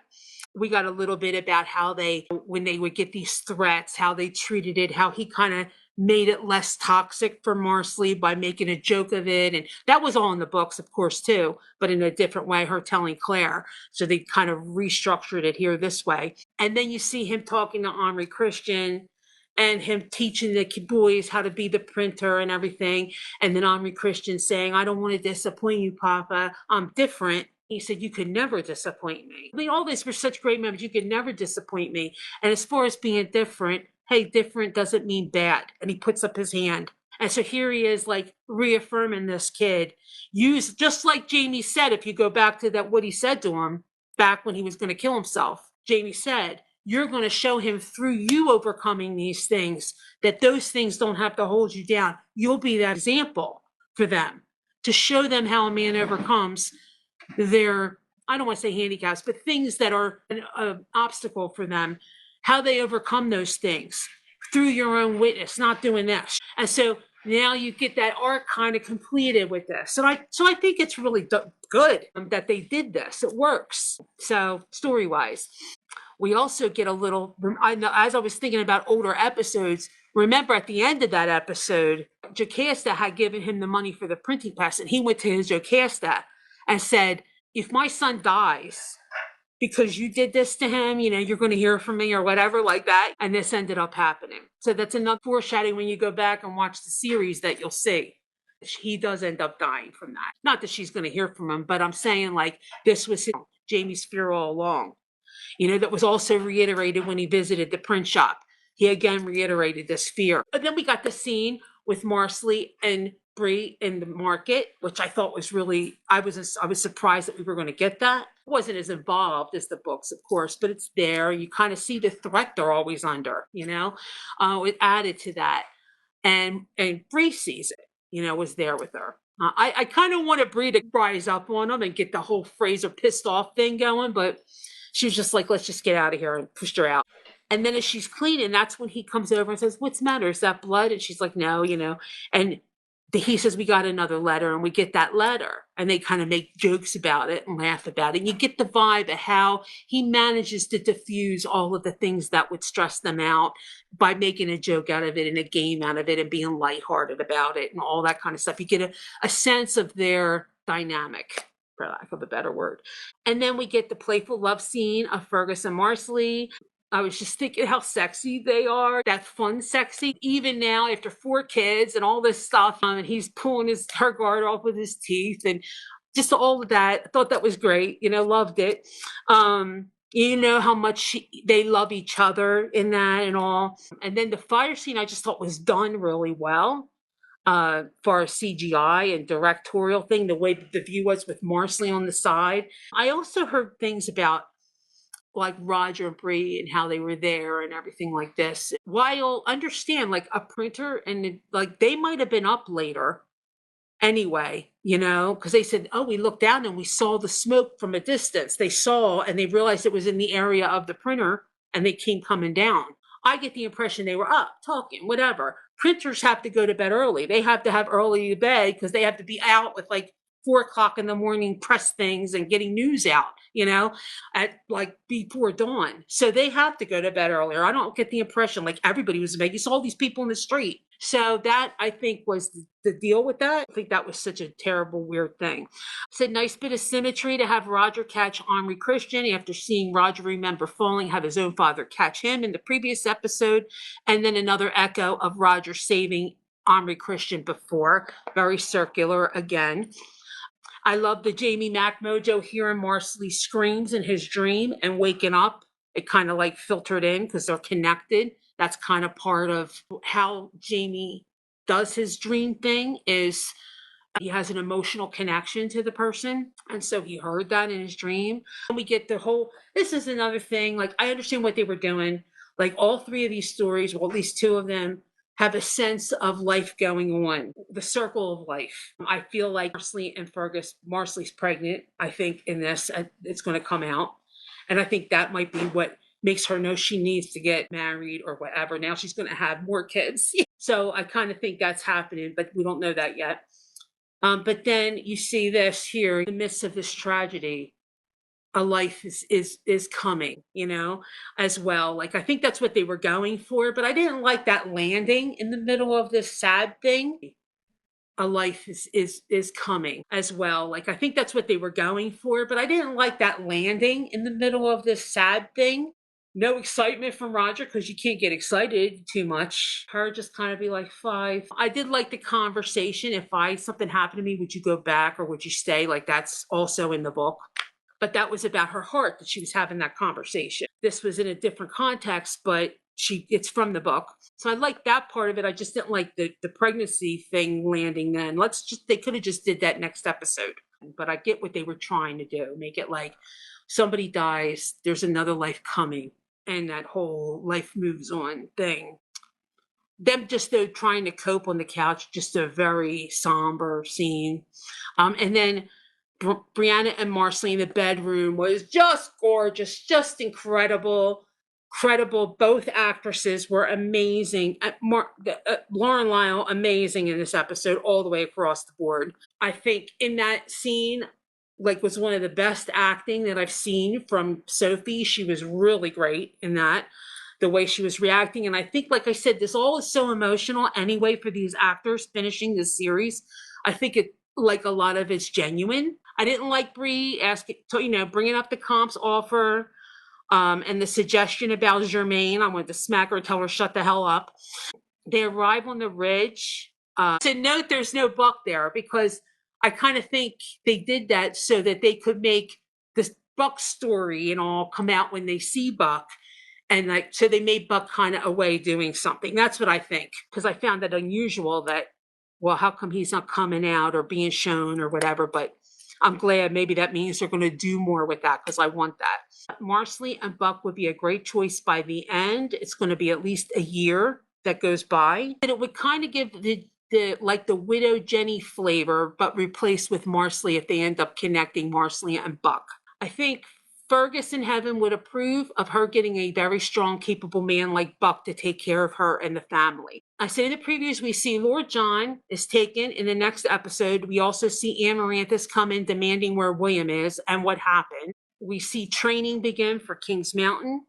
A: We got a little bit about how they, when they would get these threats, how they treated it, how he kind of made it less toxic for Marsley by making a joke of it. And that was all in the books, of course, too, but in a different way, her telling Claire. So they kind of restructured it here this way. And then you see him talking to Henri Christian and him teaching the boys how to be the printer and everything. And then Henri Christian saying, I don't want to disappoint you, Papa. I'm different. He said, you could never disappoint me. I mean, all these were such great moments. You could never disappoint me. And as far as being different, hey, different doesn't mean bad. And he puts up his hand. And so here he is, like, reaffirming this kid. Use, just like Jamie said, if you go back to that, what he said to him back when he was going to kill himself, Jamie said, you're going to show him through you overcoming these things, that those things don't have to hold you down. You'll be that example for them to show them how a man overcomes their, I don't want to say handicaps, but things that are an obstacle for them, how they overcome those things through your own witness, not doing this. And so now you get that arc kind of completed with this. And so I think it's really good that they did this. It works. So story-wise, we also get a little, as I was thinking about older episodes, remember at the end of that episode, Jocasta had given him the money for the printing press, and he went to his Jocasta and said, if my son dies because you did this to him, you're going to hear from me or whatever like that. And this ended up happening. So that's enough foreshadowing when you go back and watch the series that you'll see. He does end up dying from that. Not that she's going to hear from him, but I'm saying like this was Jamie's fear all along. That was also reiterated when he visited the print shop. He again reiterated this fear. But then we got the scene with Marsley and Bree in the market, which I thought was really, I was surprised that we were going to get that. It wasn't as involved as the books, of course, but it's there. You kind of see the threat they're always under, it added to that. And Bree sees it, was there with her. I kind of wanted Bree to rise up on him and get the whole Fraser pissed off thing going, but she was just like, let's just get out of here, and pushed her out. And then as she's cleaning, that's when he comes over and says, what's the matter? Is that blood? And she's like, no, and he says, we got another letter, and we get that letter, and they kind of make jokes about it and laugh about it. And you get the vibe of how he manages to diffuse all of the things that would stress them out by making a joke out of it and a game out of it and being lighthearted about it and all that kind of stuff. You get a sense of their dynamic, for lack of a better word. And then we get the playful love scene of Fergus and Marsley. I was just thinking how sexy they are. That fun sexy. Even now, after 4 kids and all this stuff, and he's pulling her guard off with his teeth and just all of that. I thought that was great. Loved it. How much they love each other in that and all. And then the fire scene I just thought was done really well. For a CGI and directorial thing, the way the view was with Marsley on the side. I also heard things about like Roger and Bree and how they were there and everything like this. While understand like a printer and like they might have been up later anyway, because they said, oh, we looked down and we saw the smoke from a distance. They saw and they realized it was in the area of the printer and they came coming down. I get the impression they were up talking, whatever. Printers have to go to bed early. They have to have early to bed because they have to be out with like 4 o'clock in the morning press things and getting news out, at like before dawn. So they have to go to bed earlier. I don't get the impression like everybody was making. You saw all these people in the street So that I think was the deal with that. I think that was such a terrible, weird thing. It's a nice bit of symmetry to have Roger catch Omri Christian after seeing Roger remember falling, have his own father catch him in the previous episode, and then another echo of Roger saving Omri Christian before. Very circular again. I love the Jamie Mac mojo hearing Marsley screams in his dream and waking up. It kind of like filtered in because they're connected. That's kind of part of how Jamie does his dream thing is he has an emotional connection to the person. And so he heard that in his dream. And we get the whole, this is another thing. Like, I understand what they were doing. Like, all three of these stories, well, at least two of them, have a sense of life going on, the circle of life. I feel like Marsley and Fergus, Marsley's pregnant, I think, in this, it's going to come out. And I think that might be what makes her know she needs to get married or whatever. Now she's going to have more kids. So I kind of think that's happening, but we don't know that yet. But then you see this here in the midst of this tragedy, a life is coming, you know, as well. Like, I think that's what they were going for, but I didn't like that landing in the middle of this sad thing. A life is coming as well. Like, I think that's what they were going for, but I didn't like that landing in the middle of this sad thing. No excitement from Roger because you can't get excited too much. Her just kind of be like 5. I did like the conversation. If something happened to me, would you go back or would you stay? Like, that's also in the book. But that was about her heart that she was having that conversation. This was in a different context, but it's from the book. So I like that part of it. I just didn't like the pregnancy thing landing then. They could have just did that next episode. But I get what they were trying to do. Make it like somebody dies, there's another life coming, and that whole life moves on thing. Them just though trying to cope on the couch, just a very somber scene. And then Brianna and Marsley in the bedroom was just gorgeous, just incredible. Credible. Both actresses were amazing. Lauren Lyle, amazing in this episode, all the way across the board. I think in that scene, like, was one of the best acting that I've seen from Sophie. She was really great in that, the way she was reacting. And I think, like I said, this all is so emotional anyway for these actors finishing this series. I think it, like, a lot of it's genuine. I didn't like Brie bringing up the comps offer, and the suggestion about Germaine. I wanted to smack her and tell her shut the hell up. They arrive on the ridge. To note, there's no Buck there because I kind of think they did that so that they could make this Buck story and all come out when they see Buck. And like, so they made Buck kind of away doing something. That's what I think. Because I found that unusual that, well, how come he's not coming out or being shown or whatever? But I'm glad maybe that means they're going to do more with that because I want that. Marsley and Buck would be a great choice by the end. It's going to be at least a year that goes by. And it would kind of give the Widow Jenny flavor, but replaced with Marsley if they end up connecting Marsley and Buck. I think Fergus in heaven would approve of her getting a very strong, capable man like Buck to take care of her and the family. I say in the previews, we see Lord John is taken. In the next episode, we also see Amaranthus come in demanding where William is and what happened. We see training begin for King's Mountain.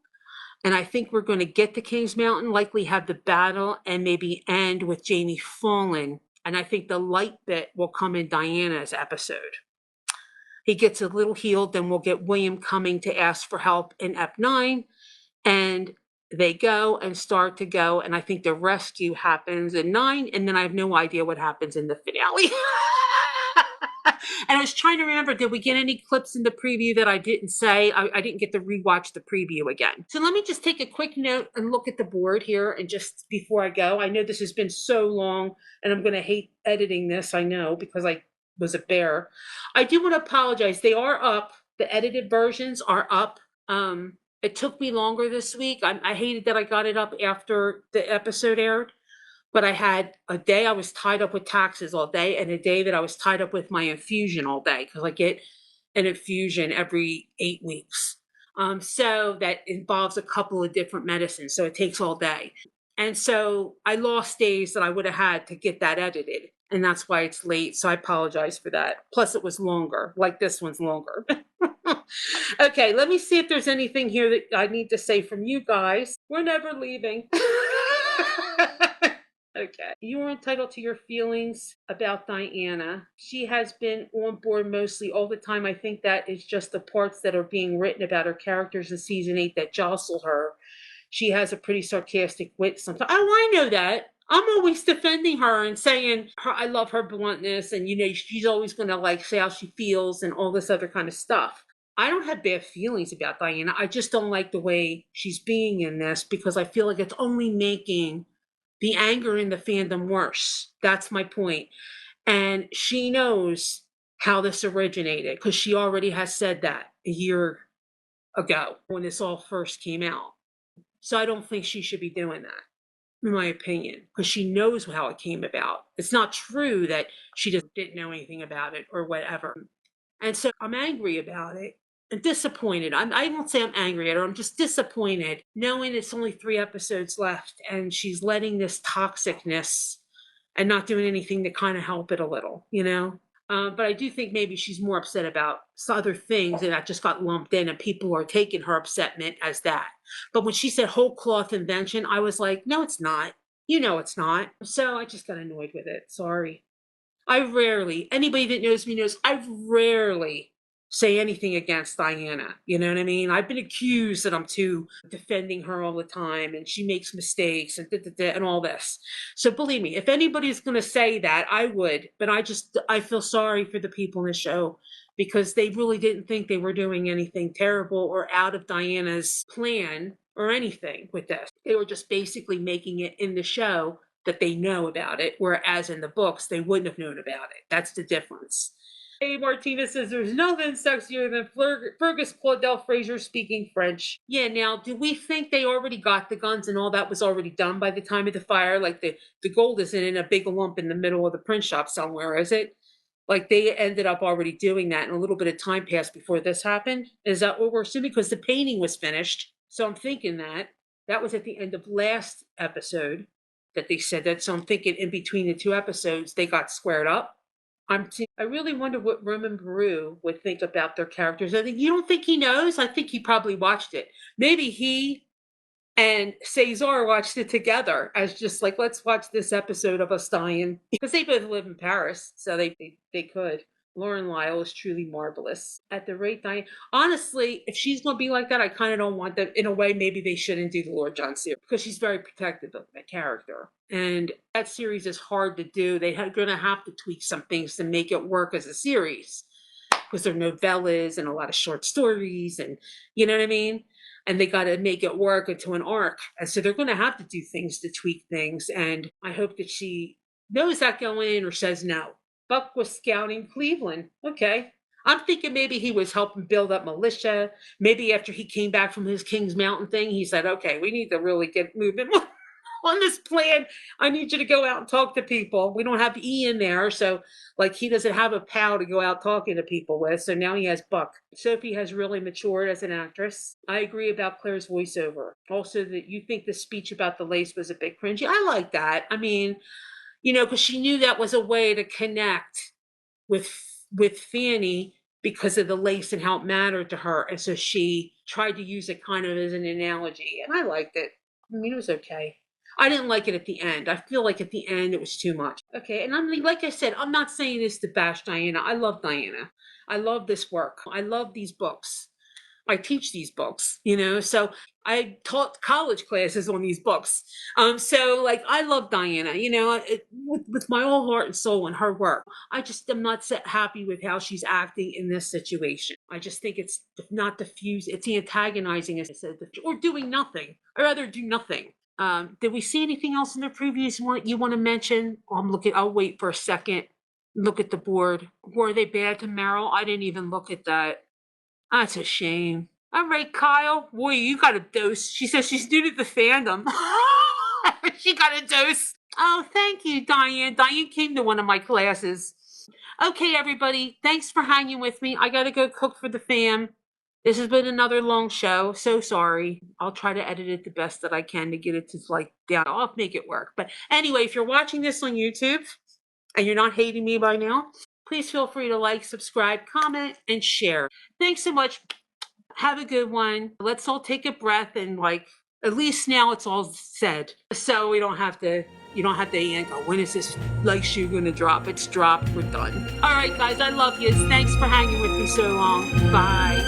A: And I think we're going to get to King's Mountain, likely have the battle, and maybe end with Jamie fallen. And I think the light bit will come in Diana's episode. He gets a little healed, then we'll get William coming to ask for help in Ep9. And they go and start to go. And I think the rescue happens in 9. And then I have no idea what happens in the finale. And I was trying to remember, did we get any clips in the preview that I didn't say? I didn't get to rewatch the preview again. So let me just take a quick note and look at the board here. And just before I go, I know this has been so long and I'm going to hate editing this. I know, because I was a bear. I do want to apologize. They are up. The edited versions are up. It took me longer this week. I hated that I got it up after the episode aired. But I had a day I was tied up with taxes all day and a day that I was tied up with my infusion all day because I get an infusion every 8 weeks. So that involves a couple of different medicines. So it takes all day. And so I lost days that I would have had to get that edited. And that's why it's late. So I apologize for that. Plus it was longer, like this one's longer. Okay, let me see if there's anything here that I need to say from you guys. We're never leaving. Okay. You are entitled to your feelings about Diana. She has been on board mostly all the time. I think that is just the parts that are being written about her characters in season 8 that jostle her. She has a pretty sarcastic wit sometimes. Oh, I know that. I'm always defending her and saying I love her bluntness, and she's always gonna like say how she feels and all this other kind of stuff. I don't have bad feelings about Diana. I just don't like the way she's being in this because I feel like it's only making the anger in the fandom worse. That's my point. And she knows how this originated because she already has said that a year ago when this all first came out. So I don't think she should be doing that, in my opinion, because she knows how it came about. It's not true that she just didn't know anything about it or whatever. And so I'm angry about it and disappointed. I won't say I'm angry at her. I'm just disappointed knowing it's only 3 episodes left and she's letting this toxicness and not doing anything to kind of help it a little. But I do think maybe she's more upset about other things and that just got lumped in and people are taking her upsetment as that. But when she said whole cloth invention, I was like, no, it's not. It's not. So I just got annoyed with it. Sorry. Anybody that knows me knows I rarely say anything against Diana. You know what I mean? I've been accused that I'm too defending her all the time and she makes mistakes and and all this. So believe me, if anybody's going to say that, I would. But I feel sorry for the people in the show because they really didn't think they were doing anything terrible or out of Diana's plan or anything with this. They were just basically making it in the show that they know about it, whereas in the books, they wouldn't have known about it. That's the difference. Hey, Martina says there's nothing sexier than Fergus Fraser speaking French. Yeah, now, do we think they already got the guns and all that was already done by the time of the fire? Like the gold isn't in a big lump in the middle of the print shop somewhere, is it? Like they ended up already doing that and a little bit of time passed before this happened? Is that what we're assuming? Because the painting was finished. So I'm thinking that was at the end of last episode that they said that. So I'm thinking in between the 2 episodes, they got squared up. I really wonder what Roman Baru would think about their characters. You don't think he knows? I think he probably watched it. Maybe he and Cesar watched it together as just like, let's watch this episode of us dying. Because they both live in Paris, so they could. Lauren Lyle is truly marvelous. At the rate Diane, honestly, if she's going to be like that, I kind of don't want them. In a way, maybe they shouldn't do the Lord John series because she's very protective of that character. And that series is hard to do. They're going to have to tweak some things to make it work as a series because there are novellas and a lot of short stories and you know what I mean? And they got to make it work into an arc. And so they're going to have to do things to tweak things. And I hope that she knows that going in or says no. Buck was scouting Cleveland. Okay. I'm thinking maybe he was helping build up militia. Maybe after he came back from his Kings Mountain thing, he said, okay, we need to really get moving on this plan. I need you to go out and talk to people. We don't have E in there, so like he doesn't have a pal to go out talking to people with. So now he has Buck. Sophie has really matured as an actress. I agree about Claire's voiceover. Also, that you think the speech about the lace was a bit cringy. I like that. I mean, because she knew that was a way to connect with Fanny because of the lace and how it mattered to her, and so she tried to use it kind of as an analogy, and I liked it. I mean, it was okay. I didn't like it at the end. I feel like at the end it was too much. Okay, and like I said, I'm not saying this to bash Diana. I love Diana. I love this work. I love these books. I teach these books, so I taught college classes on these books. So like I love Diana, with my whole heart and soul in her work. I just am not happy with how she's acting in this situation. I just think it's not diffused. It's antagonizing, as I said, or doing nothing. I'd rather do nothing. Did we see anything else in the previews you want to mention? I'll wait for a second. Look at the board. Were they bad to Meryl? I didn't even look at that. That's a shame. All right, Kyle. Boy, you got a dose. She says she's new to the fandom. She got a dose. Oh, thank you, Diane. Diane came to one of my classes. Okay, everybody. Thanks for hanging with me. I got to go cook for the fam. This has been another long show. So sorry. I'll try to edit it the best that I can to get it to down. I'll make it work. But anyway, if you're watching this on YouTube and you're not hating me by now, please feel free to like, subscribe, comment, and share. Thanks so much. Have a good one. Let's all take a breath and At least now it's all said. So we don't have to, you don't have to go, when is this like shoe gonna drop? It's dropped, we're done. All right, guys, I love you. Thanks for hanging with me so long. Bye.